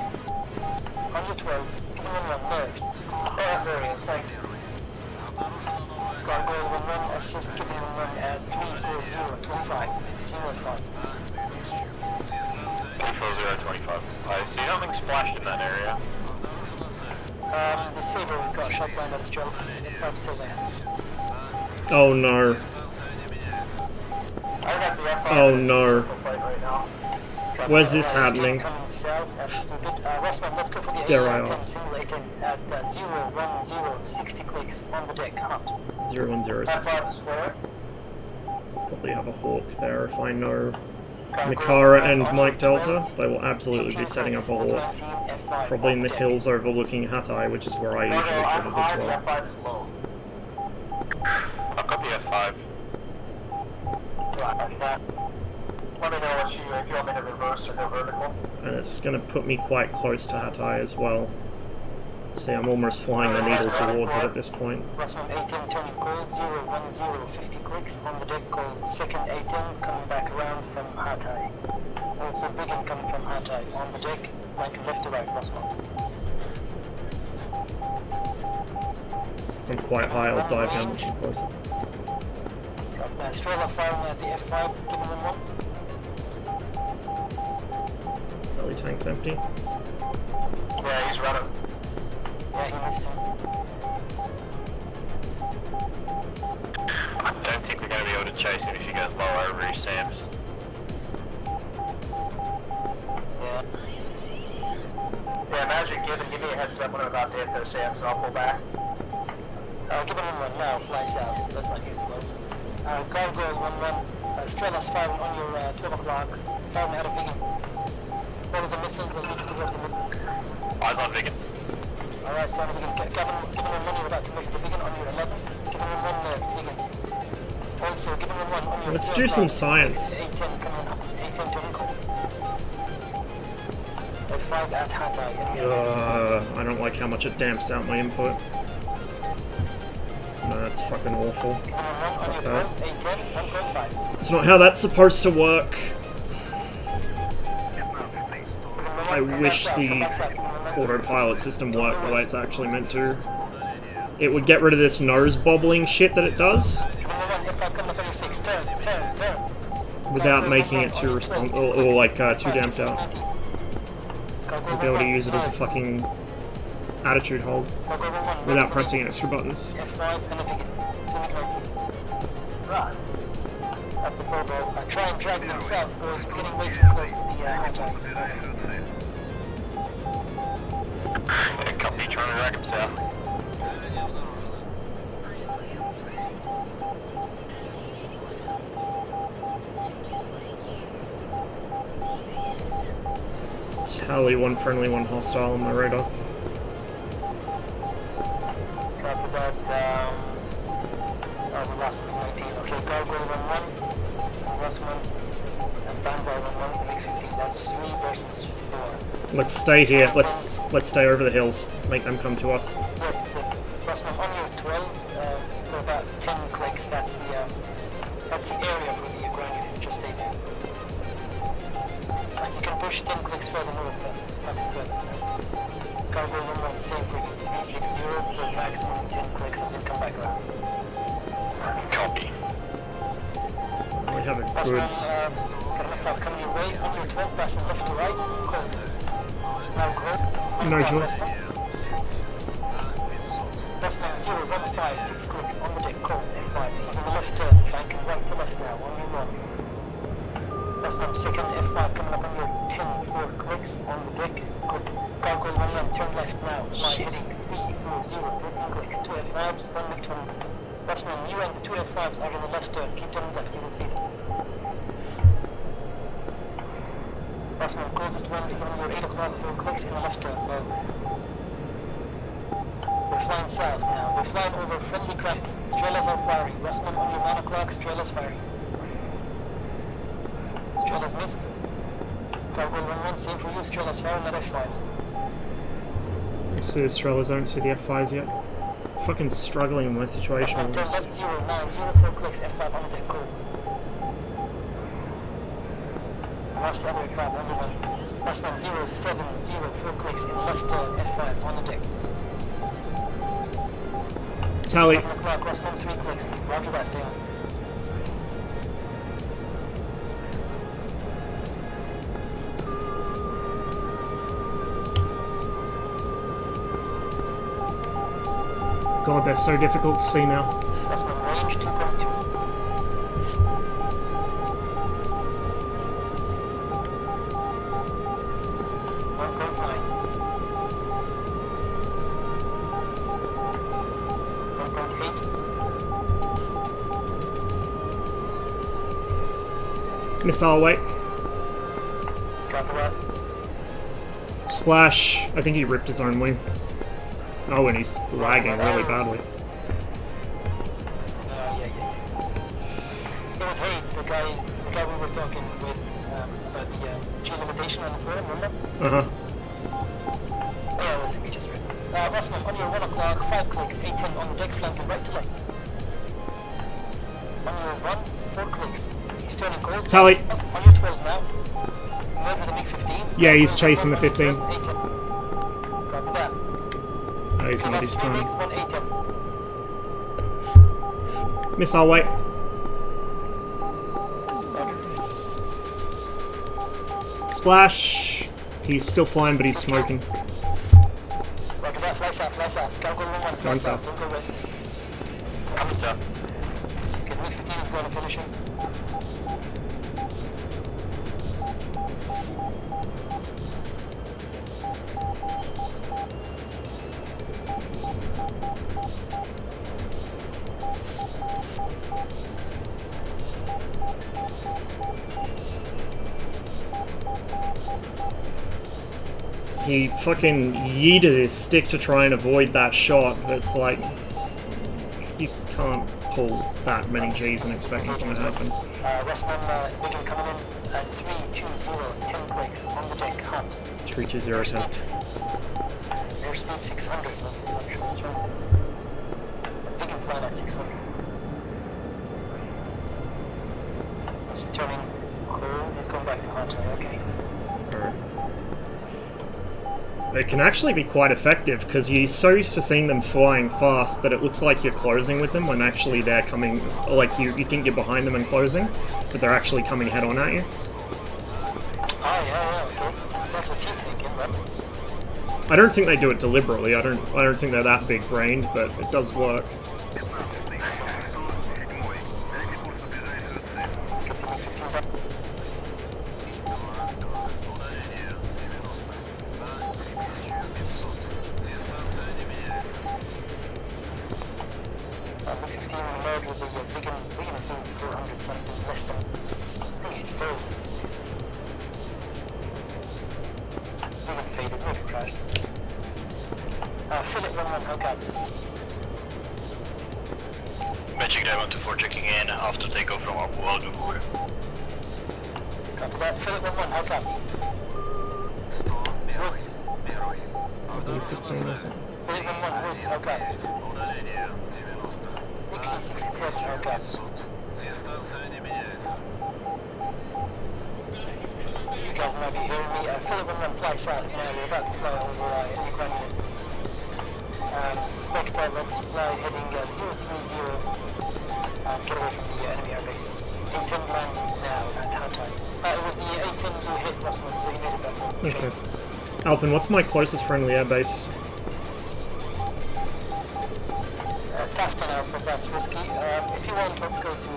on your 12, given 1-1, merge. Various, thanks. Gargoyle 1-1, assist given 1-1 at 340, 25, 0 o'clock. 34025. I see nothing splashed in that area. The Saber got shot down at the joke. That's still there. Oh no. I got the F5 Oh no. fight right now. Where's this happening? Coming south, Westman, let's go for the Dare I A-10 ask? simulating at 010, 60 clicks on the deck, hot. 01060. F5 square. Probably have a Hawk there if I know Mikara and Mike Delta. They will absolutely be setting up a Hawk. Probably in the hills overlooking Hatay, which is where I usually put it as well. F5 is low. I'll copy F5. Right, that. Let me know if you want me to reverse or go vertical. And it's going to put me quite close to Hatay as well. See, I'm almost flying the needle towards it at this point. Westman A-10 turning cold, 010, 50 clicks on the deck, cold. Second A-10 coming back around from Hatay. Also Biggin coming from Hatay on the deck, like left to right, Westman. I'm quite high, I'll dive down much closer. Strela firing at the F5, giving them 1. Belly tank's empty. Yeah, he's running. Yeah, he missed him. I don't think we're going to be able to chase him if he goes low over his Sams. Yeah. Yeah, Magic, give me a heads up when I'm about to hit those Sams, and I'll pull back. Giving him 1 now, fly south. Let's not get close. Gargoyle 1-1. Strela's firing on your 12 o'clock. Firing out of Biggin. One of the missiles will lead towards the middle. Eyes on Vigan. Alright, son of Biggin. Giving him 1, you're about to miss the Biggin on your 11. Giving him 1 there, Biggin. Also, giving him 1 on your Let's 2 do some o'clock. science. A-10 coming up. A-10 turning cold. F5 at Hatay. I don't like how much it damps out my input. No, that's fucking awful. Fuck that. It's not how that's supposed to work. I wish the autopilot system worked the way it's actually meant to. It would get rid of this nose bobbling shit that it does, without making it too or like too damped out. I'd be able to use it as a fucking attitude hold without pressing extra buttons. That's the turbo. Try and drag them south, boys. We're getting way too close to the hijack. Copy, trying to drag him south. Tally, one friendly, one hostile on my radar. Copy that, we lost 19. Okay, Gargoyle 1-1, Russman, and Fanboy 1-1, the mix 15. That's 3 versus 4. Let's stay here. Let's stay over the hills. Make them come to us. Yes, Russman, on your 12, for about 10 clicks, that's the area for the ground unit. Just stay there. You can push 10 clicks further north, that's good. Gargoyle 1-1, same for you. 360 for maximum 10 clicks and then come back around. Copy. We have a Russman, good... coming your way, on your 12, passing left to right, cold. Now cold. No joy. Russman 015, 6 clicks on the deck, cold, F5. On the left turn, flanking right to left now, on your 1. Russman, second F5 coming up on your 10, 4 clicks on the deck, good. Gargoyle 1-1, turn left now, fly heading 340, 13 clicks, 2 F5s, 1 left 1. Russman, you and the 2 F5s are in the left turn, keep them left, you will see them. Russman, closest one is on your 8 o'clock, 4 clicks in the left turn, low. We're flying south now, we're flying over friendly craft, Strelas are firing, Russman on your 9 o'clock, Strelas firing. Strelas missed. Gargoyle 1-1, same for you, Strelas firing at F5. I see the Strellas, I don't see the F5s yet. Fucking struggling in my situation. Russman, turn left 0, 9, 0, 4 clicks, F5 on the deck, go. Lost the other aircraft, under 1. Russman 0, 7, 0, 4 clicks in the left turn, F5 on the deck. Tally. 7 o'clock, Russman 3 clicks, roger that, stay on. God, they're so difficult to see now. Russman range 2.2. 1.8. Missile away. Copy that. Splash. I think he ripped his own wing. Oh, and he's lagging really badly. Yeah. It was Hayes, the guy we were talking with about the G limitation on the floor, remember? Uh-huh. Yeah, we just read. Russman, on your 1 o'clock, 5 clicks, 8-10 on the deck, flanking right to left. On your 1, 4 clicks. He's turning cold. Tally. On your 12 now. Over the MiG-15. Yeah, he's chasing the 15. 8-10. Copy that. Oh, he's not his time. 1 8-10. Missile away. Splash. He's still flying, but he's smoking. Roger that, fly south. Gargoyle 1-1. Going south. Don't go west. Coming south. Okay, MiG-15 is going to finish him. He fucking yeeted his stick to try and avoid that shot. It's like, you can't pull that many Gs and expect nothing to happen. Russman, Wigan coming in at 320, 10 clicks on the deck, hot. 320 10. Airspeed 600, what's wrong? Wigan flying at 600. He's turning cool, he's going back to hot, okay. It can actually be quite effective because you're so used to seeing them flying fast that it looks like you're closing with them when actually they're coming, like you think you're behind them and closing, but they're actually coming head on at you. Oh yeah, okay. That's what he's thinking, right? I don't think they do it deliberately. I don't think they're that big brained, but it does work. Philip 1-1, how copy? Magic Day 124 checking in after takeoff from Abu Dhabi. Copy that. Philip 1-1, how copy? E15 or something. Philip 1-1, Wood, how copy? Nicky 60 how copy? You guys might be hearing me. Philip 1-1, fly south now. We're about to fly over any ground. Spectre, let's fly heading 030. Get away from the enemy airbase. A10 lands now at Hatay. It was the A10 to hit Russell, so you made it back. Okay. Alpin, what's my closest friendly airbase? Tafton Alpha, that's risky. If you want, let's go to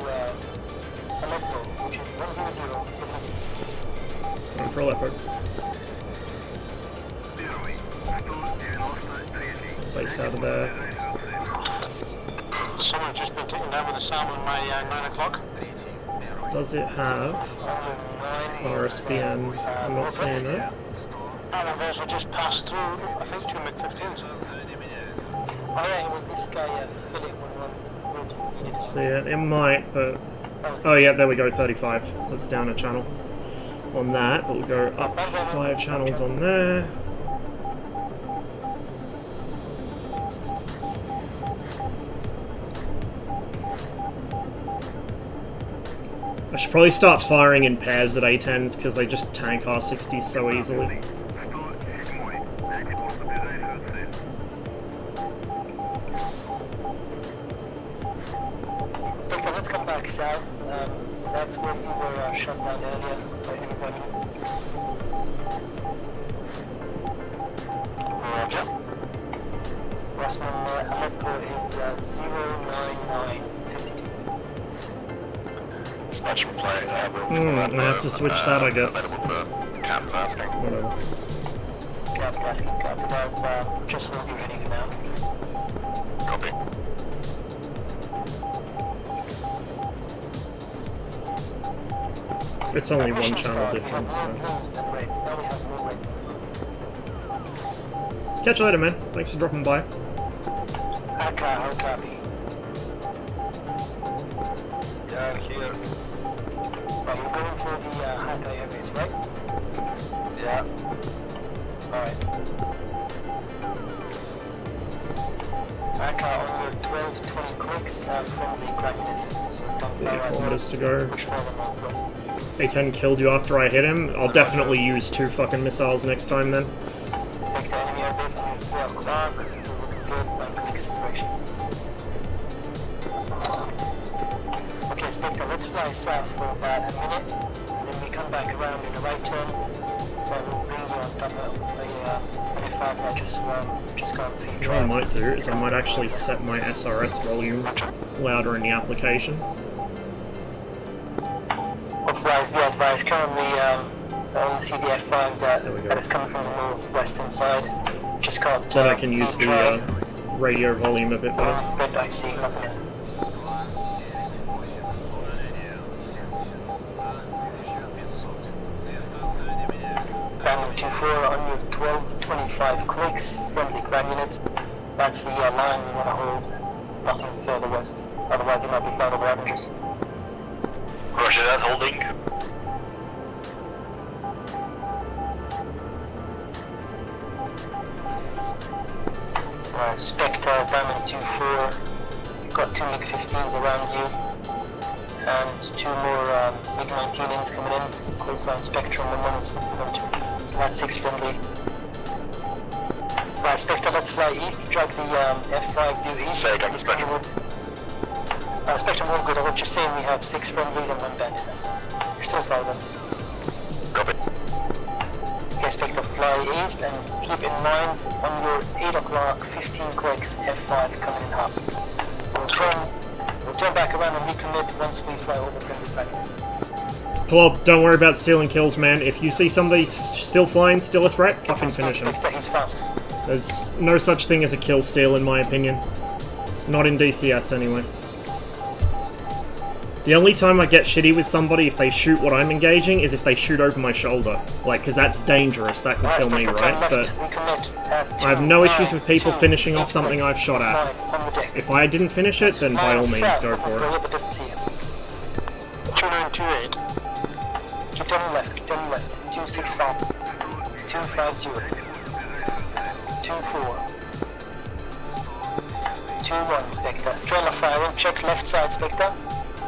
Aleppo, which is 100. Going for Aleppo. Base out of there. Someone just been taken down with a SAM on my 9 o'clock. Does it have RSPN? I'm not seeing it. All of those are just passed through, I think, 2 MiG-15s. Oh yeah, it was this guy, Philip 1-1. Let's see it. It might, but... Oh yeah, there we go, 35. So it's down a channel on that, but we'll go up 5 channels on there. I should probably start firing in pairs at A10s because they just tank R60s so easily. Okay, let's come back south. That's where we were shot down earlier by anybody. Roger. Russell, Aleppo is 09952. Dispatch reply, I have to switch that, I guess. Cap's asking. Whatever. Cap's asking, Cap's about, just will be ready for now. Copy. It's only one channel difference, so... Catch you later, man. Thanks for dropping by. How copy? Yeah, here. Right, you're going for the Hatay airbase, right? Yeah. Alright. Aka on your 12 to 20 clicks from the crackness. So don't 40 kilometers to go. push forward northwest. A10 killed you after I hit him. I'll definitely use 2 fucking missiles next time then. Take the enemy airbase on 4 o'clock. Looking good, and click direction. Okay, Spectre, let's fly south for about a minute. Then we come back around in the right turn. That will bring you on top of a 25 that just gone for your What I might do is I might actually set my SRS volume louder in the application. Advise, currently on CDF5 that There we go. is coming from the northwestern side. Just got Then I can use the radio volume a bit better. Red I see nothing in. Banding 24 on your 12-25 clicks, friendly ground units. That's the line we want to hold, nothing further west. Otherwise it might be found over averages. Roger that, holding. Spectre, Diamond 2-4, you've got 2 MiG-15s around you, and 2 more MiG-19s coming in, close line Spectrum and 1 so that's 6 friendly. Right, Spectre, let's fly east, drag the F5 due east. Say again, Spectrum. Spectrum, all good, I was just saying we have 6 friendlies and 1 bandit. You're still fly them. Copy. Okay, Spectre, fly east, and keep in mind, on your 8 o'clock, 15 clicks, F5 coming in hot. We'll turn back around and recommit once we fly over friendly flag. Club, don't worry about stealing kills, man. If you see somebody still flying, still a threat, fucking finish him. Spectre, he's fast. There's no such thing as a kill steal, in my opinion. Not in DCS, anyway. The only time I get shitty with somebody if they shoot what I'm engaging is if they shoot over my shoulder. Like, because that's dangerous, that can kill me, right? But I have no issues with people finishing off something I've shot at. If I didn't finish it, then by all means go for it. 2928. Keep turning left, 265. 250. 24. 21, Spectre. Trailer firing, check left side, Spectre.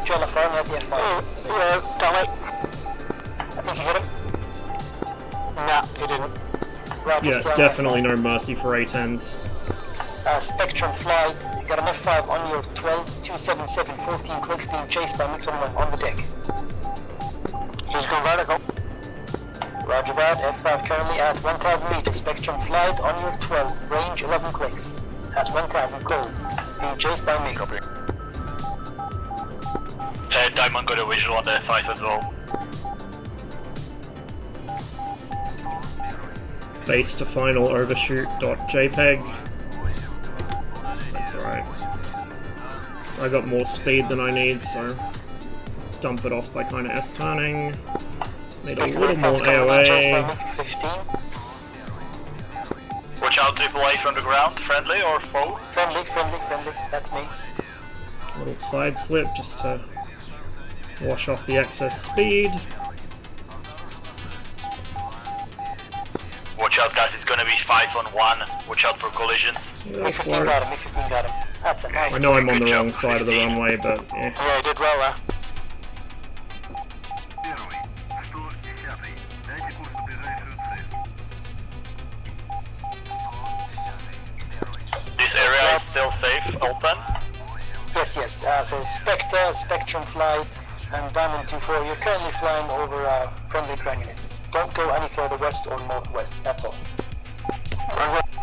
Trailer firing at the F5. Yeah, down it. I think you hit him. Nah, he didn't. Right, Yeah, definitely no mercy for A10s. Spectrum flight, you got an F5 on your 12, 277, 14 clicks being chased by someone on the deck. He's going vertical. Roger that, F5 currently at 1000 meters, Spectrum flight on your 12, range 11 clicks. At 1000 gold, being chased by me. Copy. Diamond got a visual on the 5 as well. Base to final overshoot.jpg. That's alright. I got more speed than I need, so dump it off by kind of S-turning. Need a little more AOA. Watch out, AAA from the ground. Friendly or foe? Friendly, that's me. A little side slip just to wash off the excess speed. Watch out, guys, it's gonna be 5-on-1. Watch out for collisions. Yeah, Got him. That's a nice. I know I'm on the wrong side of the runway, but yeah. Yeah, you did well there. This area is still safe, open. Yes. So Spectre, Spectrum flight, and Diamond 2-4, you're currently flying over friendly ground unit. Don't go any further west or northwest, that's all.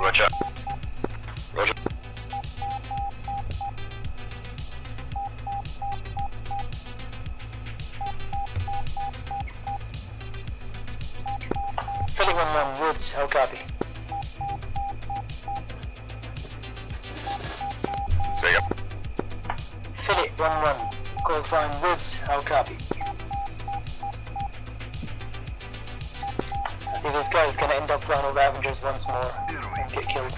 Roger. Roger. Philly 1-1, Woods, how copy? Philly 1-1, call sign Woods, how copy? I think this guy's gonna end up flying over Avengers once more and get killed.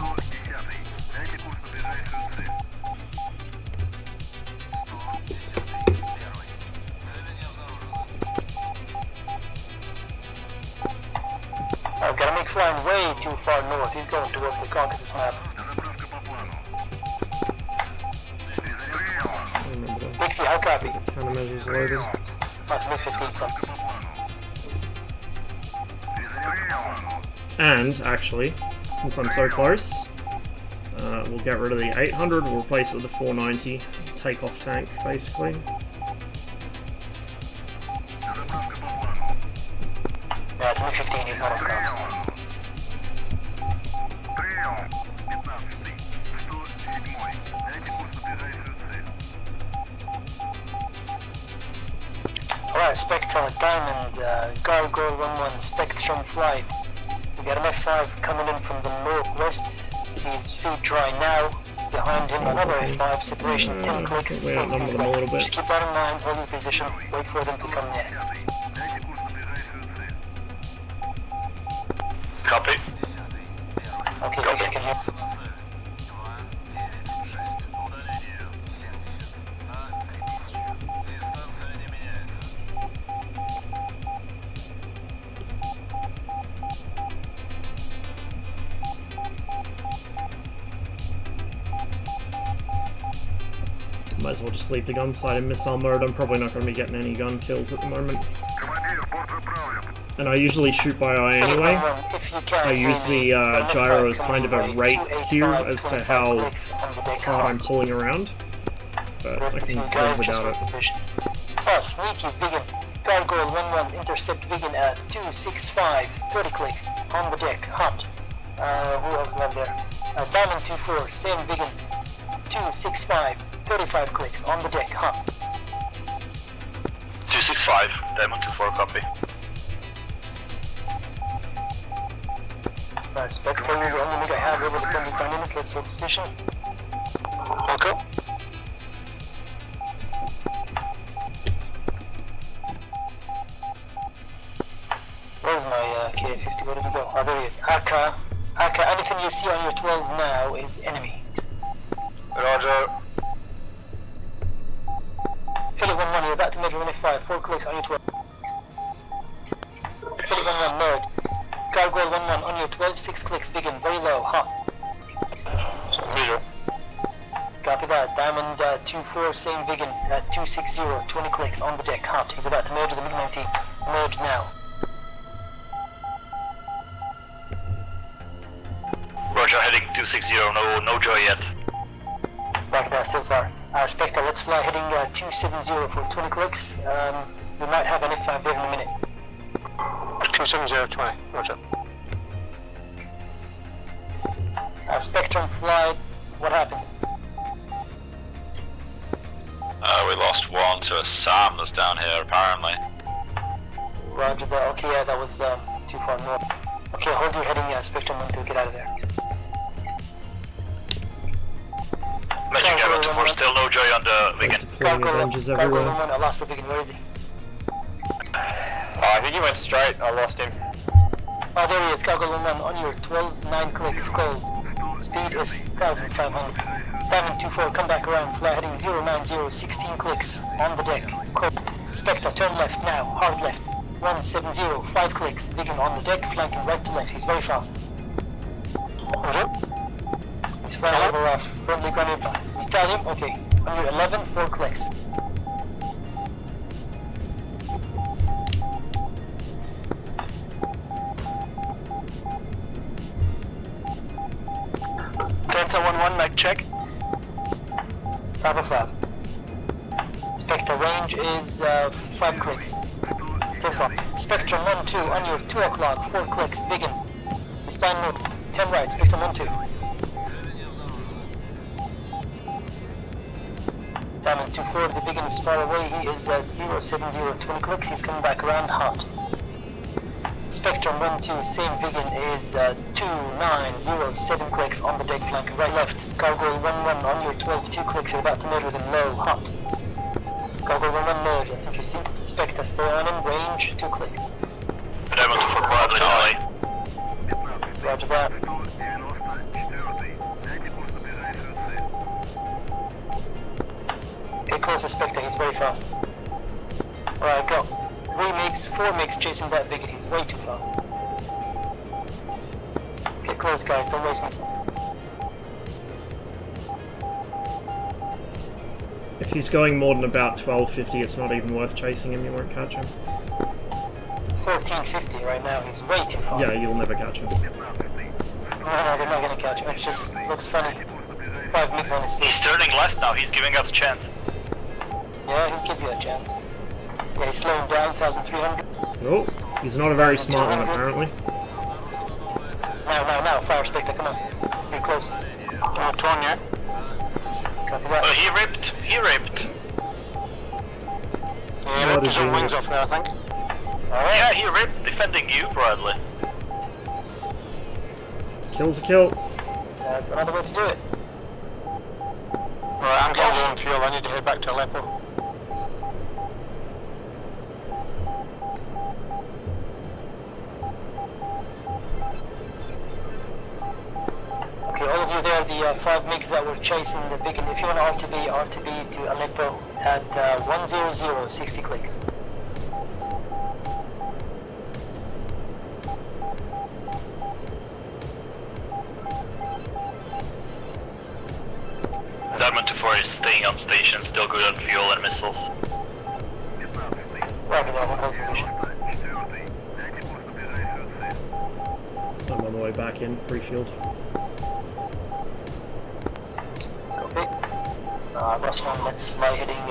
I've gotta make flying way too far north. He's going towards the Caucasus map. Dixie, how copy? Countermeasures loaded. Must be 15 from. And, actually, since I'm so close, we'll get rid of the 800, we'll replace it with the 490 takeoff tank, basically. Yeah, it's 15, he's not on cross. Alright, Spectre, Diamond, Gargoyle 1-1, Spectrum flight. We got an F5 coming in from the northwest. He's feet dry now. Behind him, another F5, separation 10 clicks. I think we outnumber them a little bit. Just keep that in mind, hold your position, wait for them to come near. Copy. Okay, Copy. can you? Might as well just leave the gun side in missile mode. I'm probably not going to be getting any gun kills at the moment. And I usually shoot by eye anyway. I use the gyro as kind of a rate cue as to how hard I'm pulling around. But I can live without it. Oh, sneaky Vegan. Gargoyle 1-1, intercept Vegan at 265, 30 clicks, on the deck, hot. Who else left there? Diamond 2-4, same Vegan, 265, 35 clicks, on the deck, hot. 265, Diamond 2-4, copy. Spectre, you're the only nigga I have over the 25 minutes, let's hold position. Okay. Where's my K50? Where did he go? Oh, there he is. Aka, anything you see on your 12 now is enemy. Roger. Philip 1-1, you're about to measure 185, 4 clicks on your 12. Philip 1-1, merge. Gargoyle 1-1, on your 12, 6 clicks, begin, very low, hot. Meter. Copy that. Diamond 2-4, same begin, at 260, 20 clicks, on the deck, hot. He's about to merge the MiG-19, merge now. Roger, heading 260, no joy yet. Back there, still far. Spectre, let's fly heading 270 for 20 clicks. We might have an F5 there in a minute. 270, 20, roger. Spectrum flight, what happened? We lost one to a SAM that's down here, apparently. Roger that, okay, yeah, that was too far north. Okay, hold your heading, Spectrum 1 to get out of there. Magic Evan 4, still no joy on the Wigan. Deploying Avengers everywhere. I lost the Wigan, where is he? I think he went straight, I lost him. Oh, there he is, Gargoyle 1-1, on your 12, 9 clicks, go. Speed is 1,500. Diamond 2-4, come back around, fly heading 090, 16 clicks, on the deck. Code. Spectre, turn left now, hard left. 170, 5 clicks, Wigan on the deck, flanking right to left, he's very fast. He's flying over friendly ground info. We tell him, okay, on your 11, 4 clicks. Delta 1-1, mag check. Papa flat. Spectre range is 5 clicks. Still far. Spectrum 1-2 on your 2 o'clock, 4 clicks, begin. Span move, 10 right, Spectrum 1-2. Diamond 2-4, the begin is far away, he is 070, 20 clicks, he's coming back around hot. Spectrum 1-2, same begin is 29, 7 clicks on the deck flank, right left. Gargoyle 1-1 on your 12, 2 clicks, you're about to measure them low, hot. Gargoyle 1-1 merge, I think you see. Spectre, stay on him, range, 2 clicks. Diamond 2-4, quietly, Ollie. Roger that. Get closer, Spectre, he's very fast. Alright, go. 3 MiGs, 4 MiGs chasing that big, he's way too fast. Get close, guys, don't waste missiles. If he's going more than about 1250, it's not even worth chasing him, you won't catch him. 1450 right now, he's way too fast. Yeah, you'll never catch him. No, they're not gonna catch him, it just looks funny. 5 MiGs on his He's feet. turning left now, he's giving us a chance. Yeah, he'll give you a chance. Yeah, he's slowing down, 1,300. Oh, he's not a very smart one, apparently. Now, fire Spectre, come on. Be close. Not on yet. Copy that. Oh, he ripped. Yeah, ripped his own wings off there, I think. Alright. Yeah, he ripped, defending you, Bradley. Kill's a kill. That's another way to do it. Alright, I'm getting low on fuel, I need to head back to Aleppo. Okay, all of you there, the 5 MiGs that were chasing the big, if you want RTB to Aleppo at 100, 60 clicks. Diamond 2-4 is staying on station, still good on fuel and missiles. Roger that, one hold position. I'm on the way back in, refueled. Okay. Last one, let's fly heading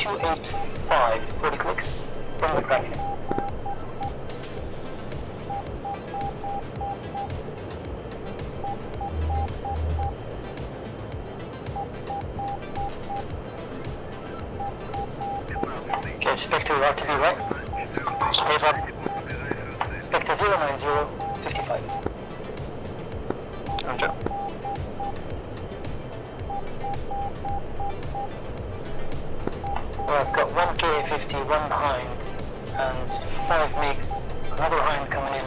285, 40 clicks. Bring it back in. Okay, Spectre, you have to be right. Space up. Spectre 090, 55. Roger. Well, I've got 1 K50, 1 behind, and 5 MiGs another Hind coming in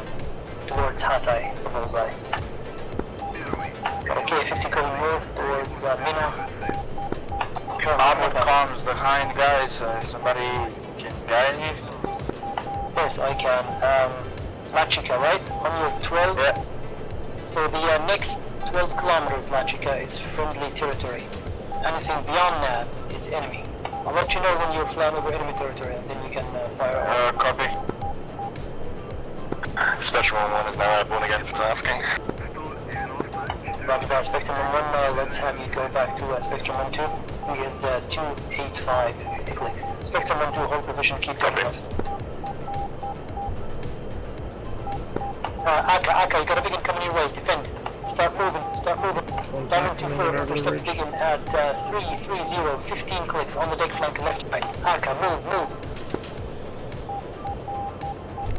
towards Hatay, the bullseye. Got a K-50 coming north towards Mina. Armored comms, the Hind guys, somebody can guide me? Yes, I can. Lachika, right? On your 12? Yeah. So the next 12 kilometers, Lachika, is friendly territory. Anything beyond that is enemy. I'll let you know when you're flying over enemy territory, and then you can fire off. Copy. Special 1 is now airborne again for trafficking. Roger that, Spectrum 1, let's have you go back to Spectrum 1-2. He is 285 clicks. Spectrum 1-2, hold position, keep going left. Aka, you got a big one coming your way, defend. Start moving. Diamond 2-4, start digging at 330, 15 clicks on the deck flank left right. Aka, move.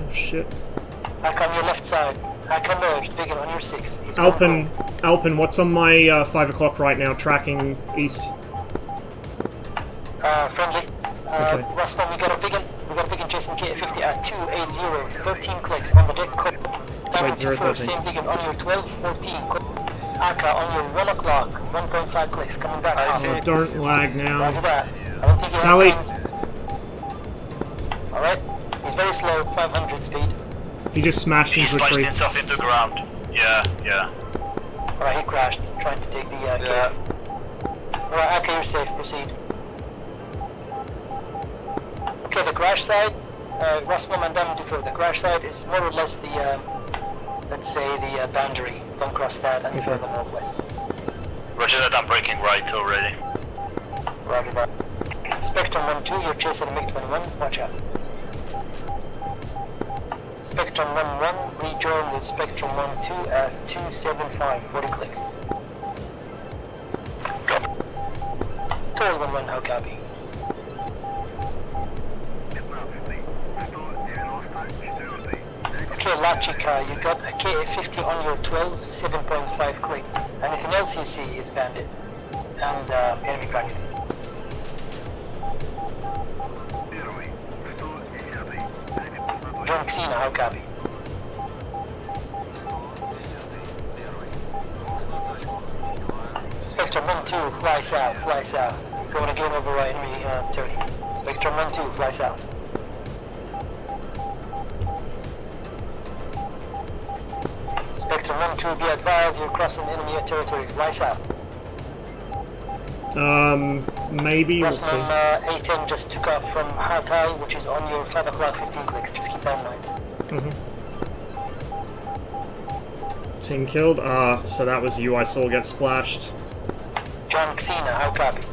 Oh shit. Aka on your left side. Aka merge, digging on your 6. Alpin, what's on my 5 o'clock right now, tracking east? Friendly. Okay. Rostam, we got a big one Jason K-50 at 280, 13 clicks on the deck. Diamond 2-4, 13. same big one on your 12, 14 clicks. Aka on your 1 o'clock, 1.5 clicks, coming back. Oh, don't lag now. Roger that. I don't think you Tally. have time. Alright, he's very slow, 500 speed. He just smashed into a tree. himself into ground. Yeah. Alright, he crashed, trying to take the Yeah. Alright, Aka, you're safe, proceed. Okay, the crash side, Rostam and Diamond 2-4, the crash side is more or less the, let's say, the boundary. Don't cross that and further northwest. Roger that, I'm breaking right already. Roger that. Spectrum 1-2, you're chasing a MiG-21, watch out. Spectrum 1-1, rejoin with Spectrum 1-2 at 275, 40 clicks. Copy. Total 1-1, how copy? Okay, Lachika, you got a K-50 on your 12, 7.5 click. Anything else you see is bandit and enemy target. John Cena, how copy? Spectrum 1-2, fly south. Going again over enemy territory. Spectrum 1-2, fly south. Spectrum 1-2, be advised, you're crossing enemy territory. Fly south. Maybe, we'll see. Rostam, A10 just took off from Hatay, which is on your 5 o'clock 15 clicks. Just keep that in mind. Team killed. So that was you I saw get splashed. John Cena, how copy?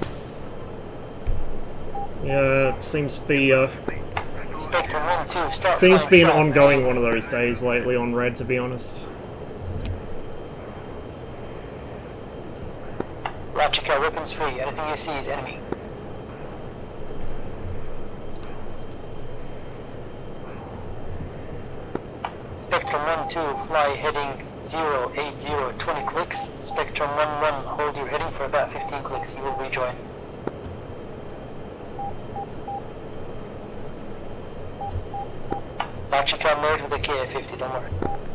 Yeah, it seems to be, Spectrum 1-2, start seems to be an flying ongoing one of those days lately on Red, to be honest. Lachika, weapons free. Anything you see is enemy. Spectrum 1-2, fly heading 080, 20 clicks. Spectrum 1-1, hold your heading for about 15 clicks. You will rejoin. Lachika, merge with the K-50, don't worry.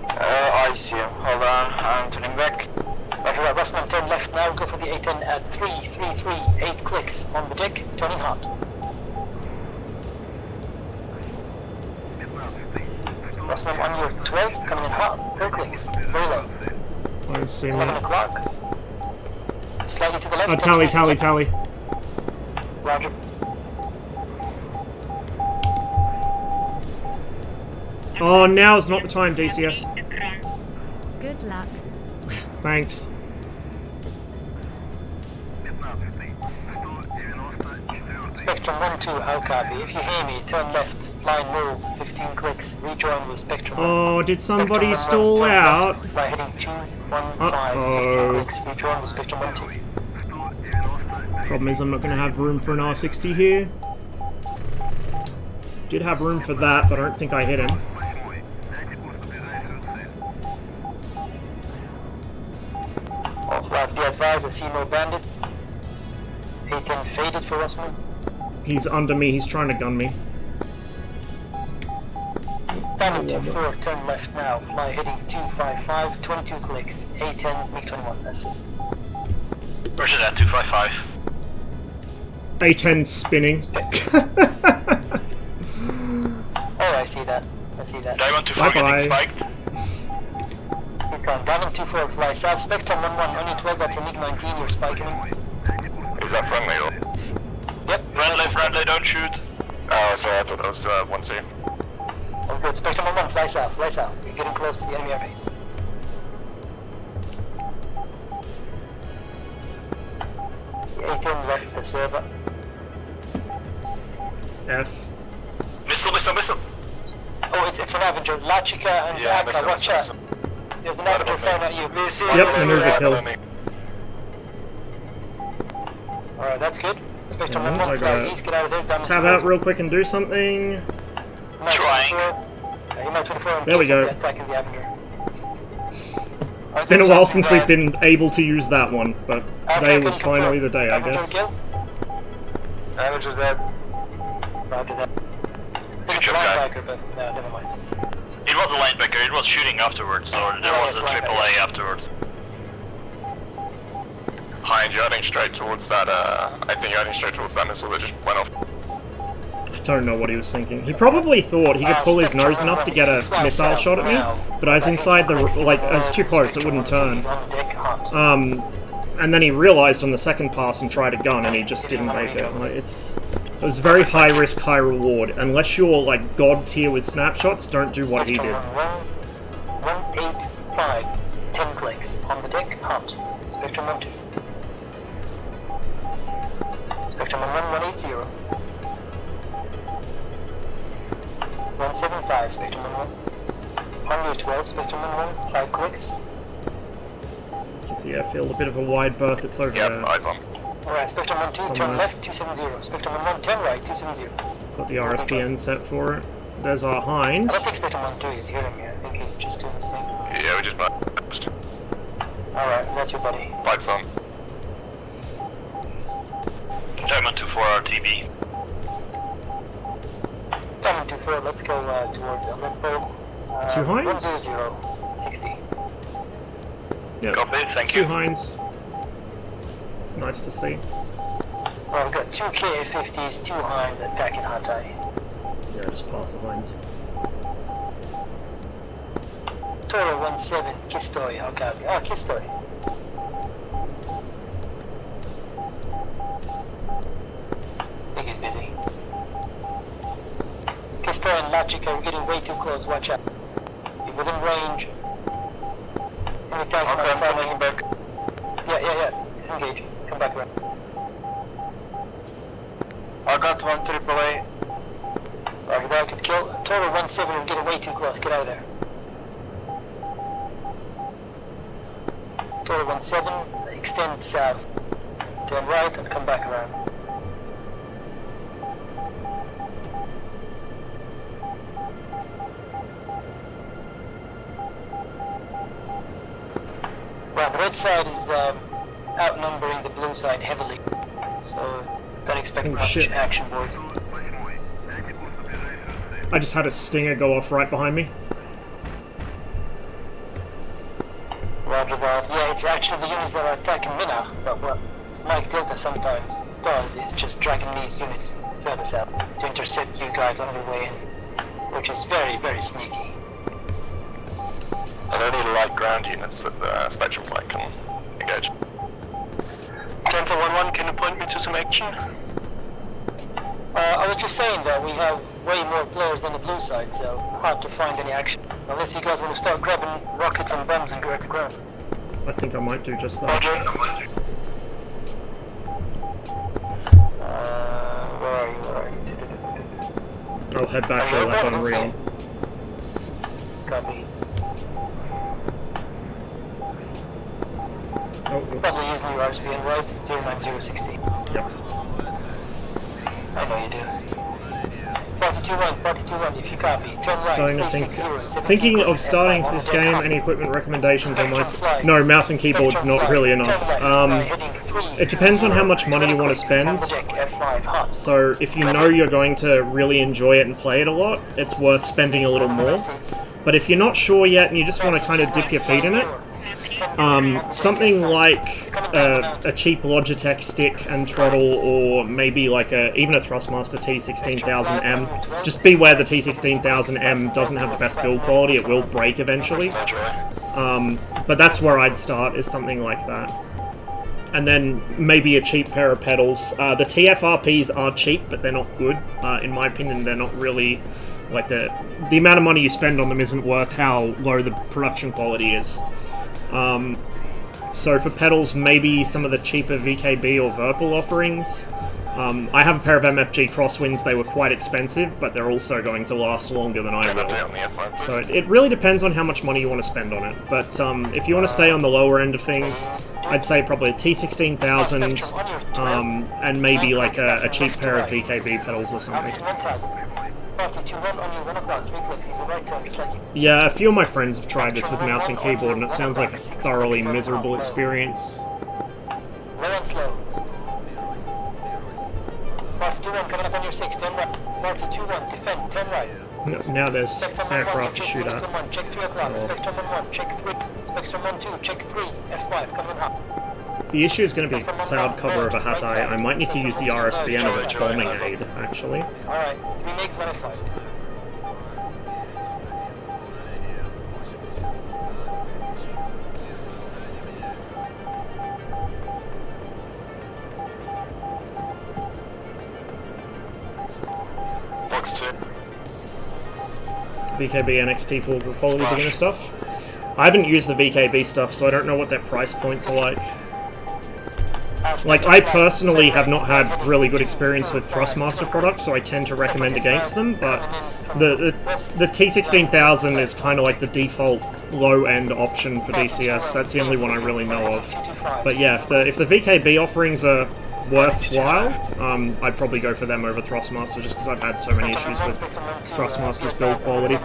I see him. Hold on, I'm turning back. Roger that, Rostam, turn left now, go for the A10 at 333, 8 clicks on the deck, turning hot. Rostam on your 12, coming in hot, 4 clicks, very low. I don't see 11 that. o'clock. Slightly to the left. Oh, tally. Roger. Oh, now's not the time, DCS. Good luck. Thanks. Spectrum 1-2, how copy? If you hear me, turn left, line move, 15 clicks, rejoin with Spectrum 1. Oh, did somebody stall out? By heading 215, Uh-oh. 15 clicks, rejoin with Spectrum 1-2. Problem is I'm not going to have room for an R60 here. Did have room for that, but I don't think I hit him. Be advised, I see no bandit. A10 faded for Rosman. He's under me, he's trying to gun me. Diamond 24, turn left now. Fly heading 255, 22 clicks. A10, MiG-21, that's it. Roger that, 255. A10 spinning. Oh, I see that. I see that. Diamond 24 getting spiked. Keep going. Diamond 24, fly south. Spectrum 11, only 12 after MiG-19, you're spiking him. Is that friendly or? Yep. Friendly, don't shoot. Oh, sorry, I thought that was 1C. Oh, good. Spectrum 11, fly south, fly south. You're getting close to the enemy airbase. A10 left the server. F. Missile. Oh, it's an Avenger. Lachika and Akka, watch out. There's an Avenger firing at you. Yep, maneuver kill. Alright, that's good. Spectrum Alright, 11, I fly gotta east, get out of there. Diamond tab 24. out real quick and do something. Trying. There we go. Attacking the Avenger. It's been a while since we've been able to use that one, but today was finally the day, I guess. Avenger dead. Roger that. Good job, guy. But no, never mind. It was a linebacker, it was shooting afterwards, so there was a AAA afterwards. Hind, you're heading straight towards that, I think you're heading straight towards that missile that just went off. I don't know what he was thinking. He probably thought he could pull his nose enough to get a missile shot at me, but I was inside the, like, I was too close, it wouldn't turn. And then he realized on the second pass and tried a gun, and he just didn't make it. Like, it was very high risk, high reward. Unless you're, like, god tier with snapshots, don't do what he did. 185, 10 clicks. On the deck, hot. Spectrum 1-2. Spectrum 1-180. 175, Spectrum 1-1. On your 12, Spectrum 1-1, 5 clicks. Give the airfield a bit of a wide berth, it's over there. Eyes on. Alright, Spectrum 1-2, Somewhere. turn left, 270. Spectrum 1-1, turn right, 270. Got the RSBN set for it. There's our Hind. I don't think Spectrum 1-2 is hearing me, I think he's just doing his thing. Yeah, we just matched. Alright, that's your buddy. Lights on. Diamond 24 RTB. Diamond 24, let's go towards Eventful. 2 Hinds? 100, 60. Yep. Copy, thank 2 you. Hinds. Nice to see. Well, we've got 2 KA-50s, 2 Hinds attacking Hatai. Yeah, just pass the Hinds. Toro 17, Kistoy, how copy? Oh, Kistoy. I think he's busy. Kistoy and Lachika are getting way too close, watch out. You're within range. Anytime Okay, I'm coming back. Yeah. Engage. Come back around. I got 1 AAA. Roger that, could kill. Toro 17 is getting way too close, get out of there. Toro 17, extend south. Turn right and come back around. Well, the red side is outnumbering the blue side heavily, so don't expect much shit. action, boys. I just had a stinger go off right behind me. Roger that. Yeah, it's actually the units that are attacking me now, but what Mike Delta sometimes does is just dragging these units further south to intercept you guys on your way in, which is very, very sneaky. I don't need light ground units with Spectrum Flight can engage. Delta 1-1, can you point me to some action? I was just saying that we have way more players on the blue side, so hard to find any action. Unless you guys want to start grabbing rockets and bombs and go at the ground. I think I might do just that. Roger. Where are you? I'll head back to the left on Rion. Copy. Oh, oops. Probably using your RSBN, right? 09060. Yep. I know you do. 42-1, if you copy. Turn right. Starting to think. Thinking of starting this game, any equipment recommendations on my... No, mouse and keyboard's not really enough. It depends on how much money you want to spend. So if you know you're going to really enjoy it and play it a lot, it's worth spending a little more. But if you're not sure yet and you just want to kind of dip your feet in it, something like a cheap Logitech stick and throttle, or maybe like even a Thrustmaster T16000M. Just beware the T16000M doesn't have the best build quality, it will break eventually. But that's where I'd start, is something like that. And then maybe a cheap pair of pedals. The TFRPs are cheap, but they're not good. In my opinion, they're not really... Like, the amount of money you spend on them isn't worth how low the production quality is. So for pedals, maybe some of the cheaper VKB or Virpil offerings. I have a pair of MFG Crosswinds. They were quite expensive, but they're also going to last longer than I will. So it really depends on how much money you want to spend on it. But if you want to stay on the lower end of things, I'd say probably a T16000 and maybe like a cheap pair of VKB pedals or something. Yeah, a few of my friends have tried this with mouse and keyboard, and it sounds like a thoroughly miserable experience. Now there's aircraft to shoot at. The issue is going to be cloud cover over Hatay. I might need to use the RSBN as a bombing aid, actually. Alright, we make verified. VKB NXT for quality beginner stuff. I haven't used the VKB stuff, so I don't know what their price points are like. Like, I personally have not had really good experience with Thrustmaster products, so I tend to recommend against them, but the T16000 is kind of like the default low-end option for DCS. That's the only one I really know of. But yeah, if the VKB offerings are worthwhile, I'd probably go for them over Thrustmaster, just because I've had so many issues with Thrustmaster's build quality.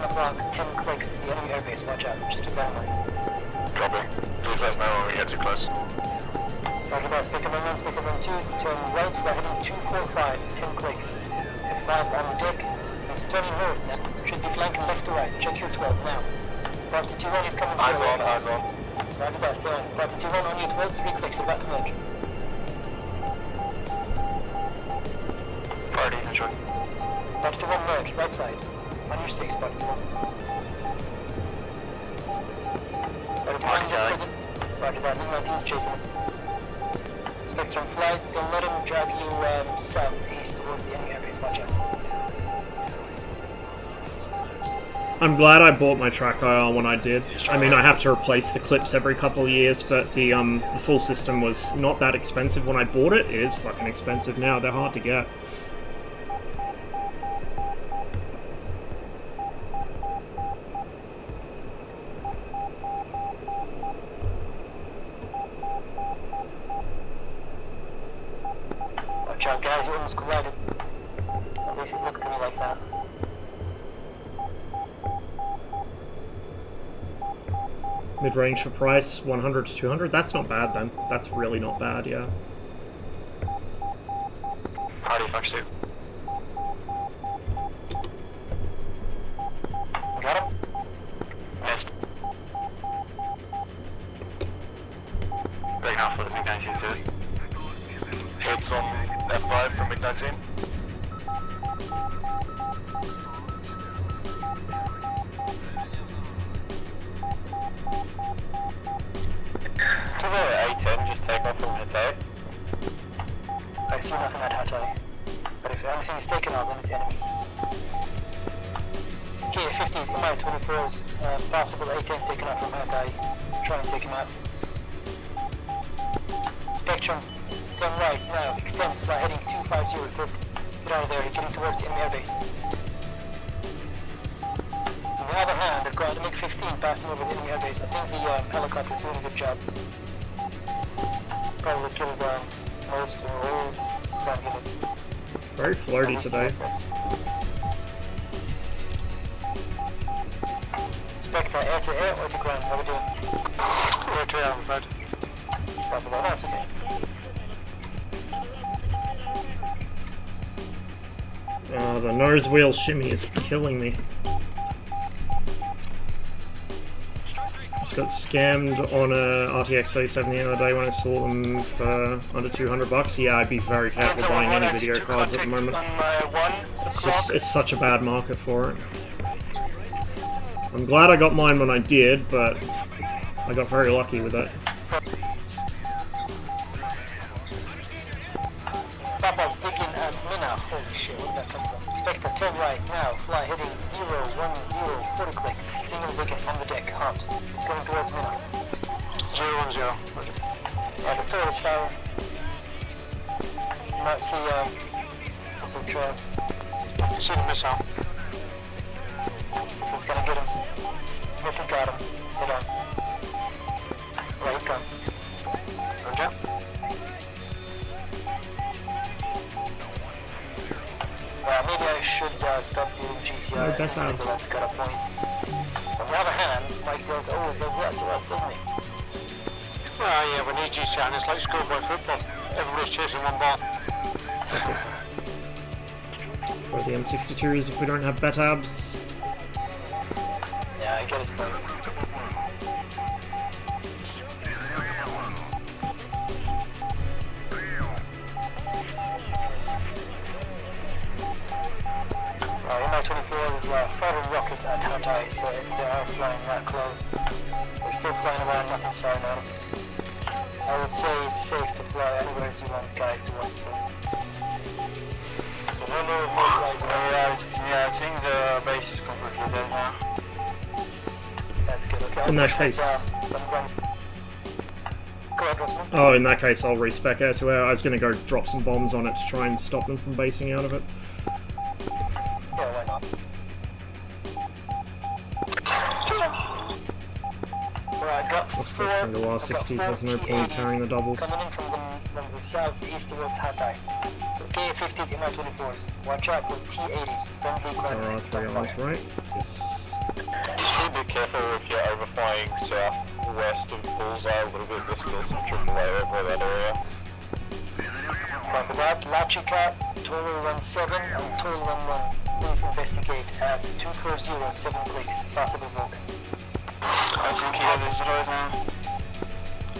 Copy. Please let us know when we get too close. Roger that, pick up on 2, turn right, we're heading 245, 10 clicks. F5 on the deck, it's turning north now. Should be flanking left to right, check your 12 now. 521 is coming through. Eyes on. Roger that, turn. 521 on your 12, 3 clicks, about to merge. Party, enjoy. 521 merge, right side. On your 6, 521. Roger that, 19's chasing. Spectrum flight, don't let him drive you southeast towards the enemy airbase, watch out. I'm glad I bought my track IR when I did. I mean, I have to replace the clips every couple of years, but the full system was not that expensive when I bought it. It is fucking expensive now, they're hard to get. Guys, you almost collided. At least it looked to me like that. Mid-range for price, 100 to 200? That's not bad then. That's really not bad, yeah. Howdy, Fox 2. Got him? Missed. Breaking off for the MiG-19 too. Hits on F5 from MiG-19. To the A10, just take off from Hatay. I see nothing at Hatay. But if anything is taken out, then it's enemy. K-50s, MI-24s, possible A10s taken out from Hatay. Try and take him out. Spectrum. Turn right now, extend by heading 250, good. Get out of there, you're getting towards the enemy airbase. On the other hand, they've got the MiG-15 passing over the enemy airbase. I think the helicopter's doing a good job. Probably killed most or all. Very flirty today. Spectre, air to air or to ground? What are we doing? Air to air, I'm afraid. Possible, that's okay. The nose wheel shimmy is killing me. Just got scammed on a RTX 3070 the other day when I saw them for under 200 bucks. Yeah, I'd be very careful buying any video cards at the moment. It's such a bad market for it. I'm glad I got mine when I did, but I got very lucky with it. Papa's digging at Mina. Holy shit, where did that come from? Spectre, turn right now. Fly heading 010, 40 click. Single beacon on the deck. Hops. Going towards Mina. 010. The tourist tower. You might see some trails. See the missile. He's gonna get him. Missile got him. Hold on. Right, he comes. Okay. Maybe I should stop doing GCI. No, that's not. That's got a point. On the other hand, Mike goes, oh, there's that to us, doesn't he? Well, yeah, we need GCI and it's like schoolboy football. Everybody's chasing one ball. Or the M62s if we don't have betabs. Yeah, I get his point. MI-24 is firing rockets at Hatay, so if they are flying that close, they're still flying around, nothing signed on. I would say it's safe to fly anywhere you want guys to want to. So when they're Yeah, I think the base is completely dead now. That's good, okay. In that case... Go ahead, Russell. Oh, in that case I'll respec air to air. I was going to go drop some bombs on it to try and stop them from basing out of it. Yeah, why not? Alright, got Let's go single R60s, there's no point carrying the doubles. Coming in from the southeast towards Hatay. So K-50s, MI-24s. Watch out for T-80s. Friendly It's our R3Rs, right? Yes. Just be careful if you're overflying southwest of Bullseye a little bit, there's still some AAA over that area. Copy that. Latchy Cat, total 17 and total 11. Please investigate at 240, 7 clicks. Possible movement. I think he has it right now.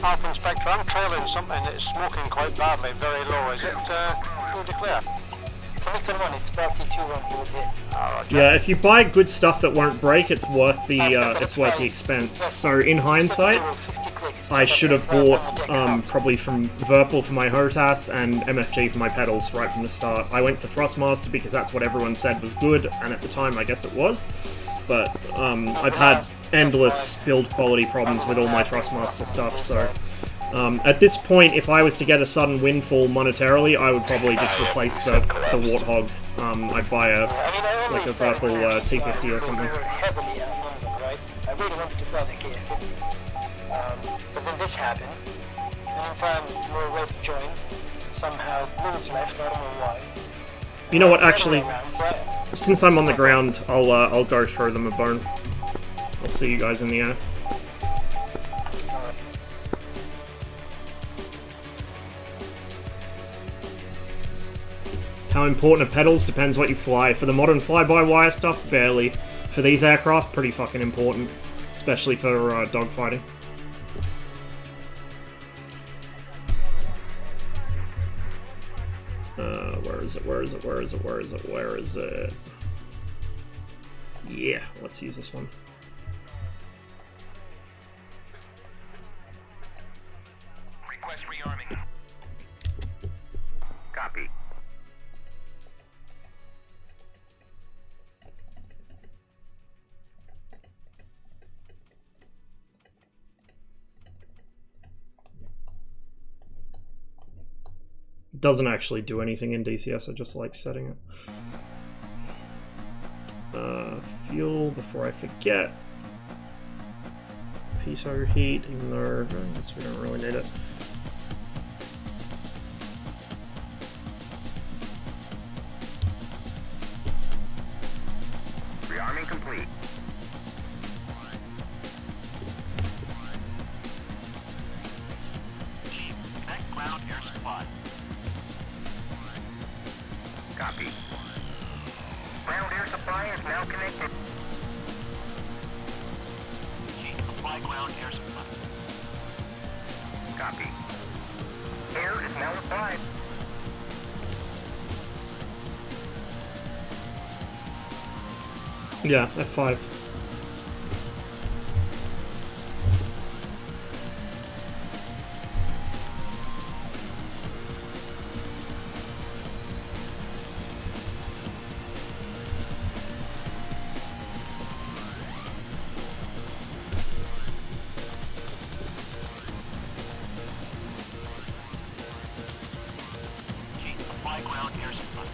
Alpha Inspector, I'm trailing something that's smoking quite badly, very low. Is it full declare? Connector 1, it's 42 you would hit. Yeah, if you buy good stuff that won't break, it's worth the expense. So in hindsight, I should have bought probably from Verpal for my HOTAS and MFG for my pedals right from the start. I went for Thrustmaster because that's what everyone said was good, and at the time I guess it was. But I've had endless build quality problems with all my Thrustmaster stuff, so at this point, if I was to get a sudden windfall monetarily, I would probably just replace the Warthog. I'd buy a Verpal T50 or something. Heavily outnumbered, right? I really wanted to fly the KF50. But then this happened, and in time more reds joined. Somehow blues left, I don't know why. You know what? Actually, since I'm on the ground, I'll go throw them a bone. I'll see you guys in the air. How important are pedals? Depends what you fly. For the modern fly-by-wire stuff, barely. For these aircraft, pretty fucking important. Especially for dogfighting. Where is it? Yeah, let's use this one. Request rearming. Copy. It doesn't actually do anything in DCS, I just like setting it. Fuel, before I forget. Pitot heat, even though I guess we don't really need it. Rearming complete. supply is now connected. Apply ground air supply. Copy. Air is now applied. Yeah, F5. Apply ground air supply.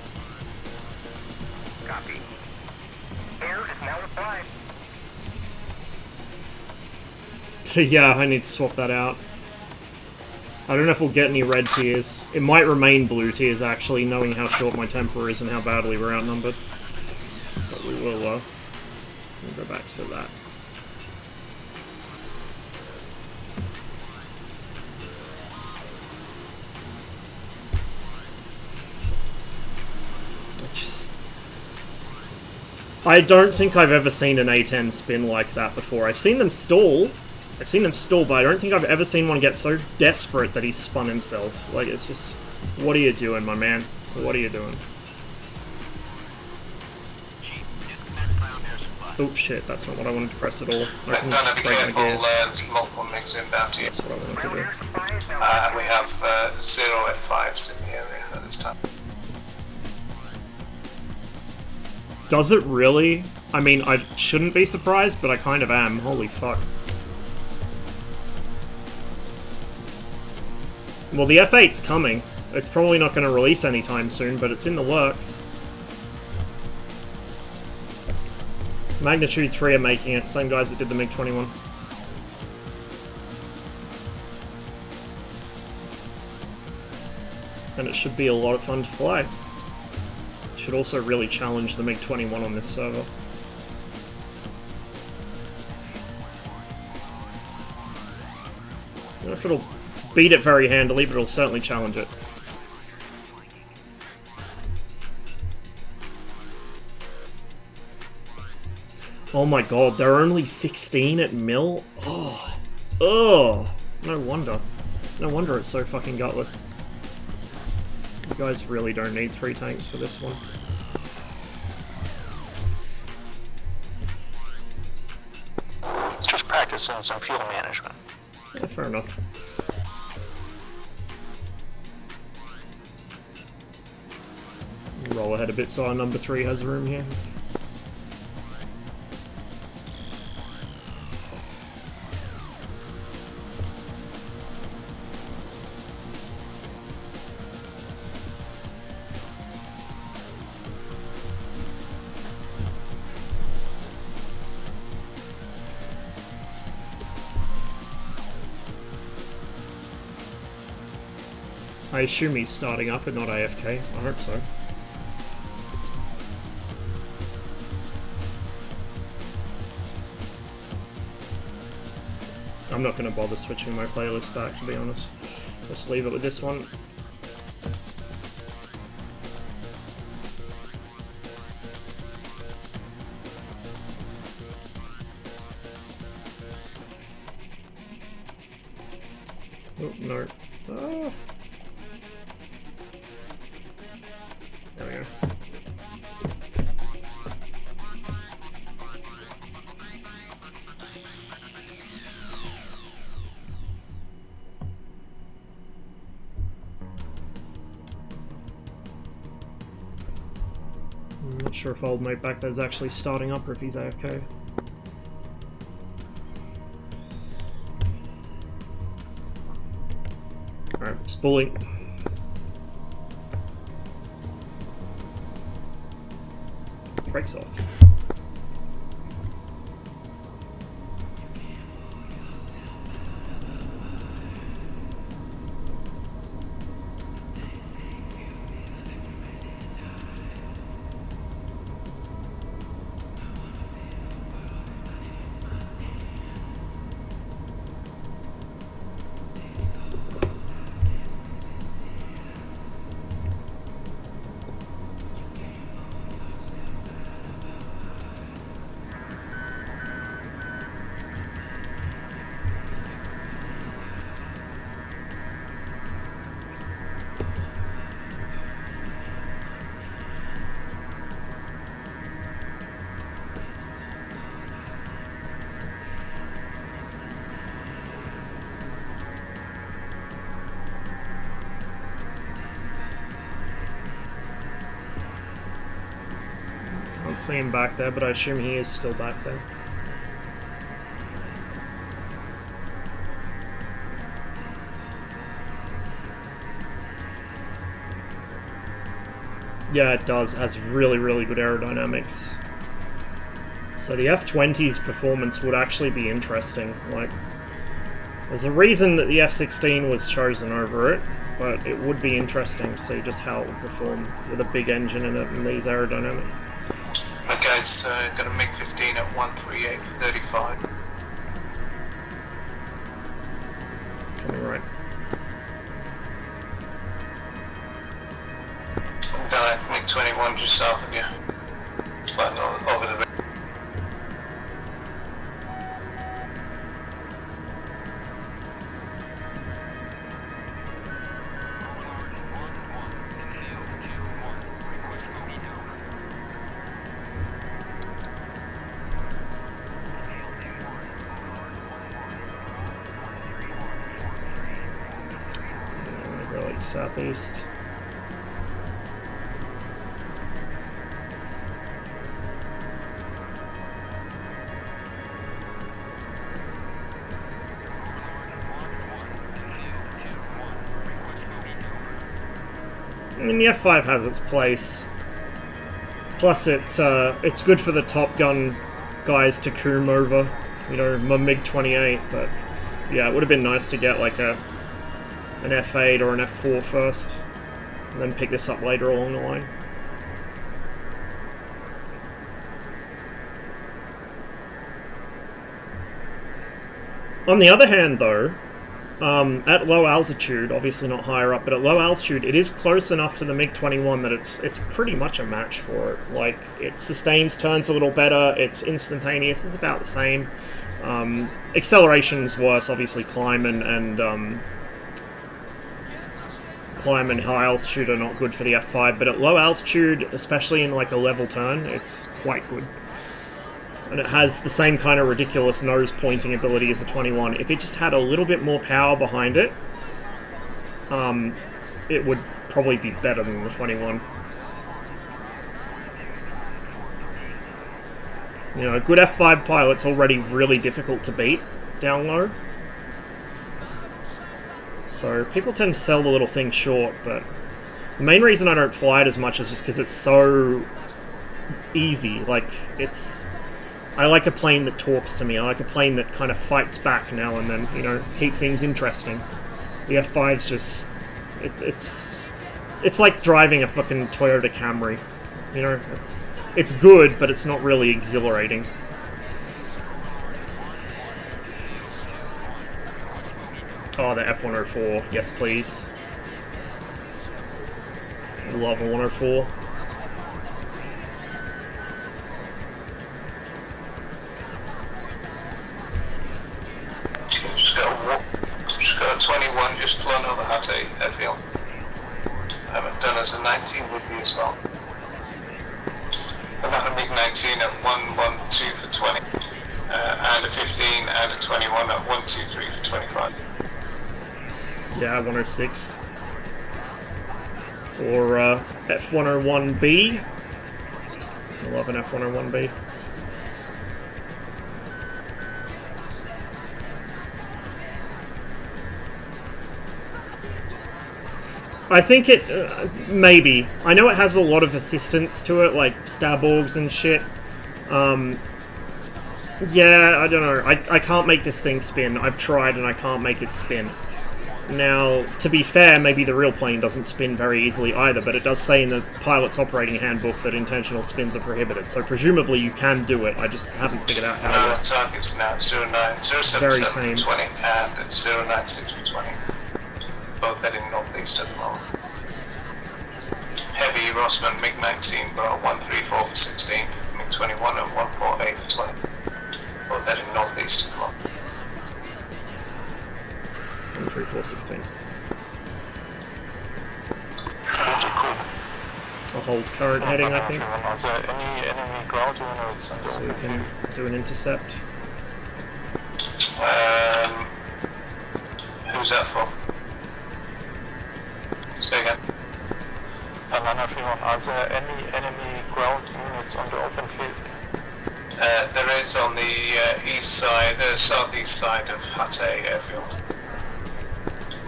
Copy. Air is now applied. Yeah, I need to swap that out. I don't know if we'll get any red tiers. It might remain blue tiers, actually, knowing how short my temper is and how badly we're outnumbered. But we will, we'll go back to that. I don't think I've ever seen an A10 spin like that before. I've seen them stall, but I don't think I've ever seen one get so desperate that he spun himself. Like, it's just... What are you doing, my man? What are you doing? Oh shit, that's not what I wanted to press at all. I can Donna, just be break my careful, gear. there's multiple MiGs inbound to you. That's what I wanted to Ground do. air supply is now And we have 0 F5s in the area at this time. Does it really? I mean, I shouldn't be surprised, but I kind of am. Holy fuck. Well, the F8's coming. It's probably not going to release anytime soon, but it's in the works. Magnitude 3 are making it, same guys that did the MiG-21. And it should be a lot of fun to fly. Should also really challenge the MiG-21 on this server. I don't know if it'll beat it very handily, but it'll certainly challenge it. Oh my god, there are only 16 at mill? Oh. Oh. No wonder. No wonder it's so fucking gutless. You guys really don't need 3 tanks for this one. Just practice on some fuel management. Yeah, fair enough. Roll ahead a bit so our number 3 has room here. I assume he's starting up and not AFK. I hope so. I'm not going to bother switching my playlist back, to be honest. Let's leave it with this one. Oh, no. Ah. There we go. I'm not sure if old mate back there's actually starting up or if he's AFK. Alright, spooling. Brakes off. see him back there, but I assume he is still back there. Yeah, it does. It has really, really good aerodynamics. So the F-20's performance would actually be interesting. Like, there's a reason that the F-16 was chosen over it, but it would be interesting to see just how it would perform with a big engine in it and these aerodynamics. That guy's got a MiG-15 at 138.35. Coming right. Guy at MiG-21 just south of you. Flying over the ridge. Southeast. I mean, the F5 has its place. Plus, it's good for the Top Gun guys to coom over, you know, my MiG-28. But yeah, it would have been nice to get like an F8 or an F4 first, and then pick this up later along the line. On the other hand, though, at low altitude, obviously not higher up, but at low altitude, it is close enough to the MiG-21 that it's pretty much a match for it. Like, it sustains turns a little better, it's instantaneous, it's about the same. Acceleration's worse, obviously climb and high altitude are not good for the F5, but at low altitude, especially in like a level turn, it's quite good. And it has the same kind of ridiculous nose pointing ability as the 21. If it just had a little bit more power behind it, it would probably be better than the 21. You know, a good F5 pilot's already really difficult to beat down low. So people tend to sell the little thing short, but the main reason I don't fly it as much is just because it's so easy. Like, I like a plane that talks to me. I like a plane that kind of fights back now and then, you know, keep things interesting. The F5's just... It's like driving a fucking Toyota Camry. You know, it's good, but it's not really exhilarating. Oh, the F-104. Yes, please. I love a 104. Just got a 21 just flown over Hattie airfield. I haven't done as a 19 would be as well. I've had a MiG-19 at 112 for 20, and a 15 and a 21 at 123 for 25. Yeah, 106. Or F-101B. I love an F-101B. I think it, maybe. I know it has a lot of assistance to it, like stab orgs and shit. Yeah, I don't know. I can't make this thing spin. I've tried and I can't make it spin. Now, to be fair, maybe the real plane doesn't spin very easily either, but it does say in the pilot's operating handbook that intentional spins are prohibited, so presumably you can do it. I just haven't figured out how to. Target's now 09077 Very for tame. 20 and it's 096 for 20. Both heading northeast at the moment. Heavy Rossman MiG-19 got 134 for 16, MiG-21 at 148 for 20. Both heading northeast at the moment. 13416. I'll hold current heading, I think. Any enemy ground units? So we can do an intercept. Who's that for? Say again. Are there any enemy ground units on the open field? There is on the east side, southeast side of Hatay airfield.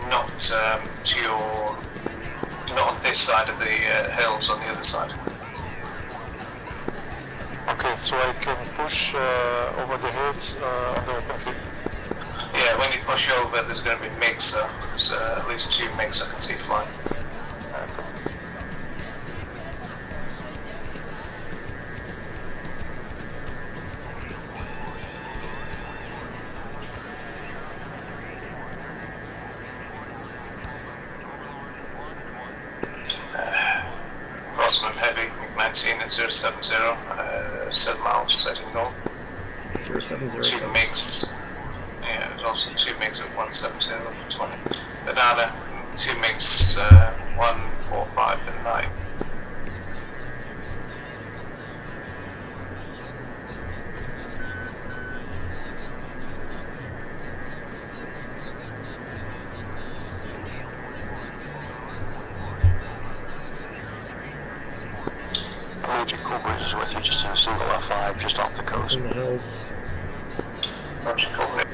Not to your, not on this side of the hills, on the other side. Okay, so I can push over the hills on the open field. Yeah, when you push over, there's going to be MiGs. There's at least 2 MiGs I can see flying. Crossman Heavy, MiG-19 at 070, 7 miles heading north. 0707. 2 MiGs. Yeah, there's also 2 MiGs at 170 20. Banana, 2 MiGs, 145 and 9. Roger, Cobra is with you, just in a single F5, just off the It's coast. in the hills. Roger, Cobra.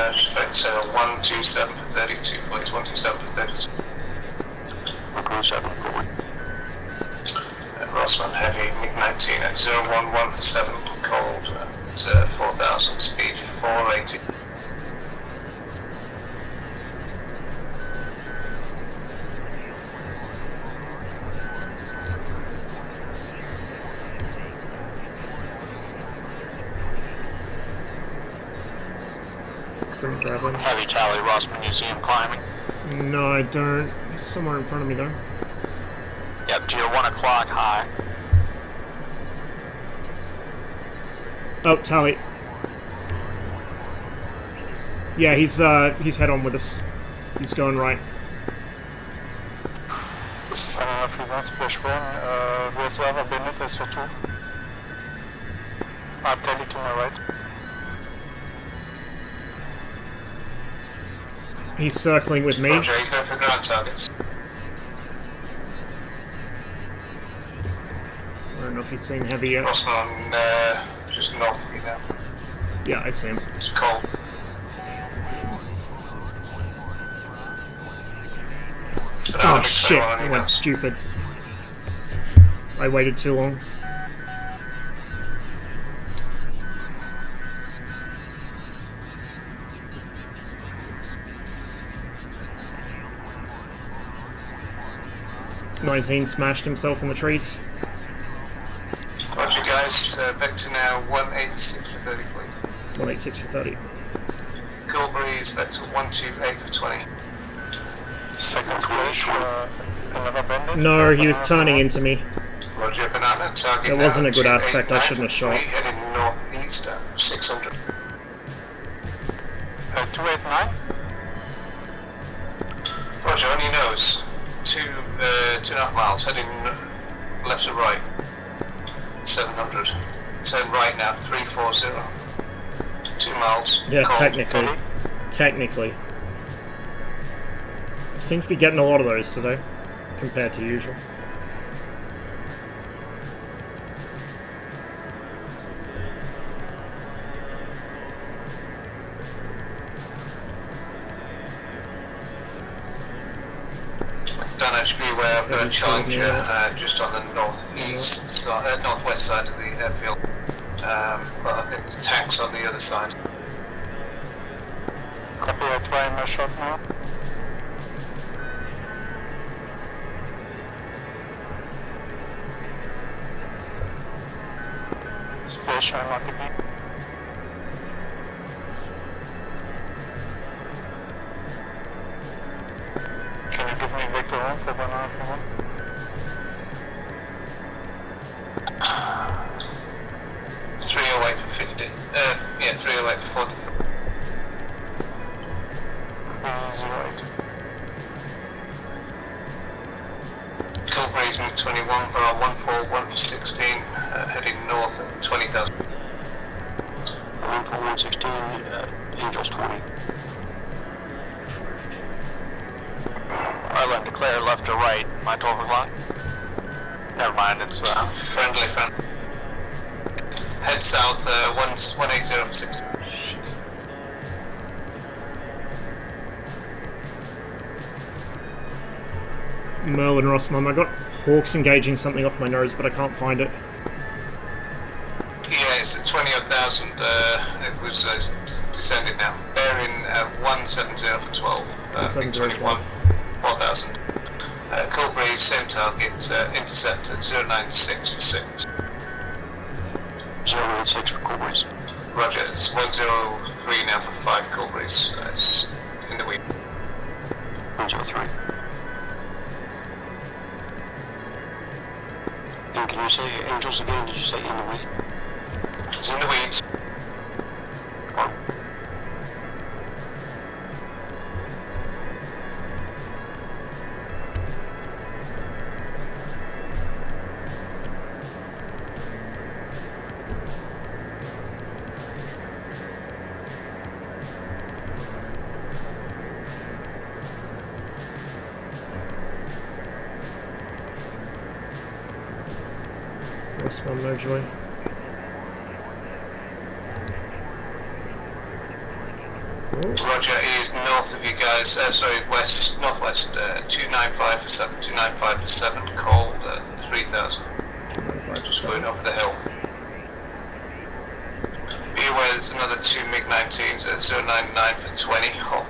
Expect 127 for 32, please. 127 for 32. Recruit 7, forward. Rossman Heavy, MiG-19 at 011 for 7, cold at 4,000, speed 480. Couldn't grab him. Heavy tally, Rossman, you see him climbing? No, I don't. He's somewhere in front of me though. Yep, to your 1 o'clock high. Oh, Tally. Yeah, he's head on with us. He's going right. If you want splash 1, there's other Benitez or 2. I'll tell you to my right. He's circling with me. Roger, you go for ground targets. I don't know if he's seen Heavy yet. Rossman, just north of you now. Yeah, I see him. It's cold. Oh shit, I went stupid. I waited too long. "19 smashed himself in the trees." Roger, guys. Vector now 186 for 30, please. 186 for 30. Cool breeze, vector 128 for 20. Second flash, another bandit. No, he was turning into me. Roger, banana, target It wasn't now, a good aspect, I shouldn't have shot. 289, heading northeast at 600. 289? Roger, on your nose. 2.5 miles, heading left to right. 700. Turn right now, 340. 2 miles. Yeah, cold. technically. Technically. Seem to be getting a lot of those today, compared to usual. Down HQ where Yeah, he's still near Challenger, just on the northeast, northwest side of the airfield. But I think there's tanks on the other side. Copy, I'll try my shot now. Splash, I'm not again. Can you give me Victor 1 for banana for 1? .308 for 50. Yeah, 308 for 40. 308. Cool breeze move 21 for our 141 for 16, heading north at 20,000. 116, Angels 20. Island, declare left or right, my 12 o'clock. Never mind, it's Friendly. Head south, 1806. Shit. Merlin Rossmum, I got hawks engaging something off my nose, but I can't find it. Yeah, it's at 20,000. It was descended now. Bearing 170 for 12. 170 for 12. 4,000. Cool breeze, same target. Intercept at 096 for 6. 096 for cool breeze. Roger, it's 103 now for 5 cool breeze. It's in the week. 103. And can you say Angels again? Did you say in the week? It's in the weeds. Rossmum, no joy. Roger, he is north of you guys, northwest, 295 for 7, 295 for 7, cold, 3,000. 295 to Just 7. going over the hill. Be aware there's another 2 MiG-19s at 099 for 20, hot.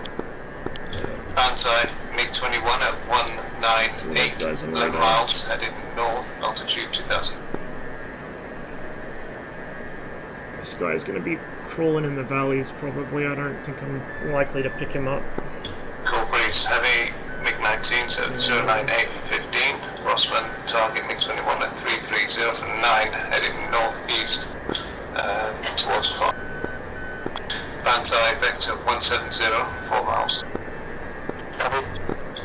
Banzai, MiG-21 at 198, 11 miles, heading north, altitude 2,000. This guy's going to be crawling in the valleys, probably. I don't think I'm likely to pick him up. Cool breeze, heavy MiG-19s at 098 for 15, Rossman, target MiG-21 at 330 for 9, heading northeast towards 5. Banzai, vector 170, 4 miles. Copy.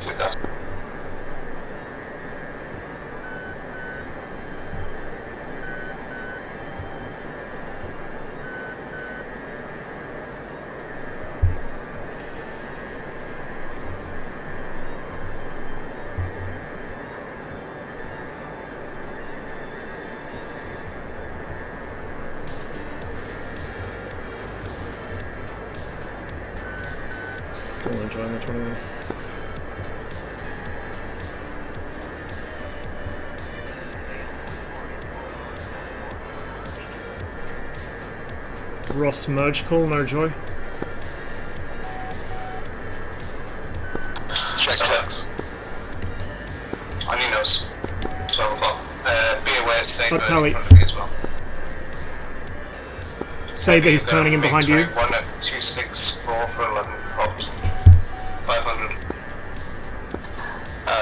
2,000. Still enjoying the 21. Ross merge call, no joy. Check that. On your nose. 12 o'clock. Be aware, same But tally. in front of you as well. Saber, he's turning in behind you. 1 at 264 for 11 hops. 500.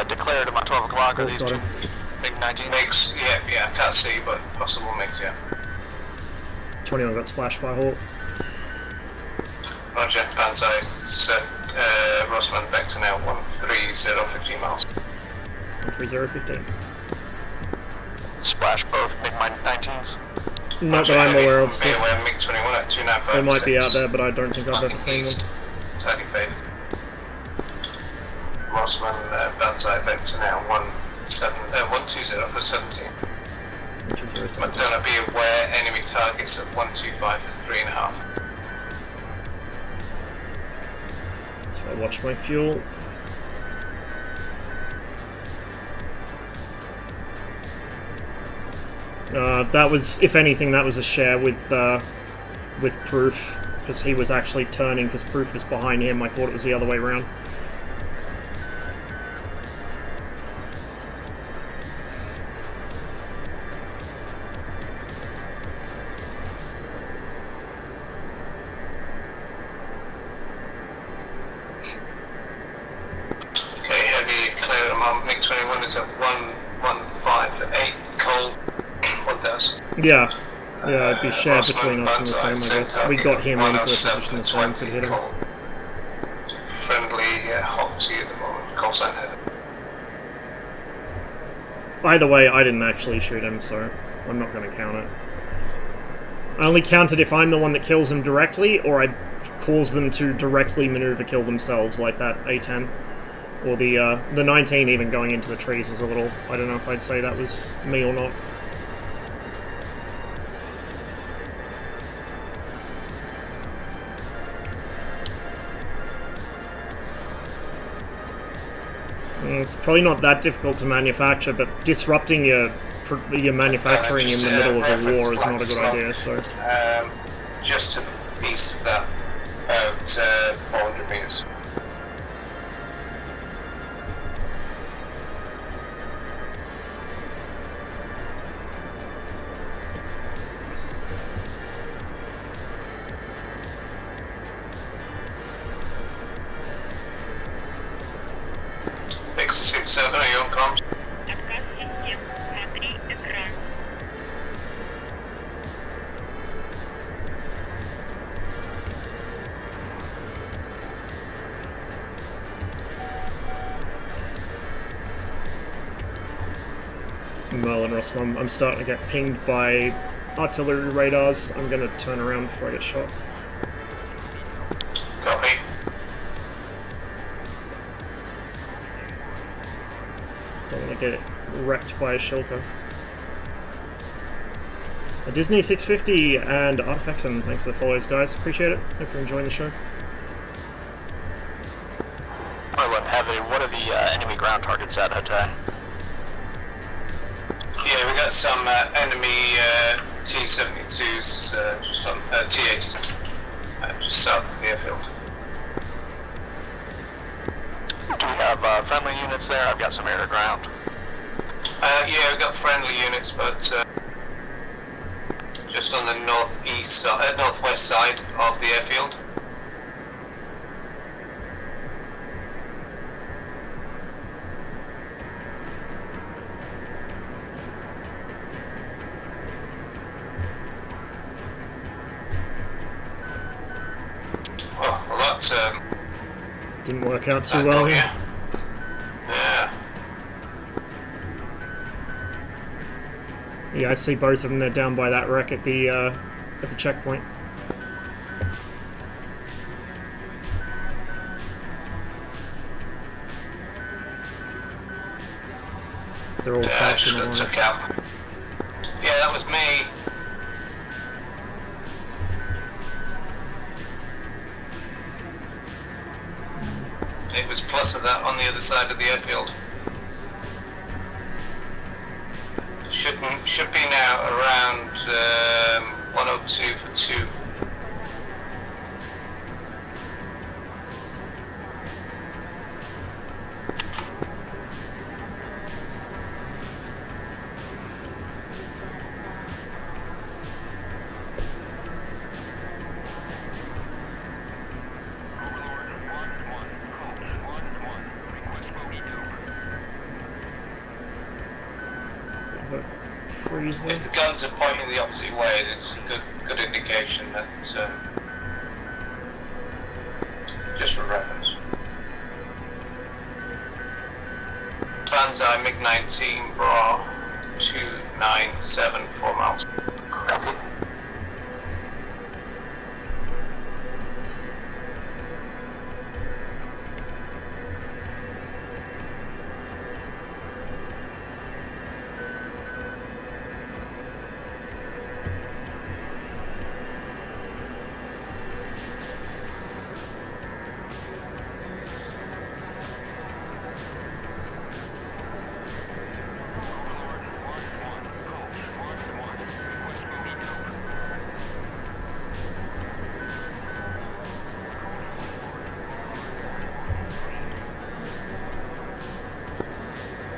Declare to my 12 o'clock, are Oh, these got two him. MiG-19? Mix, yeah, can't see, but possible mix, yeah. 21 got splashed by a hawk. Roger, Banzai, set, Rossman, vector now 130, 15 miles. 3015. Splash both MiG-19s. Not that I'm aware of, Be so aware, MiG-21 at 295. they might be out there, but I don't think I've ever seen them. Tidy fade. Rossman, Banzai, vector now 120 for 17. Which is very simple. Madonna, be aware, enemy targets at 125 for 3.5. So I watch my fuel. That was, if anything, that was a share with Proof, because he was actually turning, because Proof was behind him. I thought it was the other way around. Okay, heavy, clear them on. MiG-21 is at 115 for 8, cold, 1,000. Yeah, it'd be shared between us and the same, I guess. We got him into the position the same, could hit him. Friendly, hot to you at the moment. Call sign headed. Either way, I didn't actually shoot him, so I'm not going to count it. I only count it if I'm the one that kills them directly, or I cause them to directly maneuver kill themselves, like that A10. Or the 19 even going into the trees was a little... I don't know if I'd say that was me or not. It's probably not that difficult to manufacture, but disrupting your manufacturing in the middle of a war is not a good idea, so... Just to the east of that, about 400 meters. Fix 6-7, are you on comms? Отказ систем. Смотри экран. Merlin Ross, I'm starting to get pinged by artillery radars. I'm gonna turn around before I get shot. Copy. Don't want to get wrecked by a shilker. A Disney 650 and Artifacts, and thanks for the follows, guys. Appreciate it. Hope you're enjoying the show. Merlin Heavy, what are the enemy ground targets at Hatay? Yeah, we got some enemy T-72s just on T-80s just south of the airfield. Do we have friendly units there? I've got some air to ground. Yeah, we've got friendly units, but just on the northwest side of the airfield. Oh, well, that Didn't work out too well here. Yeah. Yeah, I see both of them. They're down by that wreck at the checkpoint. They're all packed in a line. Took out. Yeah, that was me. It was plus of that on the other side of the airfield. Should be now around 102 for 2. Freeze them. If the guns are pointing the opposite way, it's a good indication that, just for reference. Banzai MiG-19 Bra 297, 4 miles. Copy.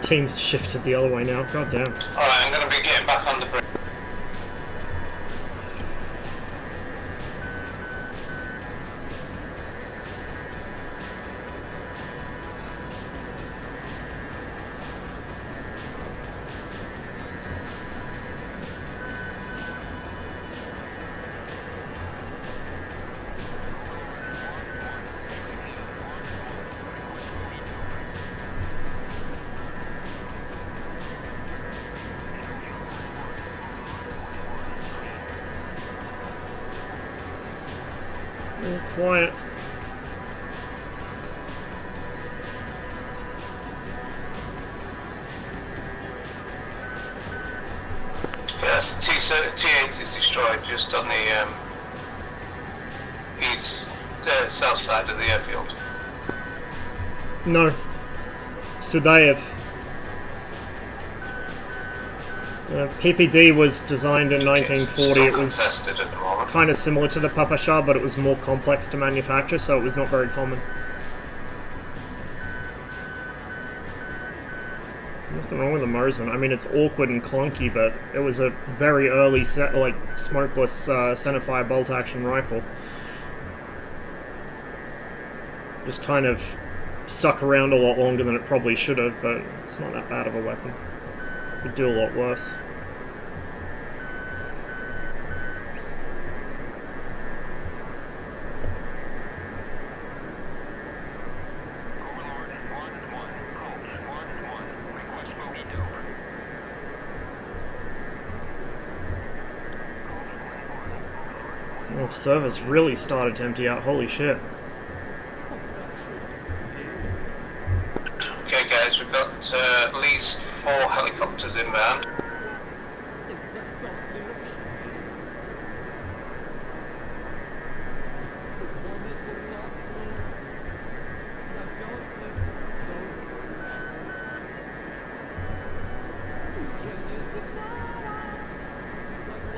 Team's shifted the other way now. God damn. Alright, I'm going to be getting back on the bridge. Quiet. T8 is destroyed just on the south side of the airfield. No. Sudayev. PPD was designed in 1940. It was kind of similar to the Papasha, but it was more complex to manufacture, so it was not very common. Nothing wrong with the Mosin. I mean, it's awkward and clunky, but it was a very early smokeless centerfire bolt-action rifle. Just kind of stuck around a lot longer than it probably should have, but it's not that bad of a weapon. Could do a lot worse. Oh, servers really started to empty out, holy shit. Okay guys, we've got at least 4 helicopters inbound.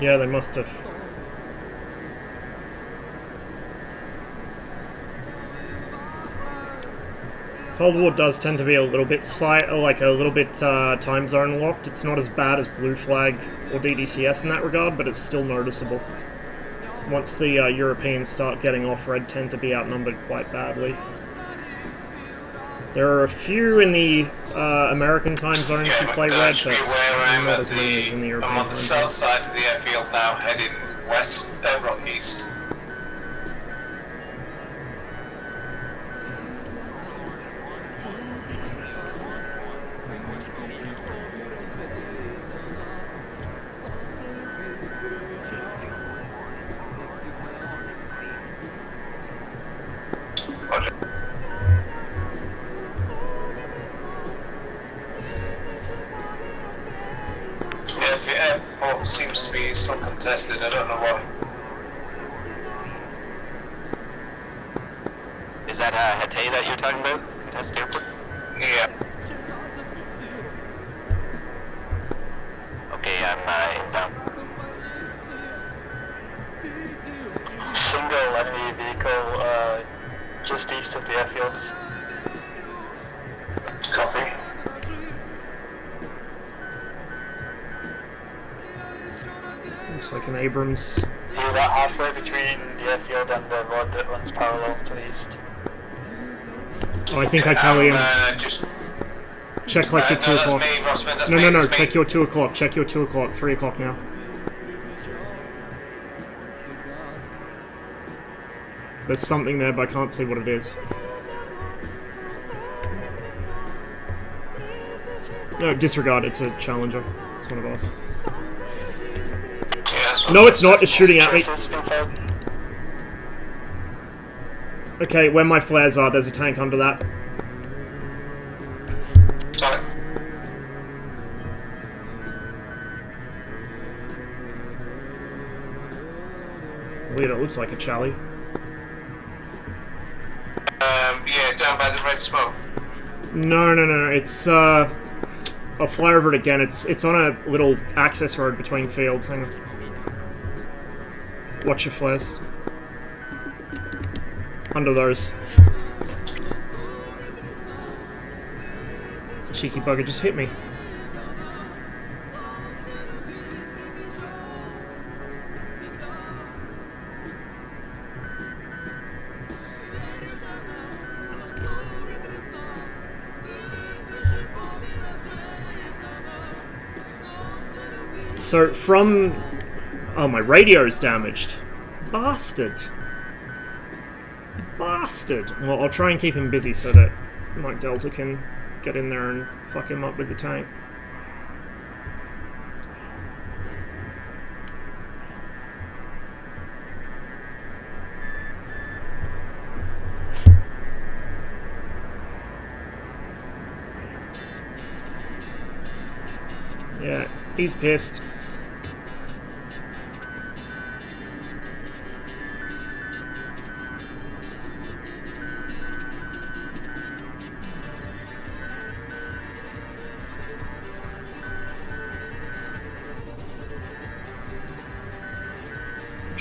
Yeah, they must have. Cold War does tend to be a little bit time zone locked. It's not as bad as Blue Flag or DDCS in that regard, but it's still noticeable. Once the Europeans start getting off, Red tend to be outnumbered quite badly. There are a few in the American time zones who play Red, but not as many as in the European I'm on time the zone. south side of the airfield now, heading west, east. Yeah, the airport seems to be still contested, I don't know why. Is that Hatay that you're talking about? Contested airport? Yeah. Okay, I'm inbound. Single enemy vehicle just east of the airfield. Copy. Looks like an Abrams. You're about halfway between the airfield and the road that runs parallel to the east. Oh, I think I tell him. Just Check like your 2 that's o'clock. me, Rossman, that's No, me, no, no, that's me. check your 2 o'clock. Check your 2 o'clock. 3 o'clock now. There's something there, but I can't see what it is. No, disregard. It's a Challenger. It's one of us. Yeah, that's what No, it's not. It's shooting at me. Okay, where my flares are, there's a tank under that. Sorry. Weird, it looks like a Charlie. Yeah, down by the red smoke. No, no, no, it's, I'll fly over it again. It's on a little access road between fields. Hang on. Watch your flares. Under those. Cheeky bugger just hit me. So from... Oh, my radio's damaged. Bastard. Bastard. Well, I'll try and keep him busy so that Mike Delta can get in there and fuck him up with the tank. Yeah, he's pissed.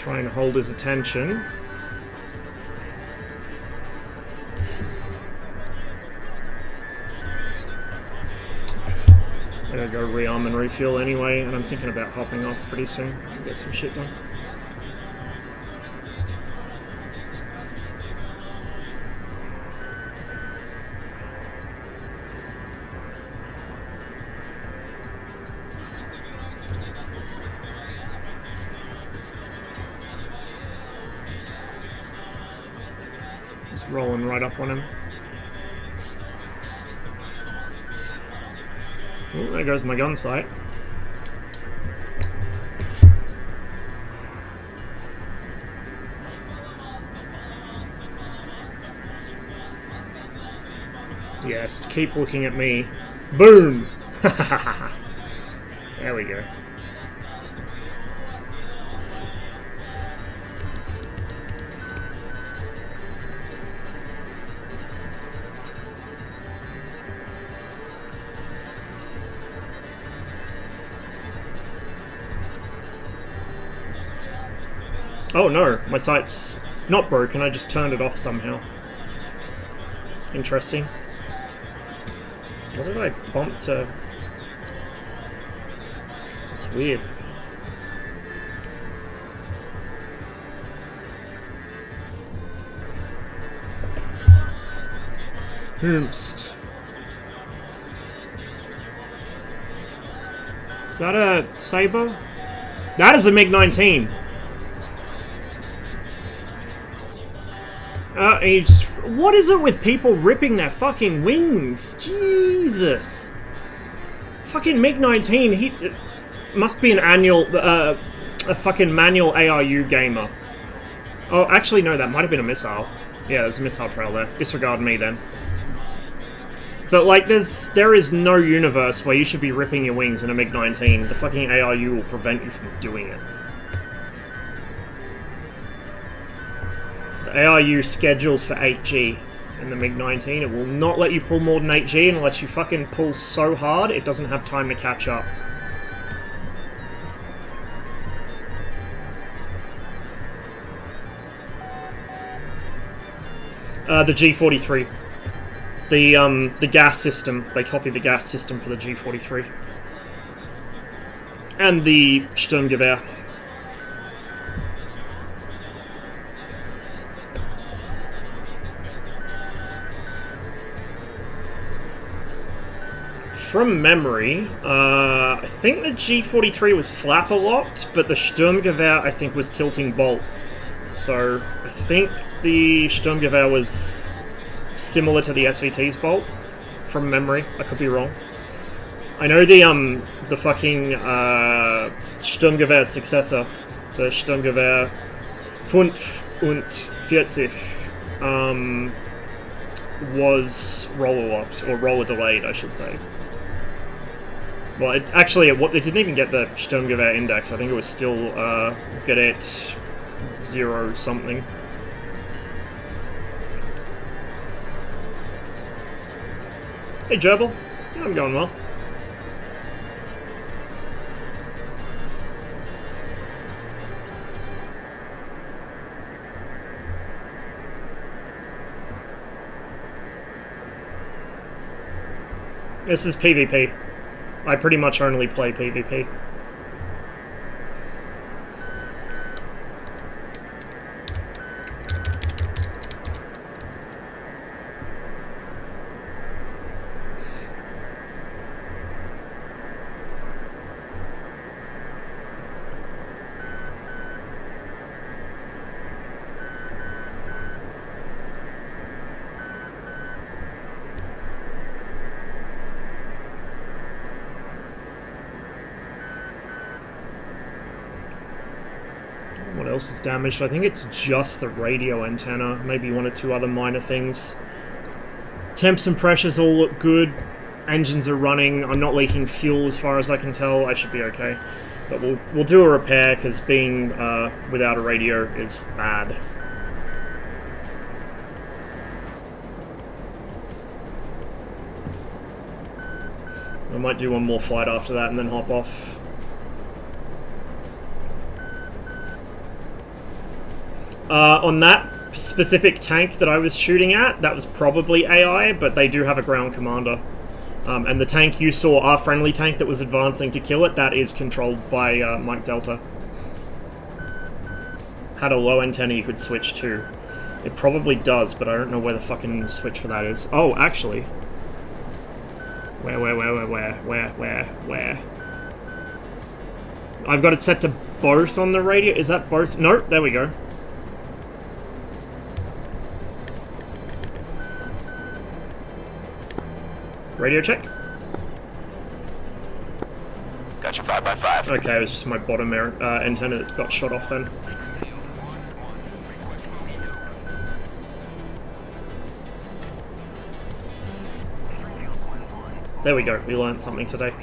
Try and hold his attention. I gotta go rearm and refuel anyway, and I'm thinking about hopping off pretty soon. Get some shit done. Just rolling right up on him. Oh, there goes my gun sight. Yes, keep looking at me. Boom! There we go. Oh no, my sight's not broken, I just turned it off somehow. Interesting. What did I bump to? It's weird. Hoomst. Is that a Saber? That is a MiG-19. And you just... What is it with people ripping their fucking wings? Jesus! Fucking MiG-19, he... must be an annual... a fucking manual ARU gamer. Oh, actually, no, that might have been a missile. Yeah, there's a missile trail there. Disregard me, then. But, like, there is no universe where you should be ripping your wings in a MiG-19. The fucking ARU will prevent you from doing it. ARU schedules for 8G in the MiG-19. It will not let you pull more than 8G unless you fucking pull so hard it doesn't have time to catch up. The G43. The gas system. They copy the gas system for the G43. And the Sturmgewehr. From memory, I think the G43 was flapper locked, but the Sturmgewehr I think was tilting bolt. So I think the Sturmgewehr was similar to the SVT's bolt, from memory. I could be wrong. I know the fucking Sturmgewehr's successor, the Sturmgewehr 45, was roller locked, or roller delayed, I should say. Well, it didn't even get the Sturmgewehr index. I think it was still Geräte 0 something. Hey Gerbil, yeah, I'm going well. This is PvP. I pretty much only play PvP. What else is damaged? I think it's just the radio antenna, maybe one or two other minor things. Temps and pressures all look good. Engines are running. I'm not leaking fuel as far as I can tell. I should be okay. But we'll do a repair, because being without a radio is bad. I might do one more flight after that and then hop off. On that specific tank that I was shooting at, that was probably AI, but they do have a ground commander. And the tank you saw, our friendly tank that was advancing to kill it, that is controlled by Mike Delta. Had a low antenna you could switch to. It probably does, but I don't know where the fucking switch for that is. Oh, actually. Where? I've got it set to both on the radio. Is that both? No, there we go. Radio check. Got you 5x5. Okay, it was just my bottom antenna that got shot off then. There we go, we learned something today.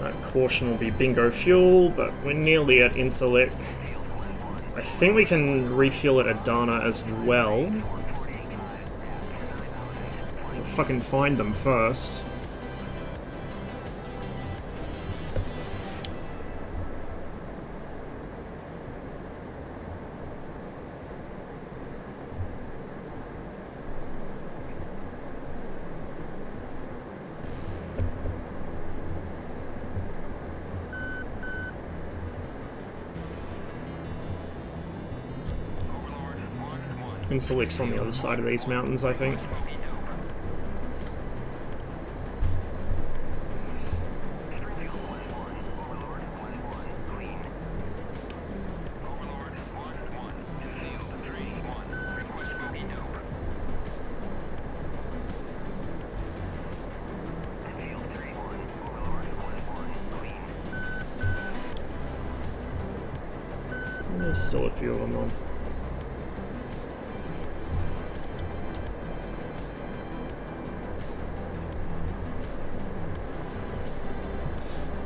That caution will be bingo fuel, but we're nearly at Insulik. I think we can refuel at Adana as well. We'll fucking find them first. Insulik's on the other side of these mountains, I think. There's still a few of them on.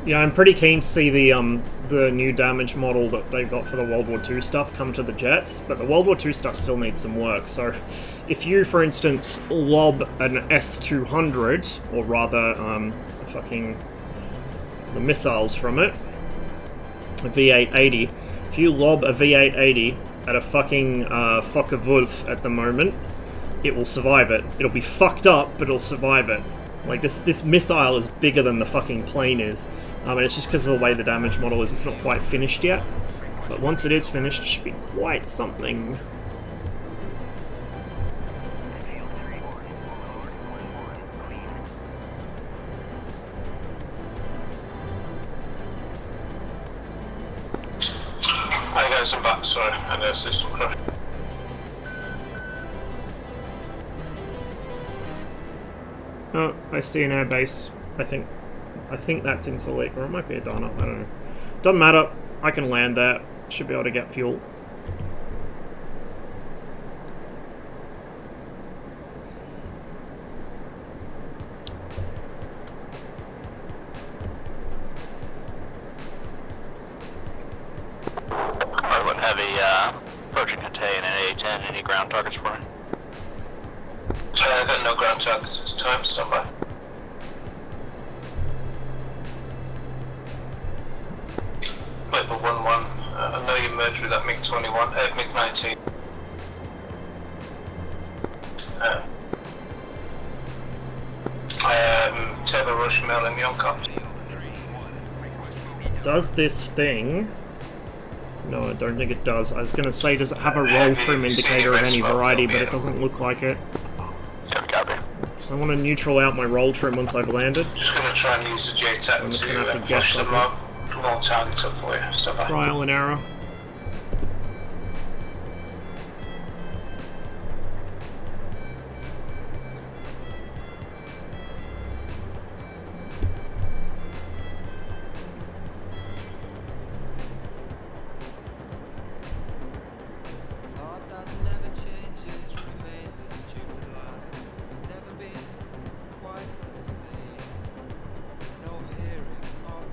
Yeah, I'm pretty keen to see the new damage model that they got for the World War II stuff come to the jets, but the World War II stuff still needs some work. So, if you, for instance, lob an S-200, or rather, the missiles from it, a V-880. If you lob a V-880 at a fucking Focke-Wulf at the moment, it will survive it. It'll be fucked up, but it'll survive it. Like, this missile is bigger than the fucking plane is. And it's just because of the way the damage model is, it's not quite finished yet. But once it is finished, it should be quite something. Hi guys, I'm back. Sorry, I know system crash. Oh, I see an airbase. I think that's Insulik, or it might be Adana, I don't know. Doesn't matter, I can land that. Should be able to get fuel. Harlan Heavy, approaching Hatay and an A-10. Any ground targets for me? Sorry, I got no ground targets this time. Stand by. Maple 1-1. I know you merged with that MiG-21, MiG-19. Turbo Rush Mill in Yonkop. Does this thing... No, I don't think it does. I was going to say, does it have a roll trim indicator of any variety, but it doesn't look like it. Yeah, copy. So I want to neutral out my roll trim once I've landed. Just going to try and use the JTAC I'm just to going to have to guess, push I them think. up. More targets up for you. Stand by. Trial and error.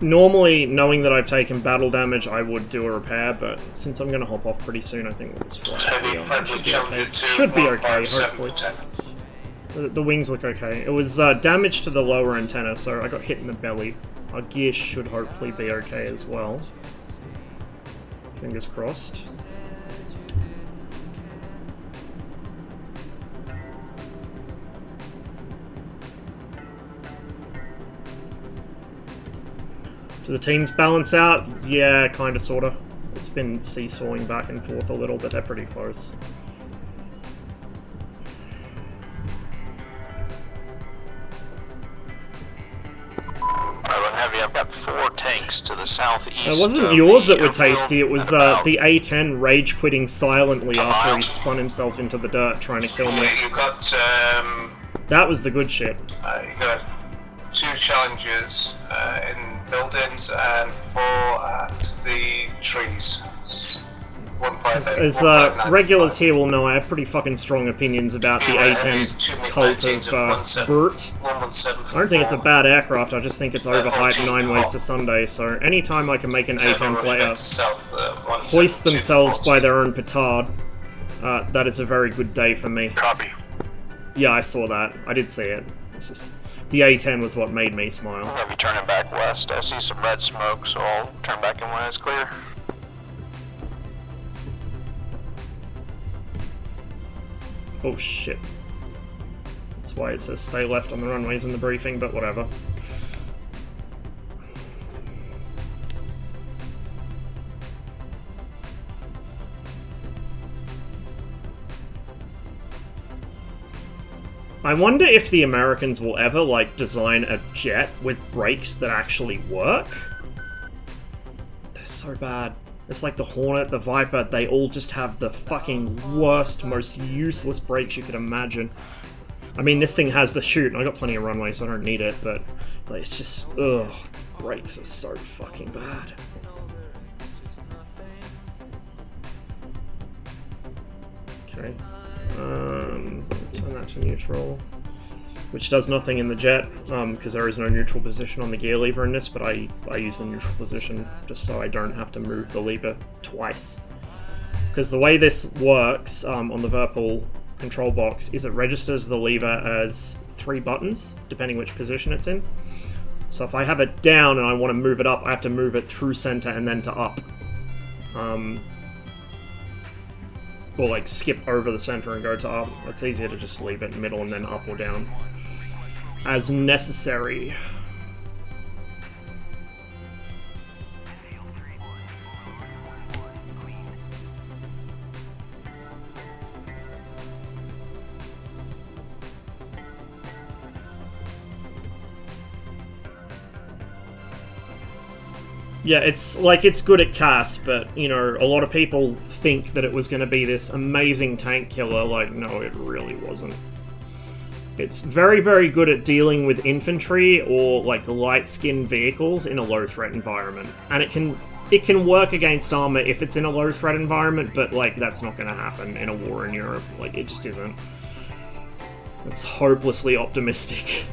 Normally, knowing that I've taken battle damage, I would do a repair, but since I'm going to hop off pretty soon, I think we'll just fly out Heavy here. It should be okay. 5 Should be okay, 157 hopefully. protect. The wings look okay. It was damage to the lower antenna, so I got hit in the belly. Our gear should hopefully be okay as well. Fingers crossed. Do the teams balance out? Yeah, kinda, sorta. It's been seesawing back and forth a little, but they're pretty close. Heavy, I've got 4 tanks to the southeast. It wasn't yours that were tasty, it was the A10 rage quitting silently after he spun himself into the dirt trying to kill me. You got, That was the good shit. you got 2 challenges in buildings and 4 at the trees. As regulars here will know, I have pretty fucking strong opinions about the A10's cult of Burt. I don't think it's a bad aircraft, I just think it's overhyped 9 ways to Sunday, so anytime I can make an A10 player hoist themselves by their own petard, that is a very good day for me. Copy. Yeah, I saw that. I did see it. It's just, the A10 was what made me smile. I'll be turning back west. I see some red smoke, so I'll turn back in when it's clear. Oh shit. That's why it says stay left on the runways in the briefing, but whatever. I wonder if the Americans will ever, like, design a jet with brakes that actually work? They're so bad. It's like the Hornet, the Viper, they all just have the fucking worst, most useless brakes you could imagine. I mean, this thing has the chute, and I got plenty of runway, so I don't need it, but like, it's just, ugh, brakes are so fucking bad. Okay, turn that to neutral. Which does nothing in the jet, because there is no neutral position on the gear lever in this, but I use the neutral position just so I don't have to move the lever twice. Because the way this works on the Verpal control box is it registers the lever as 3 buttons, depending which position it's in. So if I have it down and I want to move it up, I have to move it through center and then to up. Or like skip over the center and go to up. It's easier to just leave it middle and then up or down as necessary. Yeah, it's like, it's good at CAS, but, you know, a lot of people think that it was going to be this amazing tank killer. Like, no, it really wasn't. It's very, very good at dealing with infantry or, like, light-skinned vehicles in a low-threat environment. And it can work against armor if it's in a low-threat environment, but, like, that's not going to happen in a war in Europe. Like, it just isn't. It's hopelessly optimistic.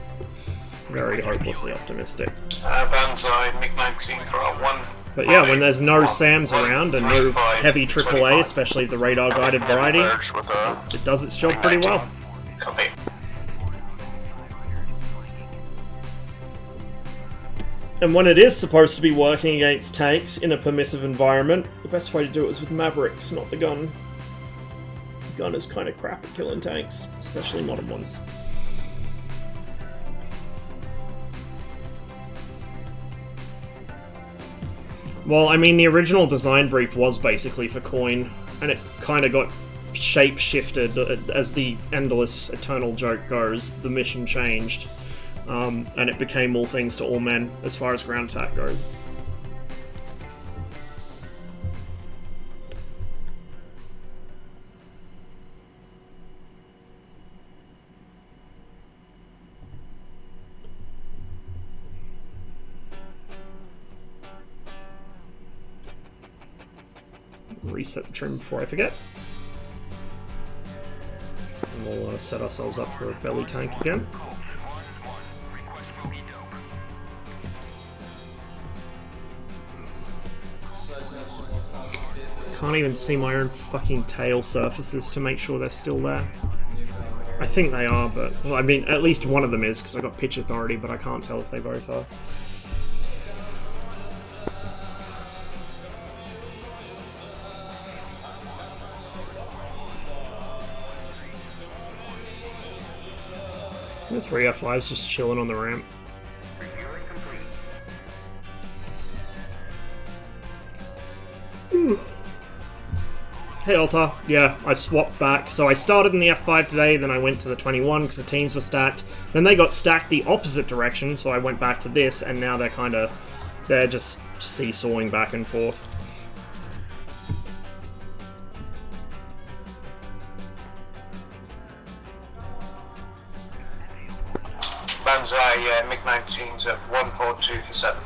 Very hopelessly optimistic. Banzai, MiG-19 for our 1. But yeah, when there's no SAMs around and no heavy AAA, especially the radar-guided variety, it does its job pretty well. Copy. And when it is supposed to be working against tanks in a permissive environment, the best way to do it is with Mavericks, not the gun. The gun is kind of crap at killing tanks, especially modern ones. Well, I mean, the original design brief was basically for coin, and it kind of got shape-shifted. As the endless eternal joke goes, the mission changed, and it became all things to all men as far as ground attack goes. Reset the trim before I forget. And we'll set ourselves up for a belly tank again. Can't even see my own fucking tail surfaces to make sure they're still there. I think they are, but... well, I mean, at least one of them is, because I got pitch authority, but I can't tell if they both are. 3 F5s just chilling on the ramp. Ooh. Hey Altar, yeah, I swapped back. So I started in the F5 today, then I went to the 21 because the teams were stacked. Then they got stacked the opposite direction, so I went back to this, and now they're just seesawing back and forth. Banzai, MiG-19's at 142 for 7.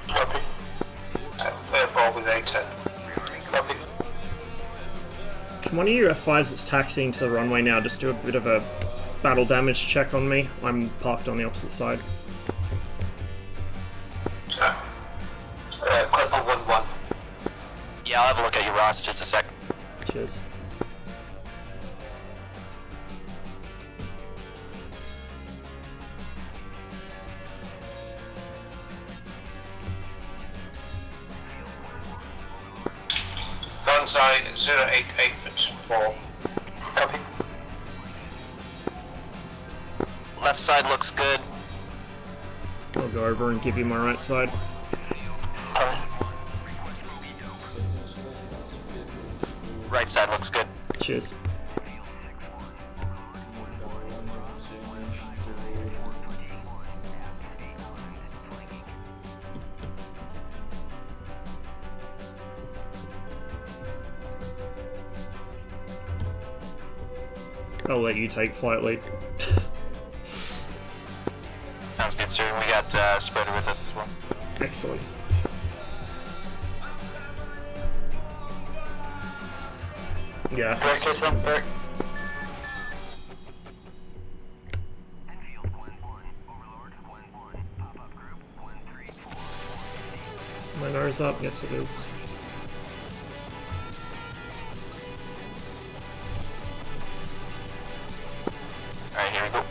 Copy. Third ball with 8-10. Copy. Can one of you F5s that's taxiing to the runway now just do a bit of a battle damage check on me? I'm parked on the opposite side. Purple 1-1. Yeah, I'll have a look at your Ross just a sec. Cheers. Banzai 088 for 4. Copy. Left side looks good. I'll go over and give you my right side. Right side looks good. Cheers. I'll let you take flight lead. Sounds good, sir. We got Spreader with us as well. Excellent. Yeah. Direct case one, direct. My nose up? Yes, it is. Alright, here we go.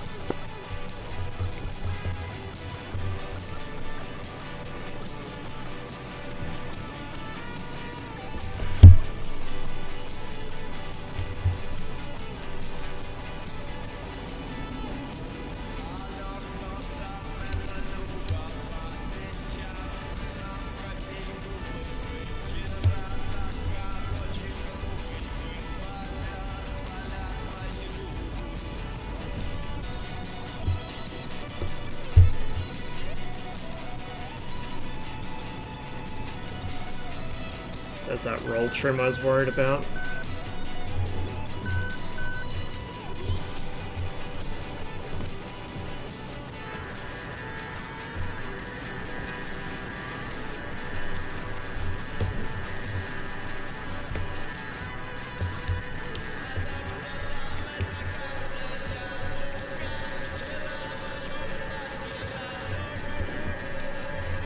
There's that roll trim I was worried about.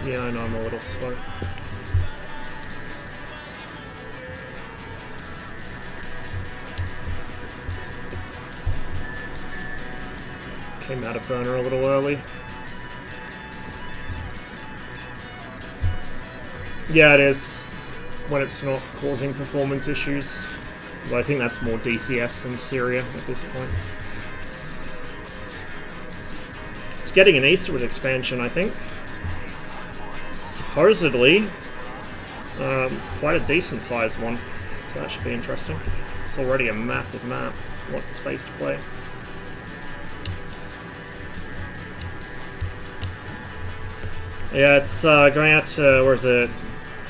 Yeah, I know I'm a little slow. Came out of burner a little early. Yeah, it is. When it's not causing performance issues. But I think that's more DCS than Syria at this point. It's getting an eastward expansion, I think. Supposedly, quite a decent sized one. So that should be interesting. It's already a massive map. Lots of space to play. Yeah, it's going out to, where is it?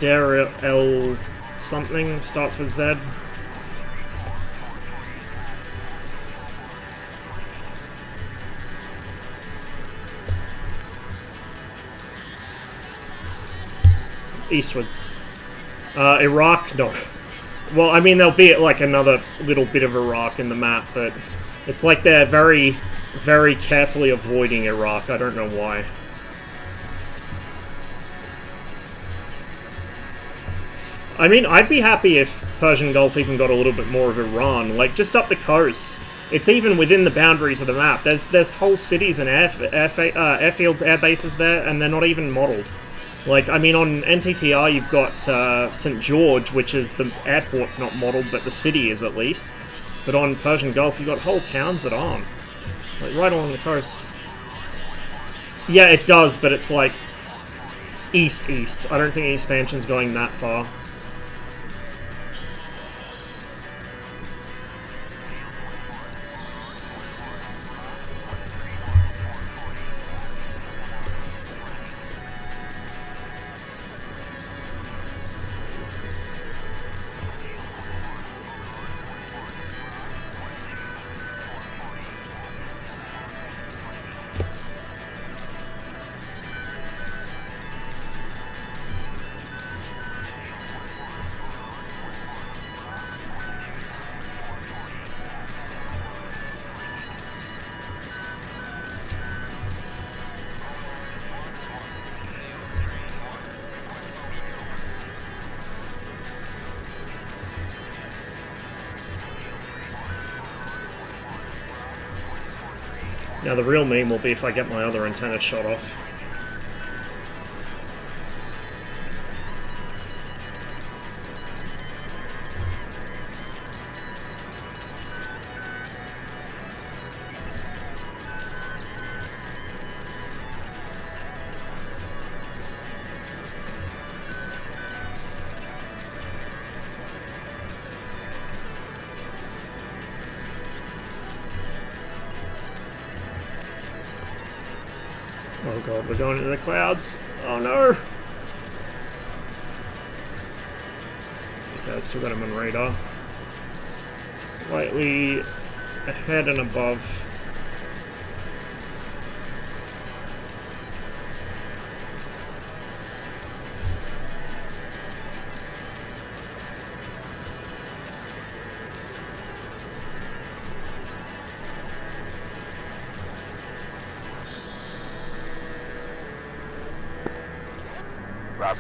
Dare L something, starts with Z. Eastwards. Iraq? No. Well, I mean, there'll be like another little bit of Iraq in the map, but it's like they're very, very carefully avoiding Iraq. I don't know why. I mean, I'd be happy if Persian Gulf even got a little bit more of Iran, like just up the coast. It's even within the boundaries of the map. There's whole cities and airfields, air bases there, and they're not even modelled. Like, I mean, on NTTR you've got St. George, which is the airport's not modelled, but the city is at least. But on Persian Gulf you've got whole towns that aren't. Like, right along the coast. Yeah, it does, but it's like east-east. I don't think expansion's going that far. Now the real meme will be if I get my other antenna shot off. Oh god, we're going into the clouds. Oh no! Let's see, guys, still got him on radar. Slightly ahead and above.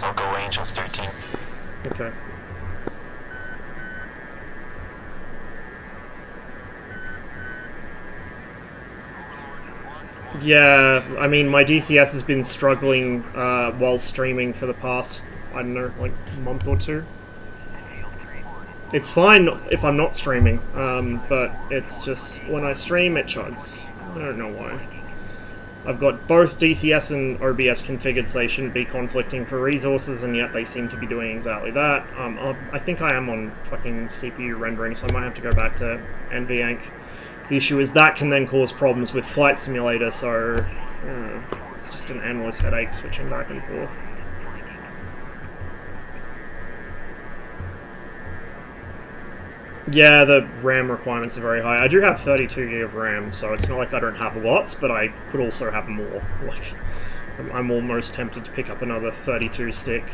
I'll go range on 13. Okay. Yeah, I mean, my DCS has been struggling while streaming for the past, I don't know, like month or two. It's fine if I'm not streaming, but it's just when I stream it chugs. I don't know why. I've got both DCS and OBS configured so they shouldn't be conflicting for resources, and yet they seem to be doing exactly that. I think I am on fucking CPU rendering, so I might have to go back to NVEnc. The issue is that can then cause problems with Flight Simulator, so it's just an endless headache switching back and forth. Yeah, the RAM requirements are very high. I do have 32 GB of RAM, so it's not like I don't have lots, but I could also have more. Like, I'm almost tempted to pick up another 32 stick.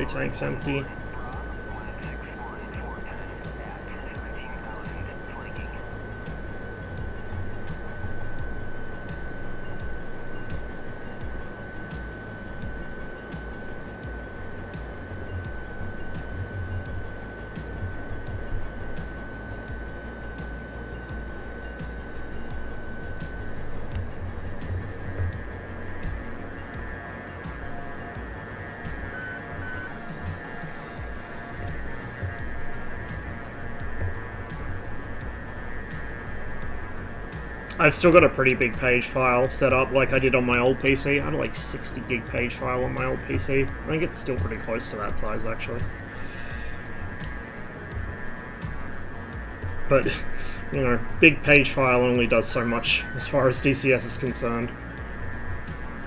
Tank's empty. I've still got a pretty big page file set up like I did on my old PC. I have like 60 gig page file on my old PC. I think it's still pretty close to that size actually. But, you know, big page file only does so much as far as DCS is concerned.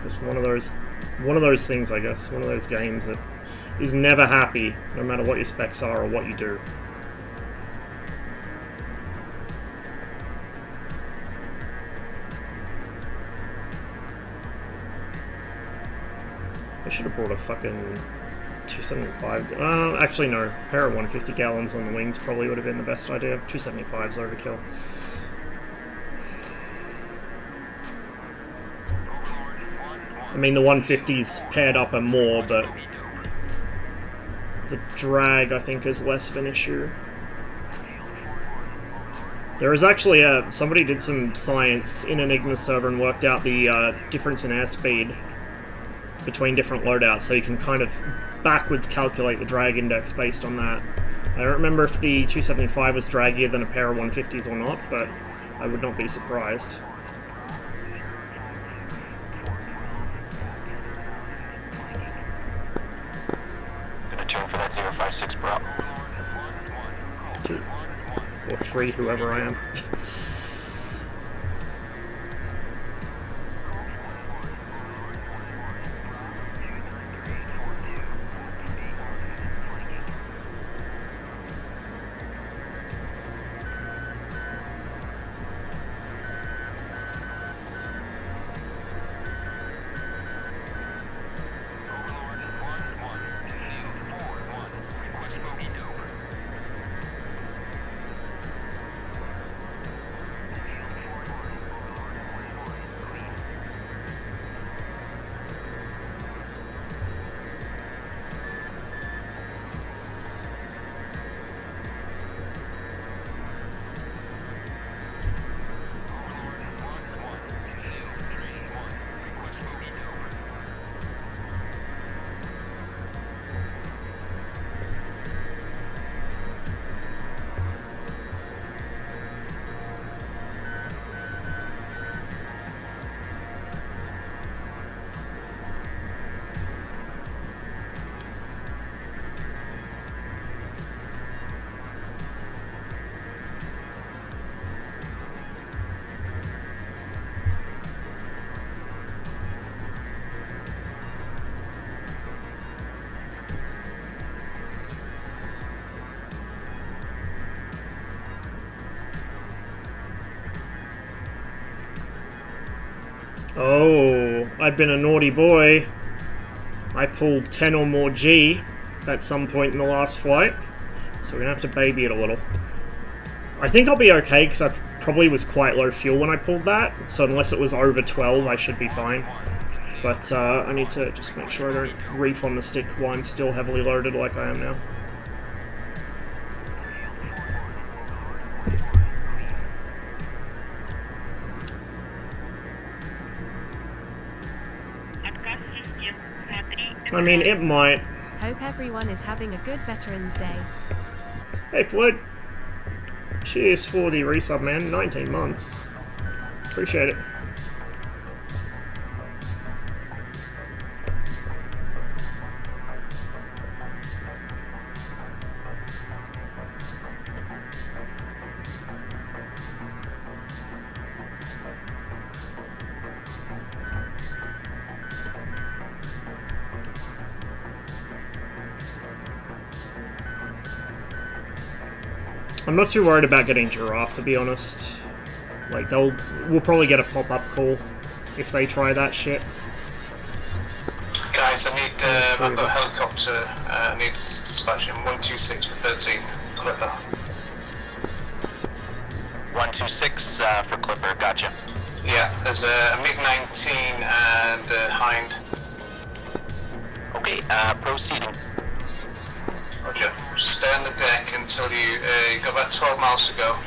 It's one of those things, I guess, one of those games that is never happy, no matter what your specs are or what you do. I should have brought a fucking 275. Actually no. A pair of 150 gallons on the wings probably would have been the best idea. 275's overkill. I mean, the 150's paired up and more, but the drag, I think, is less of an issue. There is actually somebody did some science in an Enigma server and worked out the difference in airspeed between different loadouts, so you can kind of backwards calculate the drag index based on that. I don't remember if the 275 was draggier than a pair of 150s or not, but I would not be surprised. Gonna turn for that 056 bro. 2 or 3, whoever I am. Oh, I've been a naughty boy. I pulled 10 or more G at some point in the last flight, so we're gonna have to baby it a little. I think I'll be okay, because I probably was quite low fuel when I pulled that, so unless it was over 12, I should be fine. But I need to just make sure I don't reef on the stick while I'm still heavily loaded like I am now. I mean, it might. Hope everyone is having a good Veterans Day. Hey, Floyd. Cheers for the resub, man. 19 months. Appreciate it. I'm not too worried about getting giraffe, to be honest. Like, we'll probably get a pop-up call if they try that shit. Guys, I need I've got a helicopter. I need dispatching 126 for 13 Clipper. 126 for Clipper, gotcha. Yeah, there's a MiG-19 and a Hind. Okay, proceeding. Roger. Stay on the deck until you got about 12 miles to go.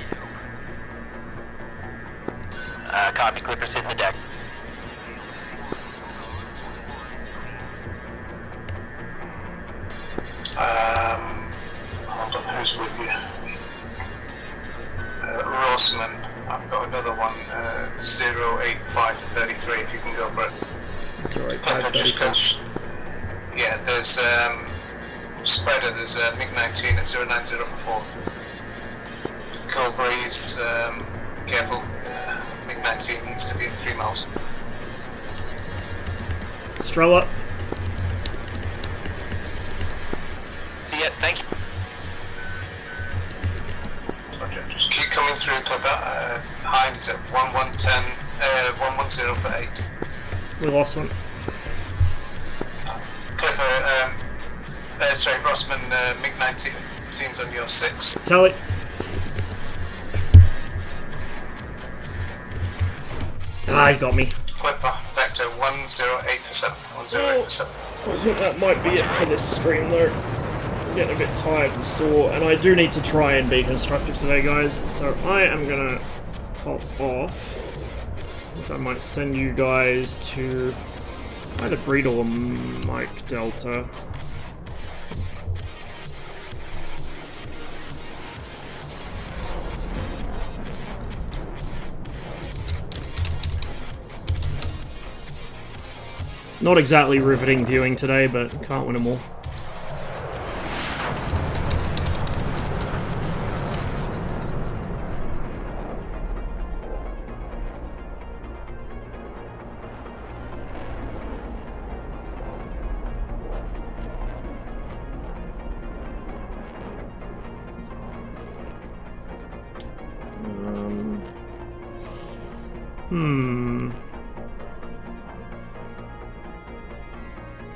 Copy, Clipper's hitting the deck. Hold on, who's with you? Rossman. I've got another one, 085 to 33, if you can go for it. 085 33. Yeah, there's Spreader, there's a MiG-19 at 0904. Cool breeze, careful. MiG-19 needs to be at 3 miles. Strella. See ya, thank you. Roger, just keep coming through, Clipper. Hind is at 110 for 8. We lost one. Clipper, sorry, Rossman, MiG-19 seems on your 6. Tell it. Ah, he got me. Clipper, back So 108 for 7. 108 for 7. I think that might be it for this stream though. I'm getting a bit tired and sore, and I do need to try and be constructive today, guys, so I am gonna pop off. I might send you guys to either Breedle or Mike Delta. Not exactly riveting viewing today, but can't win them all.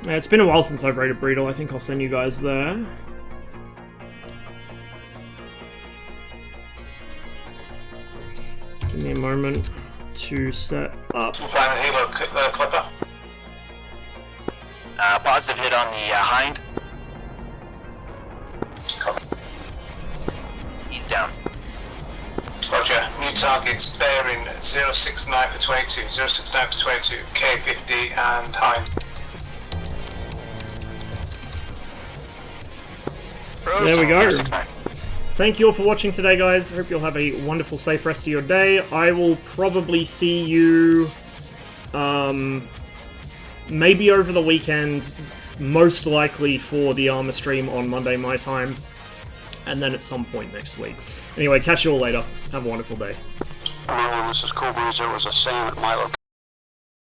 Yeah, it's been a while since I've raided Breedle. I think I'll send you guys there. Give me a moment to set up. Final Halo Clipper. Positive hit on the hind. Copy. He's down. Roger. New targets bearing 069 for 22, 069 for 22, K50 and Hind. There we go. Thank you all for watching today, guys. Hope you'll have a wonderful, safe rest of your day. I will probably see you, maybe over the weekend, most likely for the Armor stream on Monday my time, and then at some point next week. Anyway, catch you all later. Have a wonderful day. Hello, this is Cobra. There was a SAM at my location.